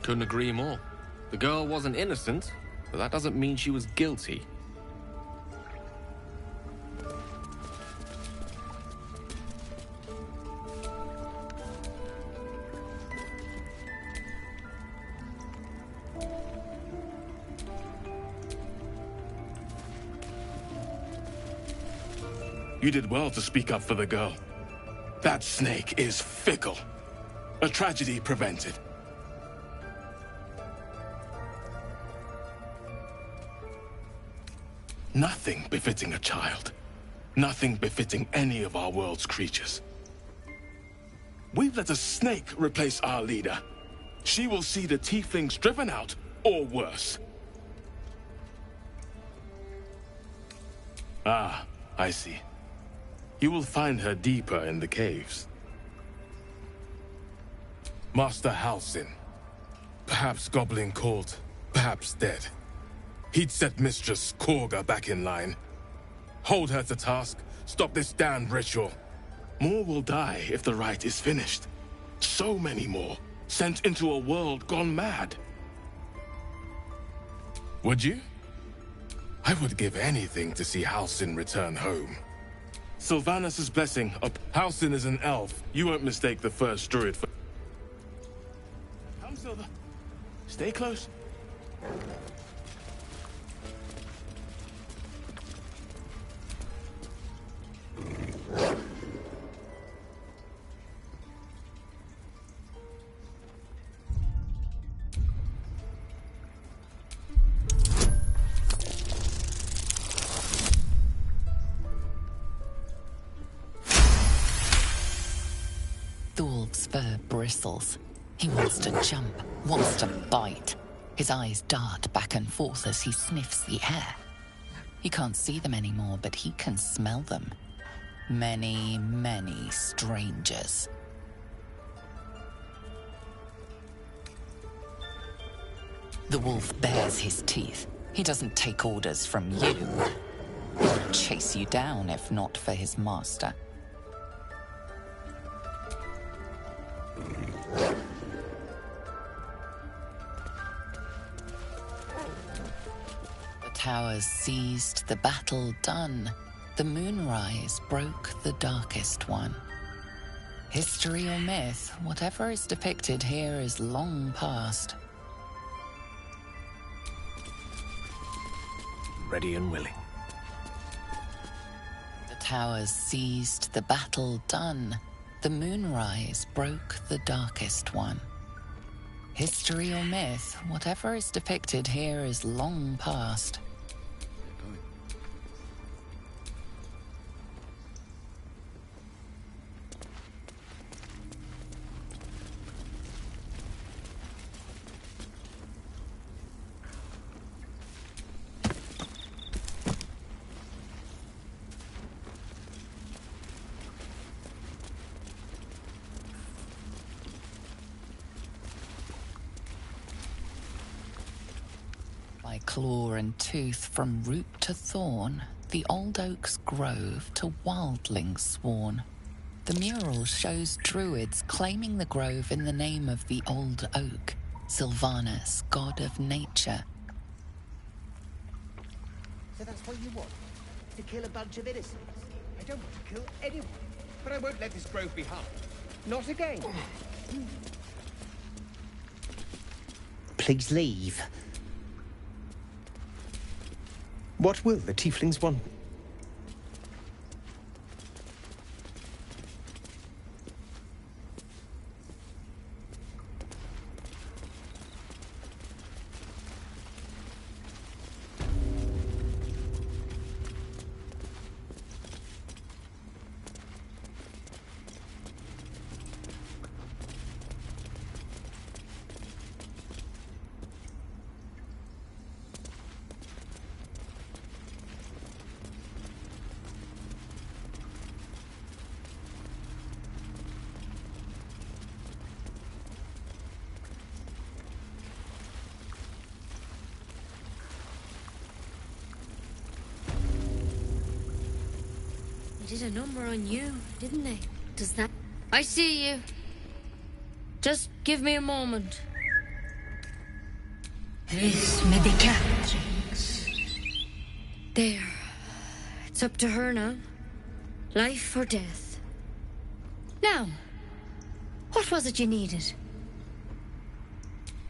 Couldn't agree more. The girl wasn't innocent, but that doesn't mean she was guilty. You did well to speak up for the girl. That snake is fickle. A tragedy prevented. Nothing befitting a child. Nothing befitting any of our world's creatures. We've let a snake replace our leader. She will see the tieflings driven out, or worse. Ah, I see. You will find her deeper in the caves. Master Halsin. Perhaps goblin called, perhaps dead. He'd set Mistress Korga back in line. Hold her to task, stop this damned ritual. More will die if the rite is finished. So many more, sent into a world gone mad. Would you? I would give anything to see Halsin return home. Sylvanas' blessing up. Halsin is an elf. You won't mistake the first druid for... Come, Silva. Stay close. Thor's fur bristles. He wants to jump, wants to bite. His eyes dart back and forth as he sniffs the air. He can't see them anymore, but he can smell them. Many, many strangers. The wolf bares his teeth. He doesn't take orders from you. He would chase you down if not for his master. The towers seized, the battle done. The moonrise broke the darkest one. History or myth, whatever is depicted here is long past. Ready and willing. The towers seized, the battle done. The moonrise broke the darkest one. History or myth, whatever is depicted here is long past. By claw and tooth from root to thorn, the old oak's grove to wildlings sworn. The mural shows druids claiming the grove in the name of the old oak, Sylvanas, god of nature. So that's what you want? To kill a bunch of innocents? I don't want to kill anyone. But I won't let this grove be harmed. Not again. Please leave. What will the tieflings want? did a number on you, didn't they? Does that... I see you. Just give me a moment. Vis medicatrix. There. It's up to her now. Life or death. Now, what was it you needed?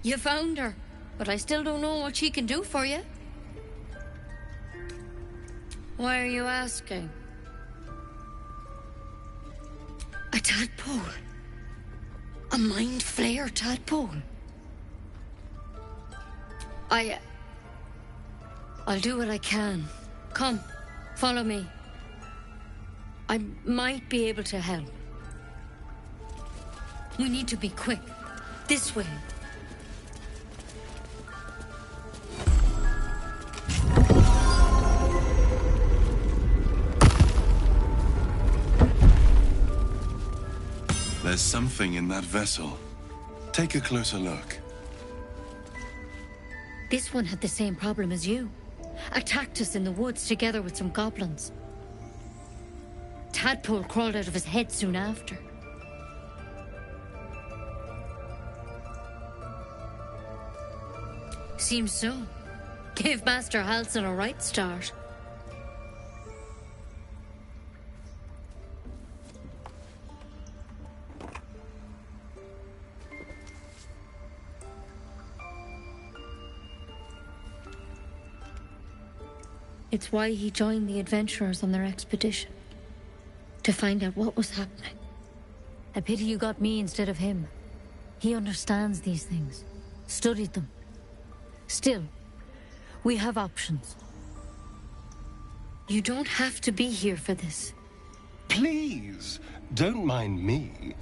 You found her, but I still don't know what she can do for you. Why are you asking? A tadpole. A mind flayer tadpole. I'll do what I can. Come, follow me. I might be able to help. We need to be quick. This way. There's something in that vessel. Take a closer look. This one had the same problem as you. Attacked us in the woods together with some goblins. Tadpole crawled out of his head soon after. Seems so. Gave Master Halsin a right start. It's why he joined the adventurers on their expedition. To find out what was happening. A pity you got me instead of him. He understands these things. Studied them. Still, we have options. You don't have to be here for this. Please, don't mind me.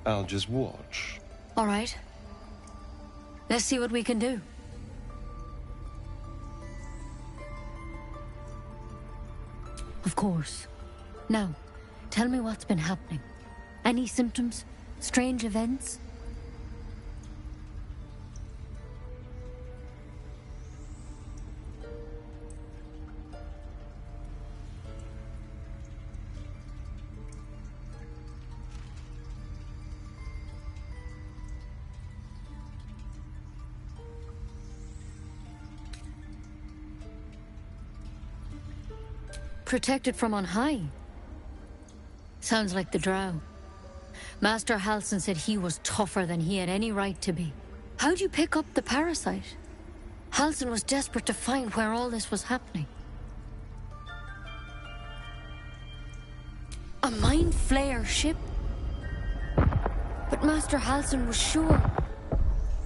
I'll just watch. All right. Let's see what we can do. Of course. Now, tell me what's been happening. Any symptoms? Strange events? Protected from on high. Sounds like the Drow. Master Halsin said he was tougher than he had any right to be. How'd you pick up the parasite? Halsin was desperate to find where all this was happening. A mind flayer ship? But Master Halsin was sure.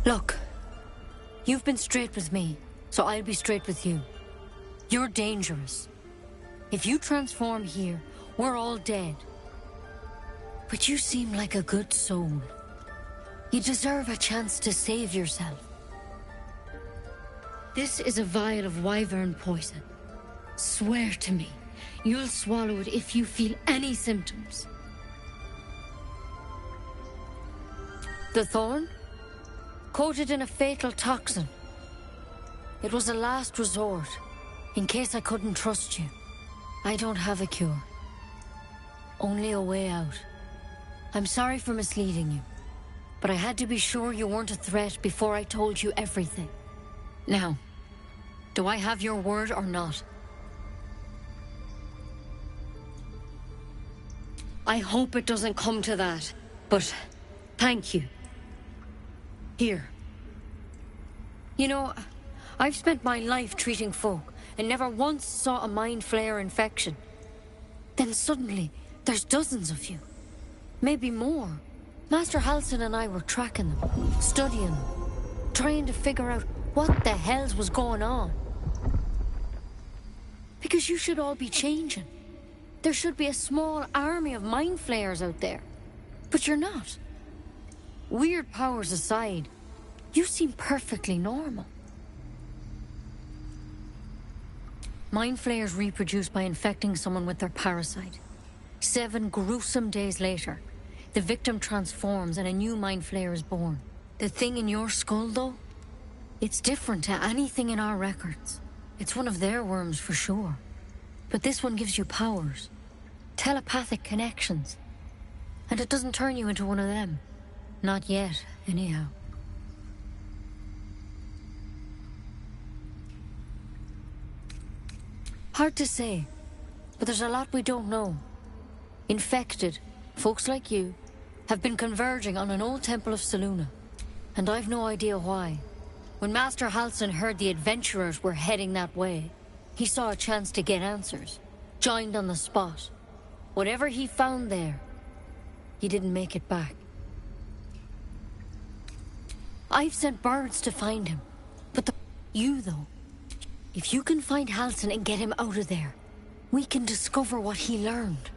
Look, you've been straight with me, so I'll be straight with you. You're dangerous. If you transform here, we're all dead. But you seem like a good soul. You deserve a chance to save yourself. This is a vial of wyvern poison. Swear to me, you'll swallow it if you feel any symptoms. The thorn? Coated in a fatal toxin. It was a last resort, in case I couldn't trust you. I don't have a cure. Only a way out. I'm sorry for misleading you, but I had to be sure you weren't a threat before I told you everything. Now, do I have your word or not? I hope it doesn't come to that, but thank you. Here. You know, I've spent my life treating folk and never once saw a mind flayer infection. Then suddenly, there's dozens of you. Maybe more. Master Halsin and I were tracking them, studying them, trying to figure out what the hells was going on. Because you should all be changing. There should be a small army of mind flayers out there. But you're not. Weird powers aside, you seem perfectly normal. Mind flayers reproduce by infecting someone with their parasite. 7 gruesome days later, the victim transforms and a new mind flayer is born. The thing in your skull, though, it's different to anything in our records. It's one of their worms for sure. But this one gives you powers. telepathic connections. And it doesn't turn you into one of them. Not yet, anyhow. Hard to say, but there's a lot we don't know. Infected, folks like you, have been converging on an old temple of Selûne, and I've no idea why. When Master Halsin heard the adventurers were heading that way, he saw a chance to get answers, joined on the spot. Whatever he found there, he didn't make it back. I've sent birds to find him, but you though, if you can find Halsin and get him out of there, we can discover what he learned.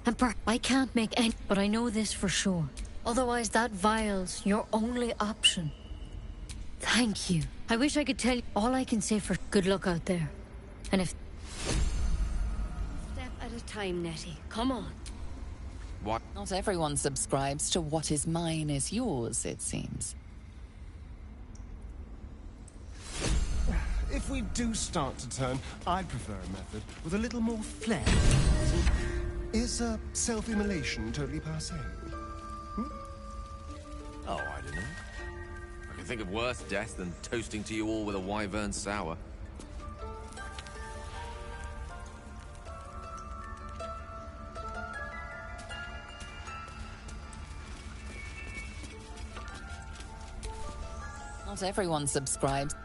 And I can't make any, but I know this for sure. Otherwise, that vial's your only option. Thank you. I wish I could tell you all I can say for good luck out there. And if... Step at a time, Nettie. Come on. What? Not everyone subscribes to what is mine is yours, it seems. If we do start to turn, I'd prefer a method with a little more flair. Is self-immolation totally passé? Oh, I don't know. I can think of worse death than toasting to you all with a wyvern sour. Not everyone subscribes.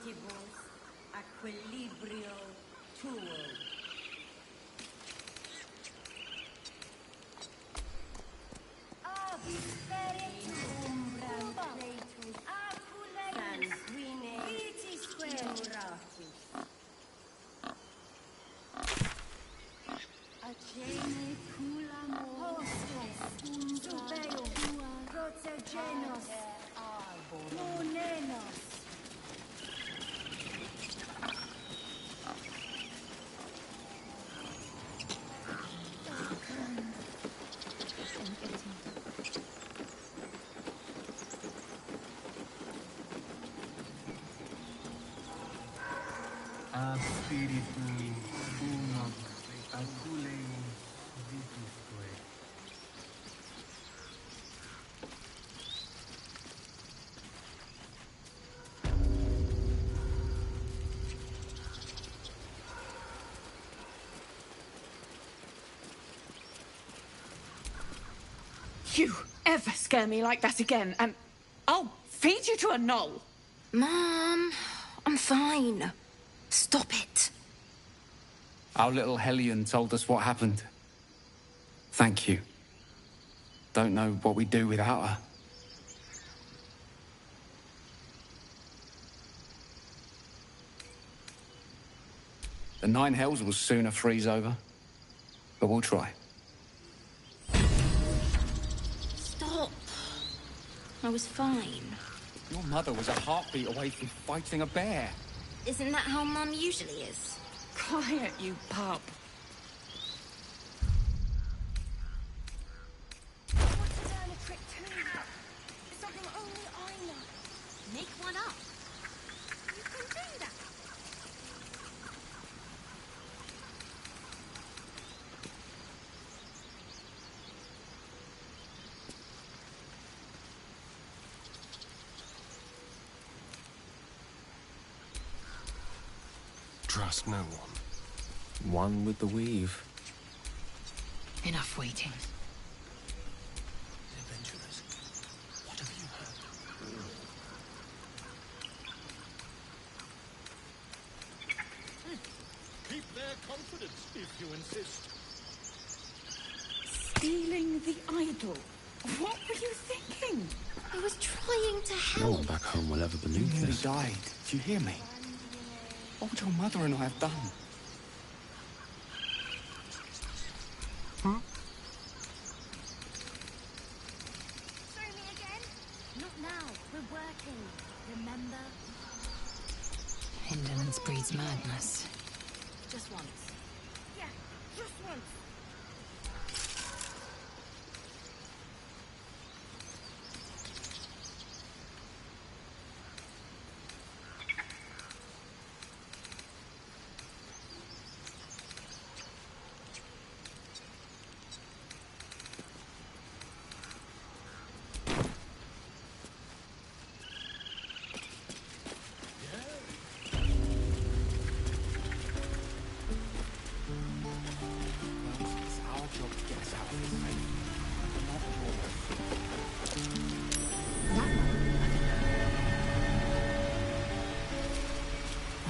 Ventibus equilibrio tuo. Spiritu uno acule vitisque. You ever scare me like that again, and I'll feed you to a knoll. Mom, I'm fine. Stop it. Our little Hellion told us what happened. Thank you. Don't know what we'd do without her. The Nine Hells will sooner freeze over, but we'll try. Stop. I was fine. Your mother was a heartbeat away from fighting a bear. Isn't that how Mum usually is? Quiet, you pup. Something only I know. Make one up. You can do that. Trust no one. One with the weave. Enough waiting. Adventurers, what have you heard? Keep their confidence, if you insist. Stealing the idol. What were you thinking? I was trying to help. No one back home will ever believe this. You died. Do you hear me? What would your mother and I have done? Show me again? Not now. We're working. Remember? Indolence breeds madness. Just once. Yeah, just once.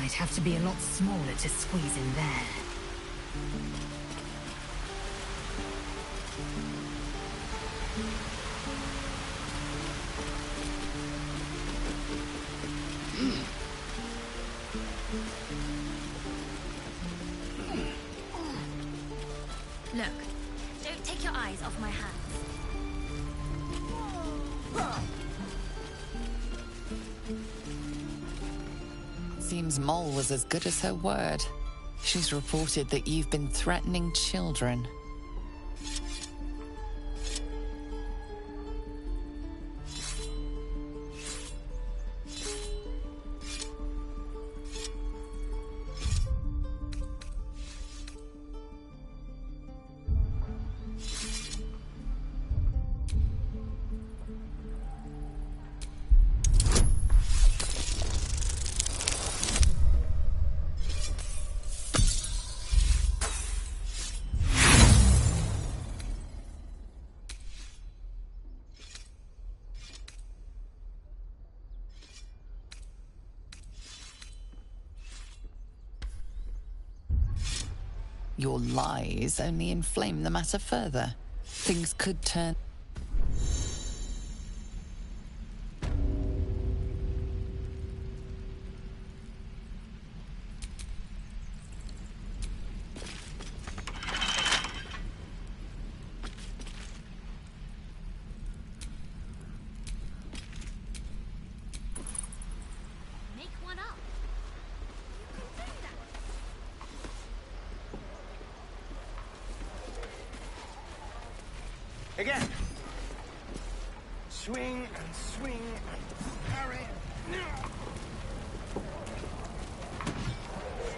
I'd have to be a lot smaller to squeeze in there. Look, don't take your eyes off my hands. Seems Mole was as good as her word. She's reported that you've been threatening children. Your lies only inflame the matter further. Things could turn... Make one up. You can do that. Again. Swing and swing and parry.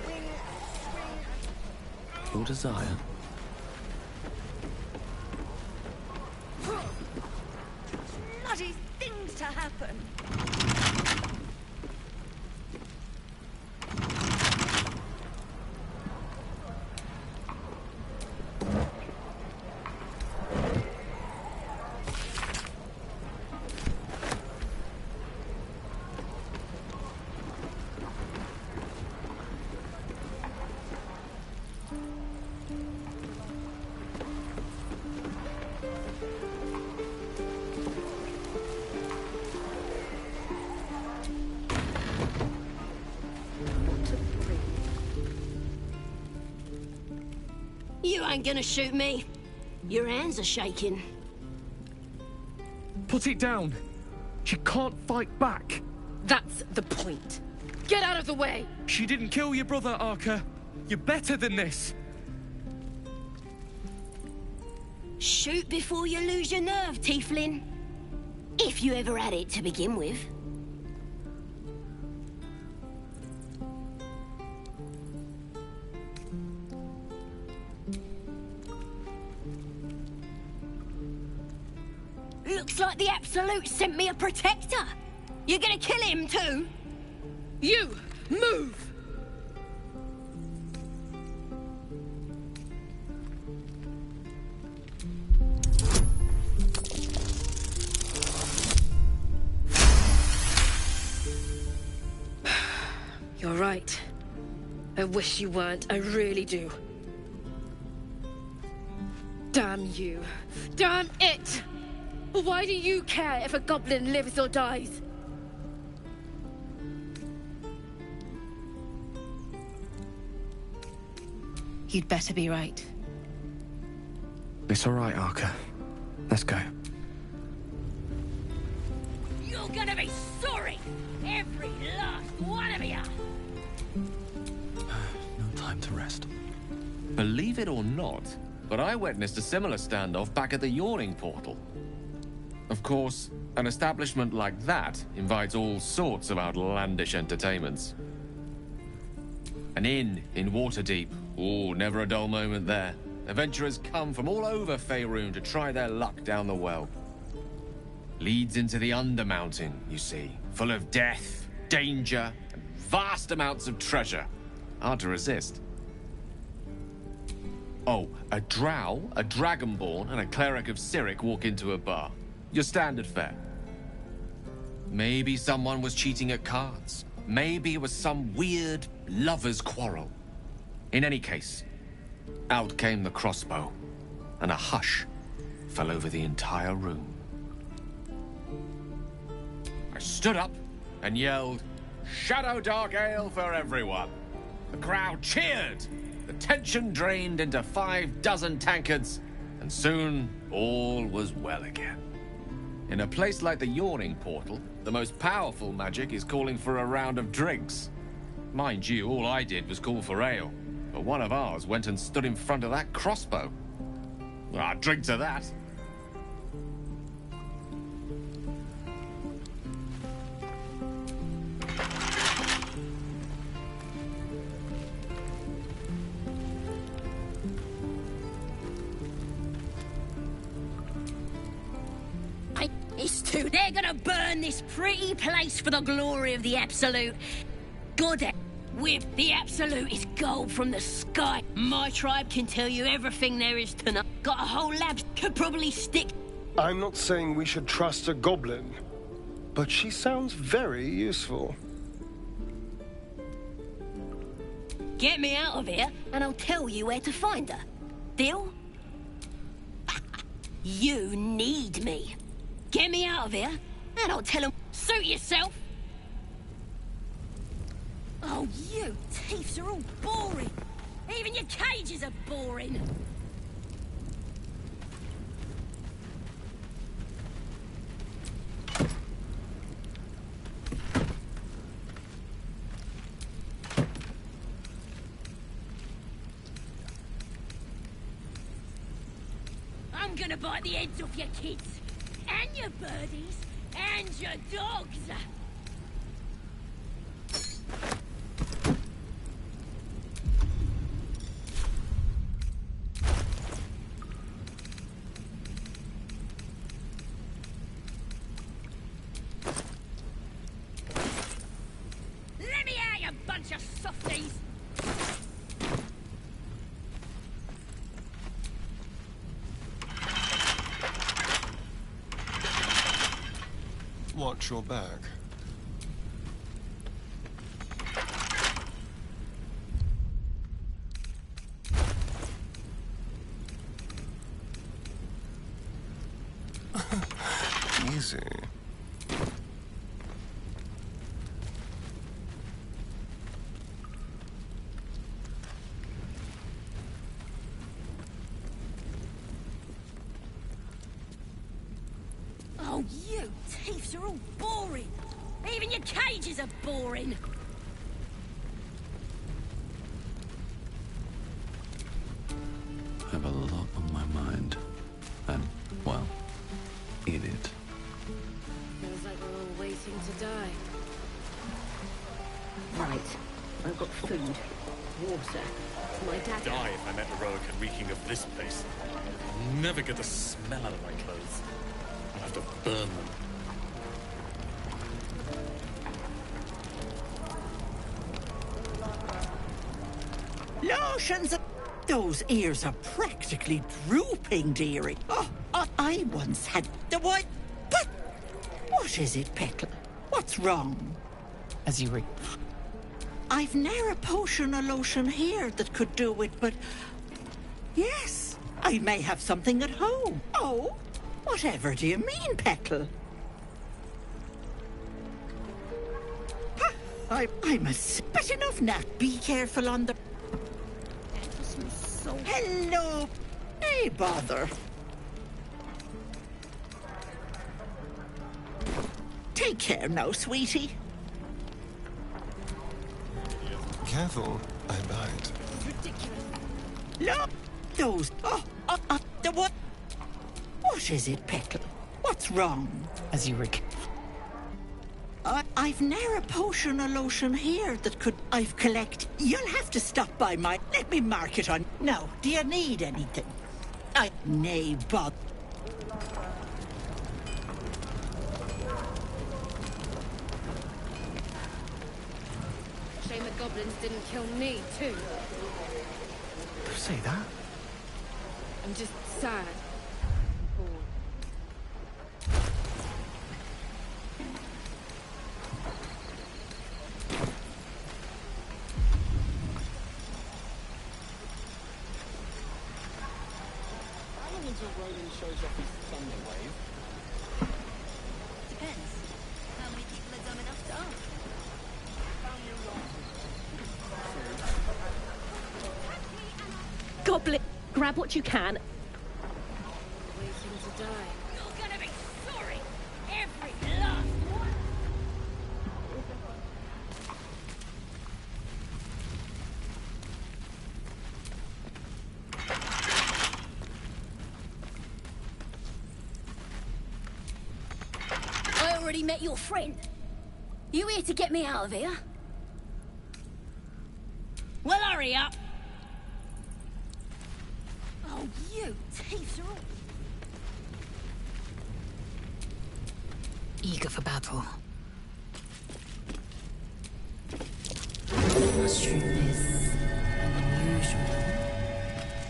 Swing and swing. Your desire. Bloody things to happen. You ain't gonna shoot me. Your hands are shaking. Put it down. She can't fight back. That's the point. Get out of the way! She didn't kill your brother, Arca. You're better than this. Shoot before you lose your nerve, Tiefling. If you ever had it to begin with. Looks like the Absolute sent me a protector. You're gonna kill him too? You! Move! You're right. I wish you weren't. I really do. Damn you. Damn it! Why do you care if a goblin lives or dies? You'd better be right. It's all right, Arca. Let's go. You're gonna be sorry! Every last one of you! No time to rest. Believe it or not, but I witnessed a similar standoff back at the Yawning Portal. Of course, an establishment like that invites all sorts of outlandish entertainments. An inn in Waterdeep. Ooh, never a dull moment there. Adventurers come from all over Faerun to try their luck down the well. Leads into the Undermountain, you see, full of death, danger, and vast amounts of treasure. Hard to resist. Oh, a drow, a dragonborn, and a cleric of Cyric walk into a bar. Your standard fare. Maybe someone was cheating at cards. Maybe it was some weird lover's quarrel. In any case, out came the crossbow, and a hush fell over the entire room. I stood up and yelled, "Shadow Dark Ale for everyone!" The crowd cheered. The tension drained into 6 tankards, and soon all was well again. In a place like the Yawning Portal, the most powerful magic is calling for a round of drinks. Mind you, all I did was call for ale, but one of ours went and stood in front of that crossbow. Ah, drink to that. It's too. They're gonna burn this pretty place for the glory of the Absolute. God, with the Absolute is gold from the sky. My tribe can tell you everything there is to know. Got a whole lab, could probably stick. I'm not saying we should trust a goblin, but she sounds very useful. Get me out of here, and I'll tell you where to find her. Deal? You need me. Get me out of here, and I'll tell him. Suit yourself. Oh, you thieves are all boring. Even your cages are boring. I'm gonna bite the heads off your kids, and your birdies, and your dogs. Let me out, you bunch of softies! Watch your back. Easy. Oh, you thieves are all boring. Even your cages are boring. I have a lot on my mind. And, well, in it. Feels like we're all waiting to die. Right. I've got food, water. My dad. Die if I met a Roican reeking of this place. I'll never get the smell out of my clothes. I'll have to burn them. Lotions! Those ears are practically drooping, dearie. Oh, I once had the white. But what is it, Petal? What's wrong? As you read. I've ne'er a potion or lotion here that could do it, but yes, I may have something at home. Oh, whatever do you mean, Petal? I'm a but enough now. Be careful on the. Hello. Hey, bother. Take care now, sweetie. Careful, I bite. Ridiculous. Look, those. The what? What is it, Petal? What's wrong? As you read. I've ne'er a potion or lotion here that could. I've collect. You'll have to stop by my. Let me mark it on. No, do you need anything? Nay, bother. Shame the goblins didn't kill me, too. Say that? I'm just sad. Shows off his thunder wave. Depends. How many people are dumb enough to ask? Goblin, grab what you can. Waiting to die. You're gonna be sorry. Every last one. I already met your friend. You here to get me out of here? Well, hurry up. Oh, you thieves are all... Eager for battle. Mushroom is unusual.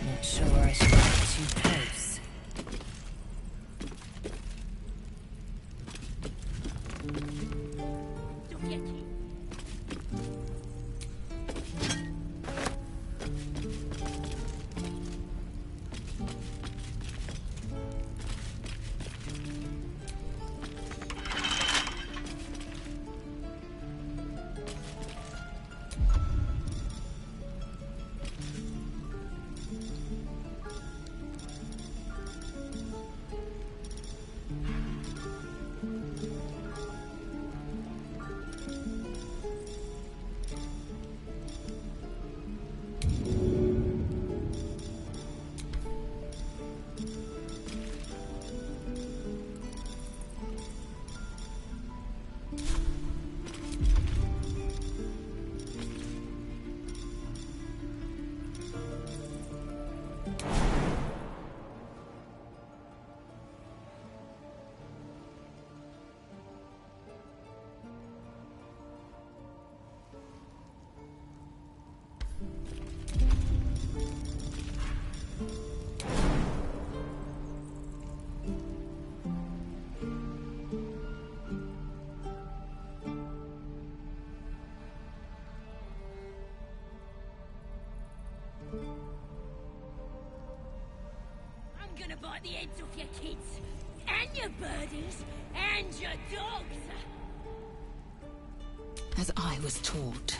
Not sure I should get too close. bite the heads off your kids, and your birdies, and your dogs. As I was taught.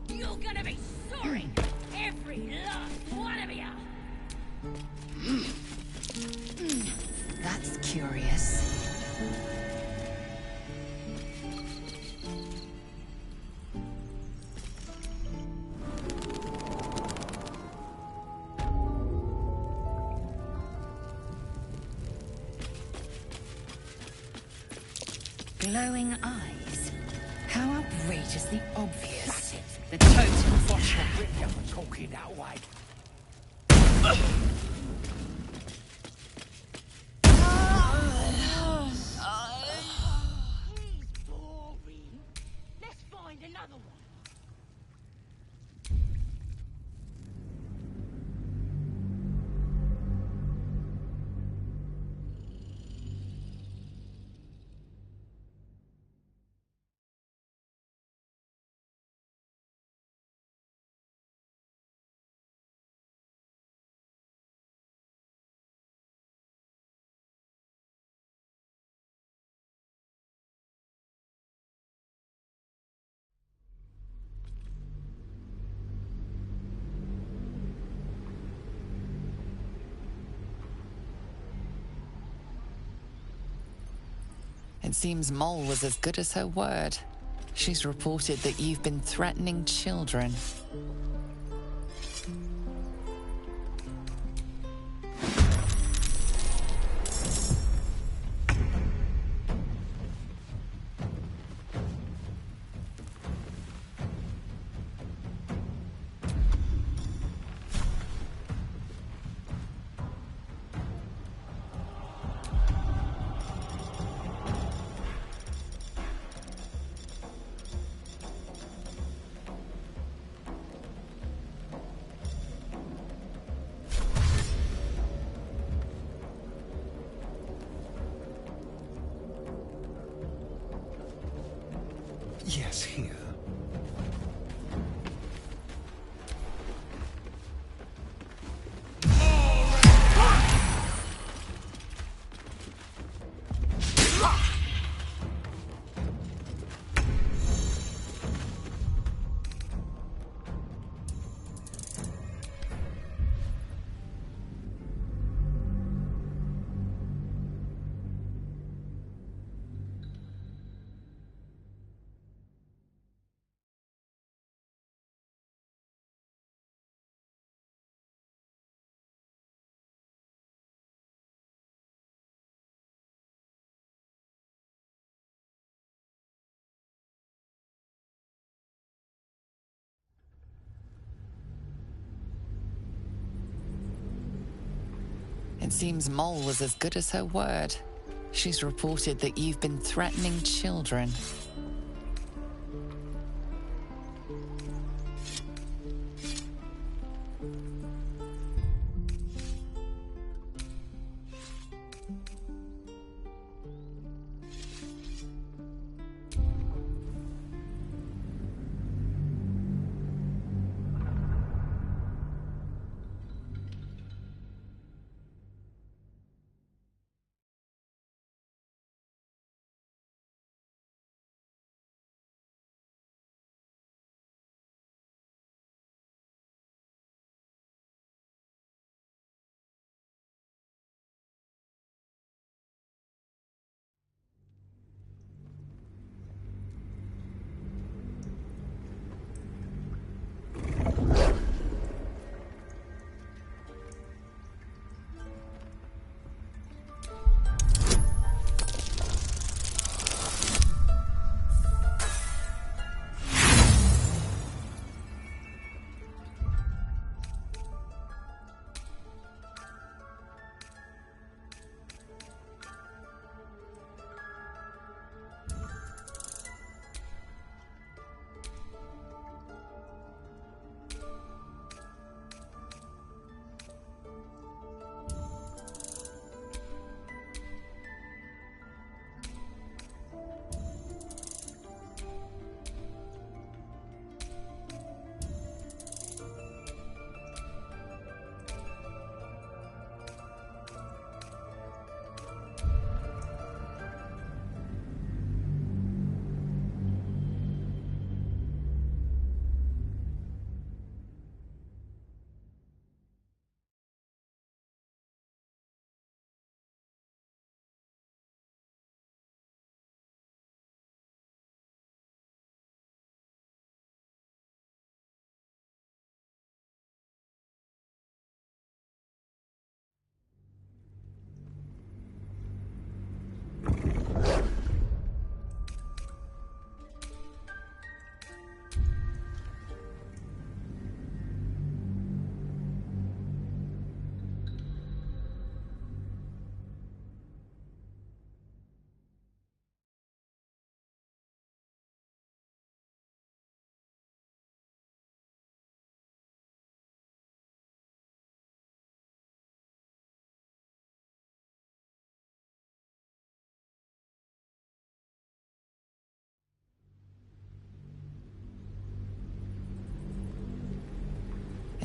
You're gonna be sorry, every last one of you. That's curious. Glowing eyes. How outrageously obvious. That's it. The totem for What's your bring you for talking that way? He's boring. Let's find another one. It seems Mole was as good as her word. She's reported that you've been threatening children. Yes, here. It seems Mole was as good as her word. She's reported that you've been threatening children.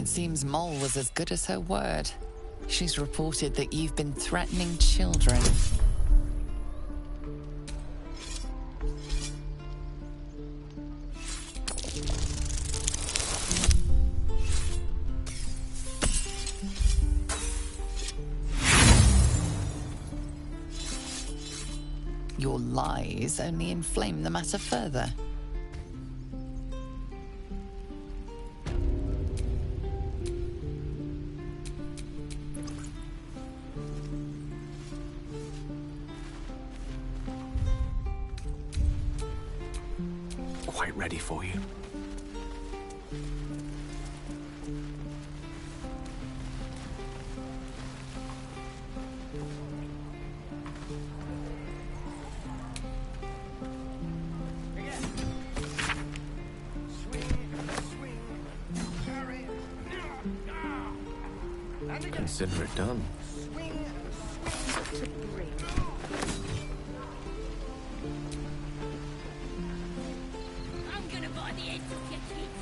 seems Mole was as good as her word. She's reported that you've been threatening children. Your lies only inflame the matter further. Quite ready for you. Consider it done. I'm gonna buy the heads off your kids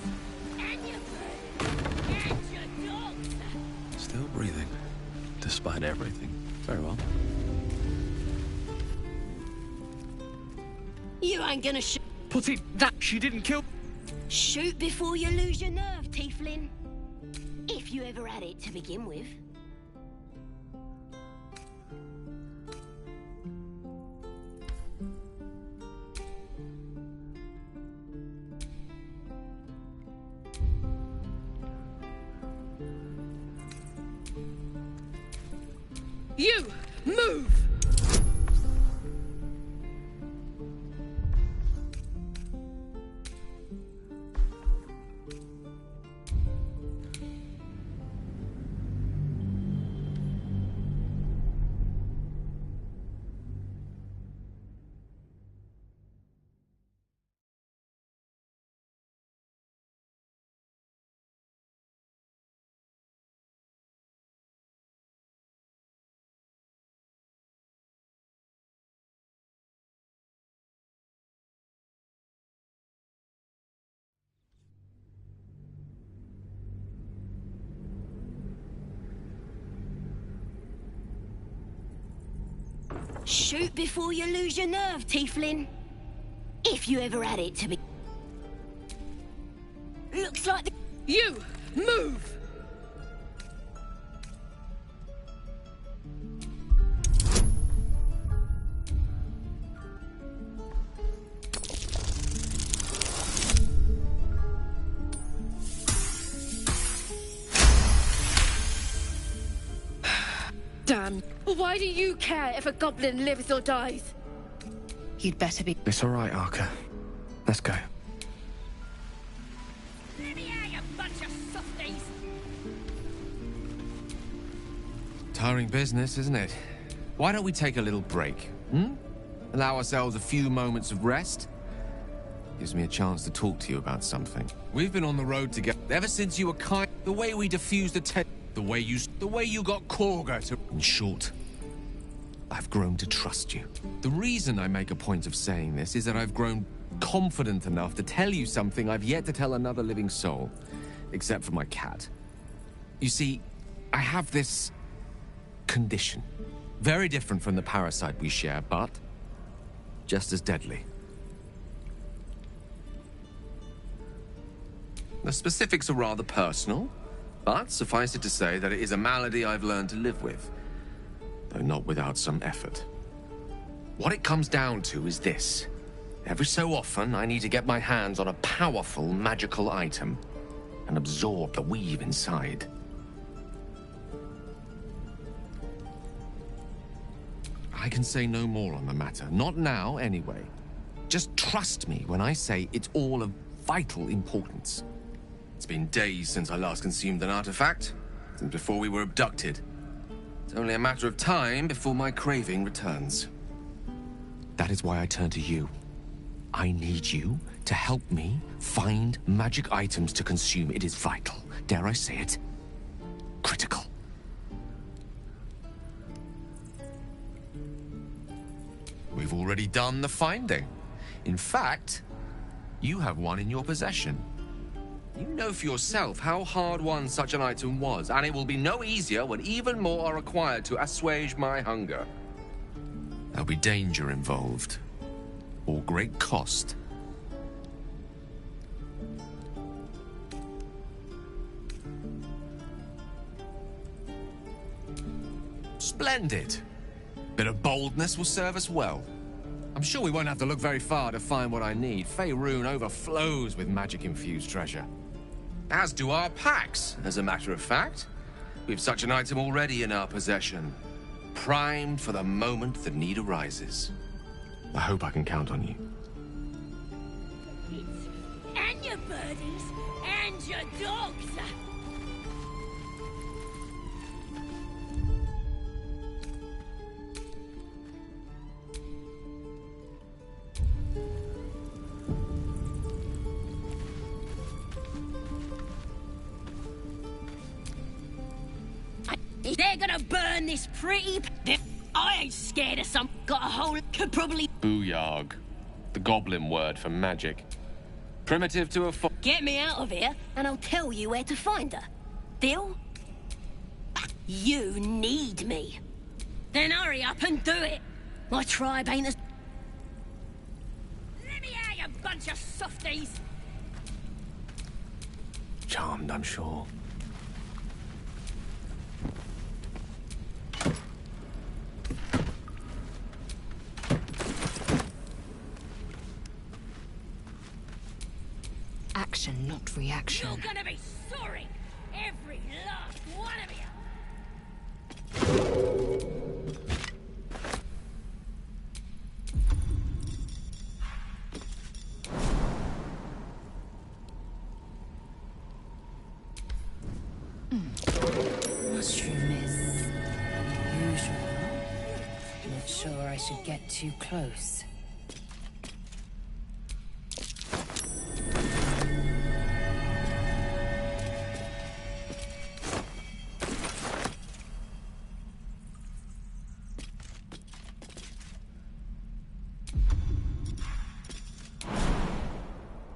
and your bird and your dogs. Still breathing, despite everything. Very well. You ain't gonna shoot. Put it that she didn't kill. Shoot before you lose your nerve, Tiefling. If you ever had it to begin with. You move! Shoot before you lose your nerve, Tiefling. If you ever had it to be. Looks like the. You move! Damn. Why do you care if a goblin lives or dies? You'd better be. It's all right, Arca. Let's go. Let me out, you bunch of softies. Tiring business, isn't it? Why don't we take a little break? Allow ourselves a few moments of rest? Gives me a chance to talk to you about something. We've been on the road together ever since you were kind. The way we diffused the way you got Korga to. In short, I've grown to trust you. The reason I make a point of saying this is that I've grown confident enough to tell you something I've yet to tell another living soul, except for my cat. You see, I have this condition. Very different from the parasite we share, but just as deadly. The specifics are rather personal, but suffice it to say that it is a malady I've learned to live with, though not without some effort. What it comes down to is this. Every so often, I need to get my hands on a powerful magical item and absorb the weave inside. I can say no more on the matter. Not now, anyway. Just trust me when I say it's all of vital importance. It's been days since I last consumed an artifact, since before we were abducted. It's only a matter of time before my craving returns. That is why I turn to you. I need you to help me find magic items to consume. It is vital. Dare I say it? Critical. We've already done the finding. In fact, you have one in your possession. You know for yourself how hard-won such an item was, and it will be no easier when even more are required to assuage my hunger. There'll be danger involved, or great cost. Splendid. Bit of boldness will serve us well. I'm sure we won't have to look very far to find what I need. Faerun overflows with magic-infused treasure. As do our packs, as a matter of fact. We've such an item already in our possession. Primed for the moment the need arises. I hope I can count on you. And your birdies, and your dogs. They're gonna burn this pretty... I ain't scared of some... Got a hole... Could probably... Booyarg. The goblin word for magic. Primitive to a Get me out of here, and I'll tell you where to find her. Deal? You need me. Then hurry up and do it. My tribe ain't as... Let me out, you bunch of softies! Charmed, I'm sure. Action, not reaction. You're gonna be sorry! Every last one of you! Mushroom is unusual. Not sure I should get too close.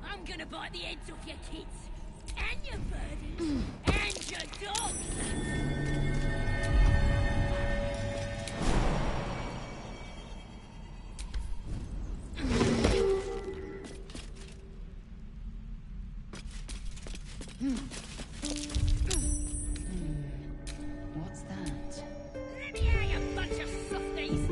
I'm gonna bite the heads off your kids, and your birdies, and your dogs! What's that? Let me out, you bunch of softies!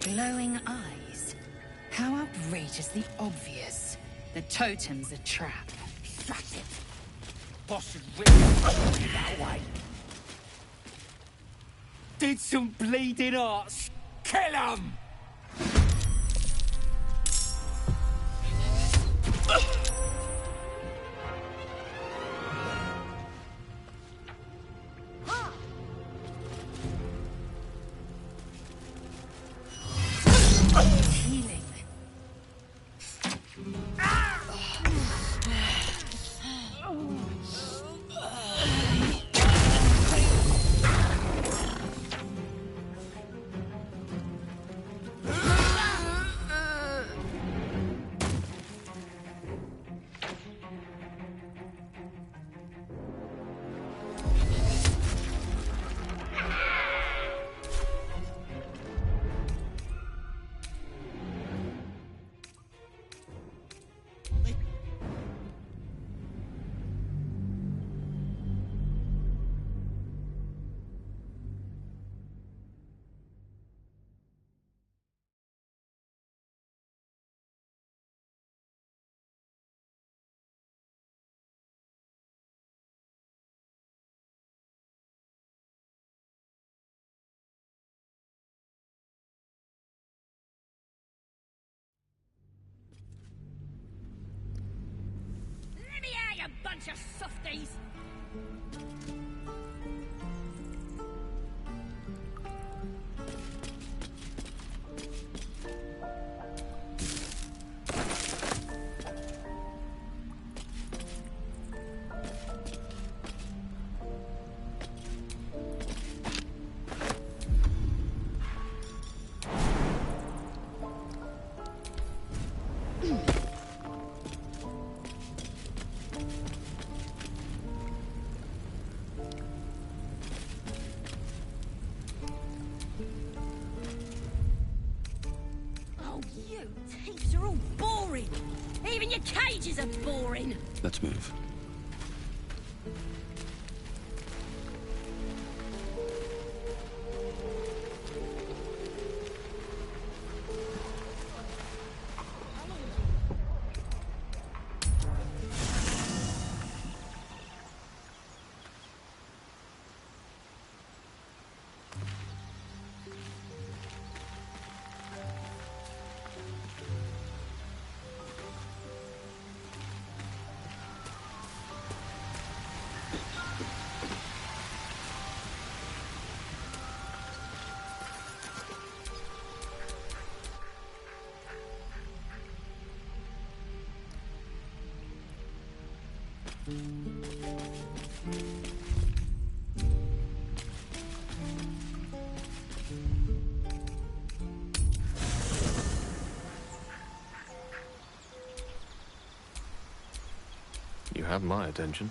Glowing eyes. How outrageously obvious. The totem's a trap. Shut it! Boss is really that way. Did some bleeding arts. Kill him! Healing. Let me out, you bunch of softies! Oh, you thieves are all boring. Even your cages are boring. Let's move. You have my attention.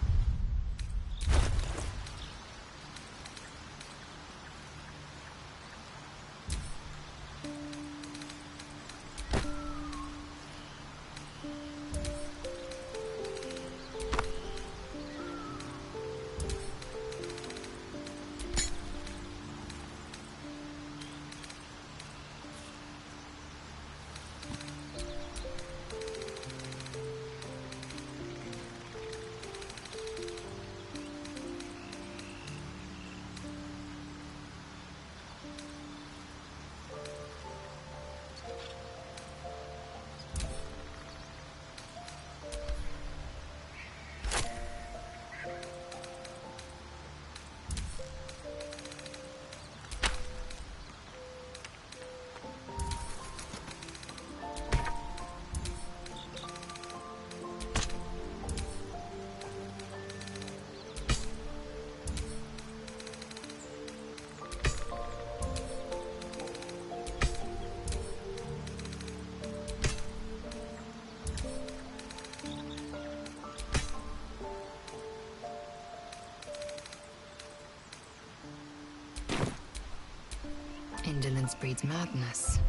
Indolence breeds madness.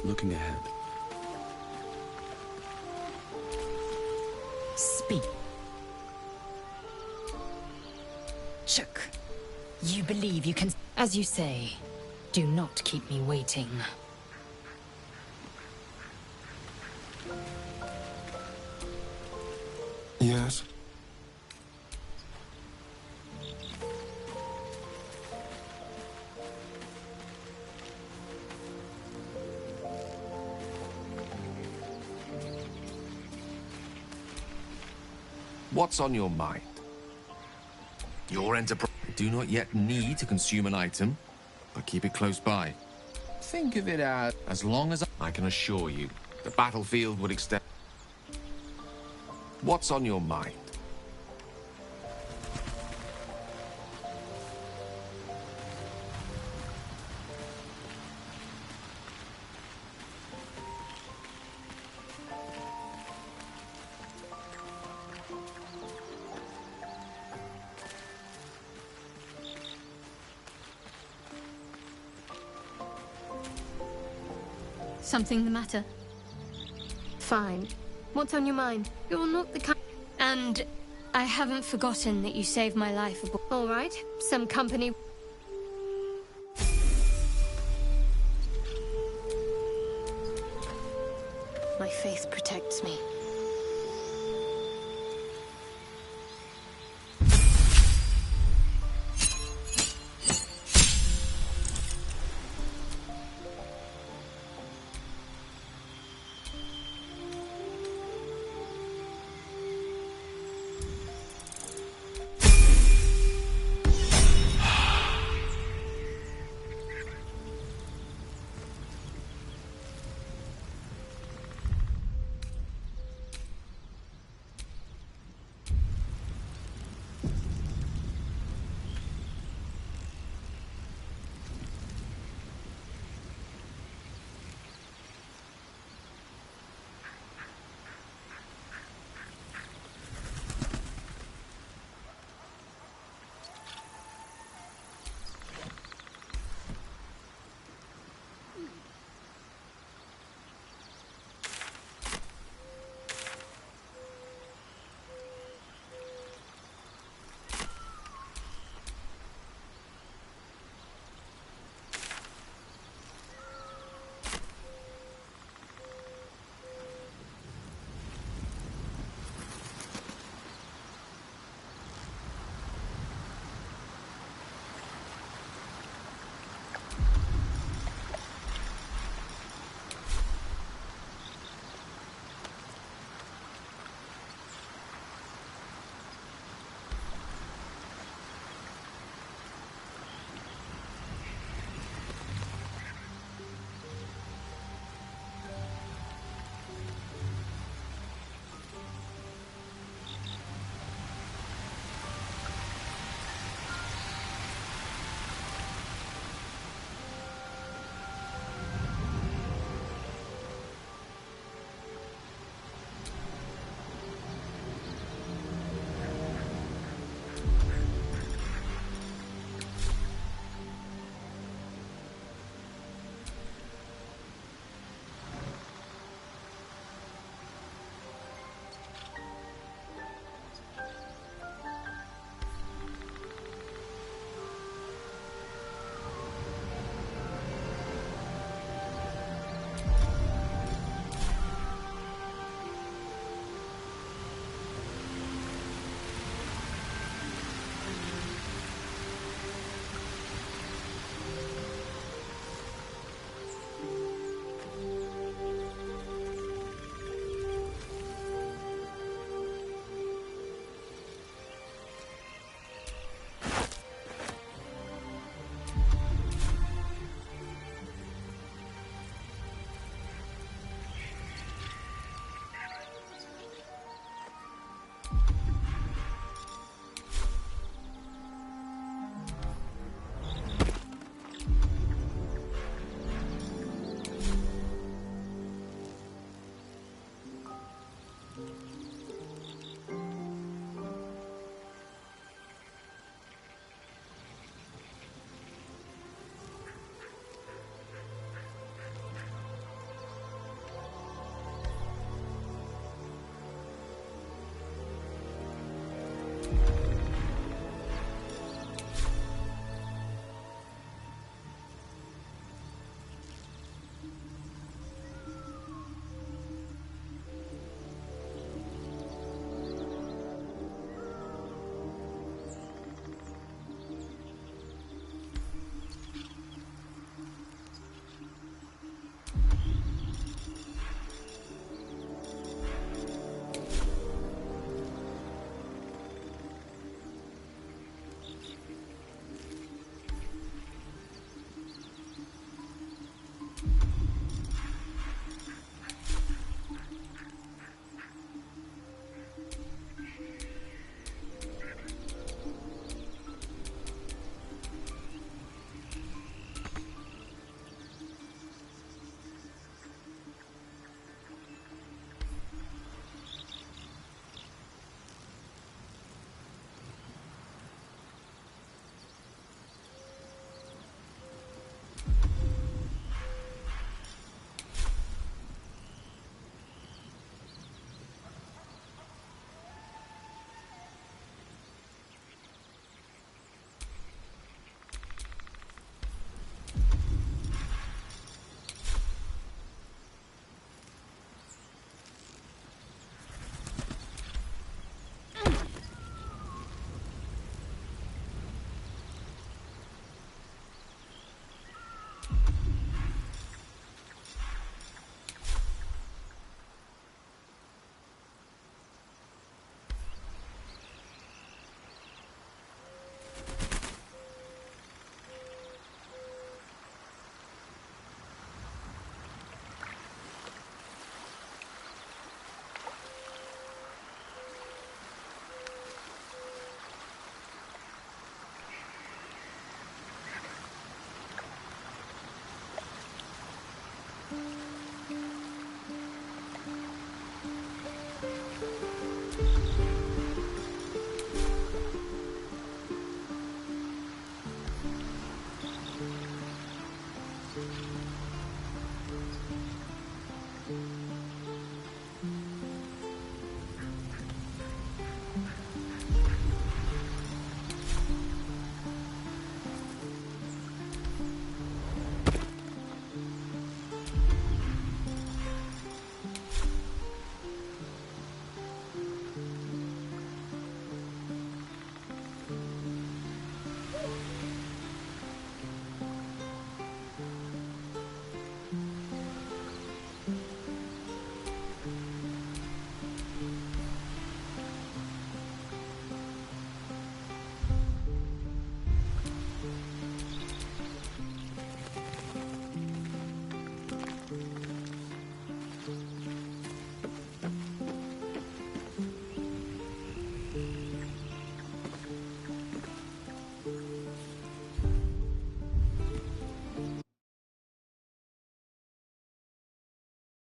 Looking ahead. Speak. Shook. You believe you can... As you say, do not keep me waiting. Yes? What's on your mind? Your enterprise do not yet need to consume an item, but keep it close by. Think of it as long as I can assure you, the battlefield would extend. What's on your mind? Something the matter? Fine. What's on your mind? You're not the kind... And I haven't forgotten that you saved my life. All right, some company... My faith protects me.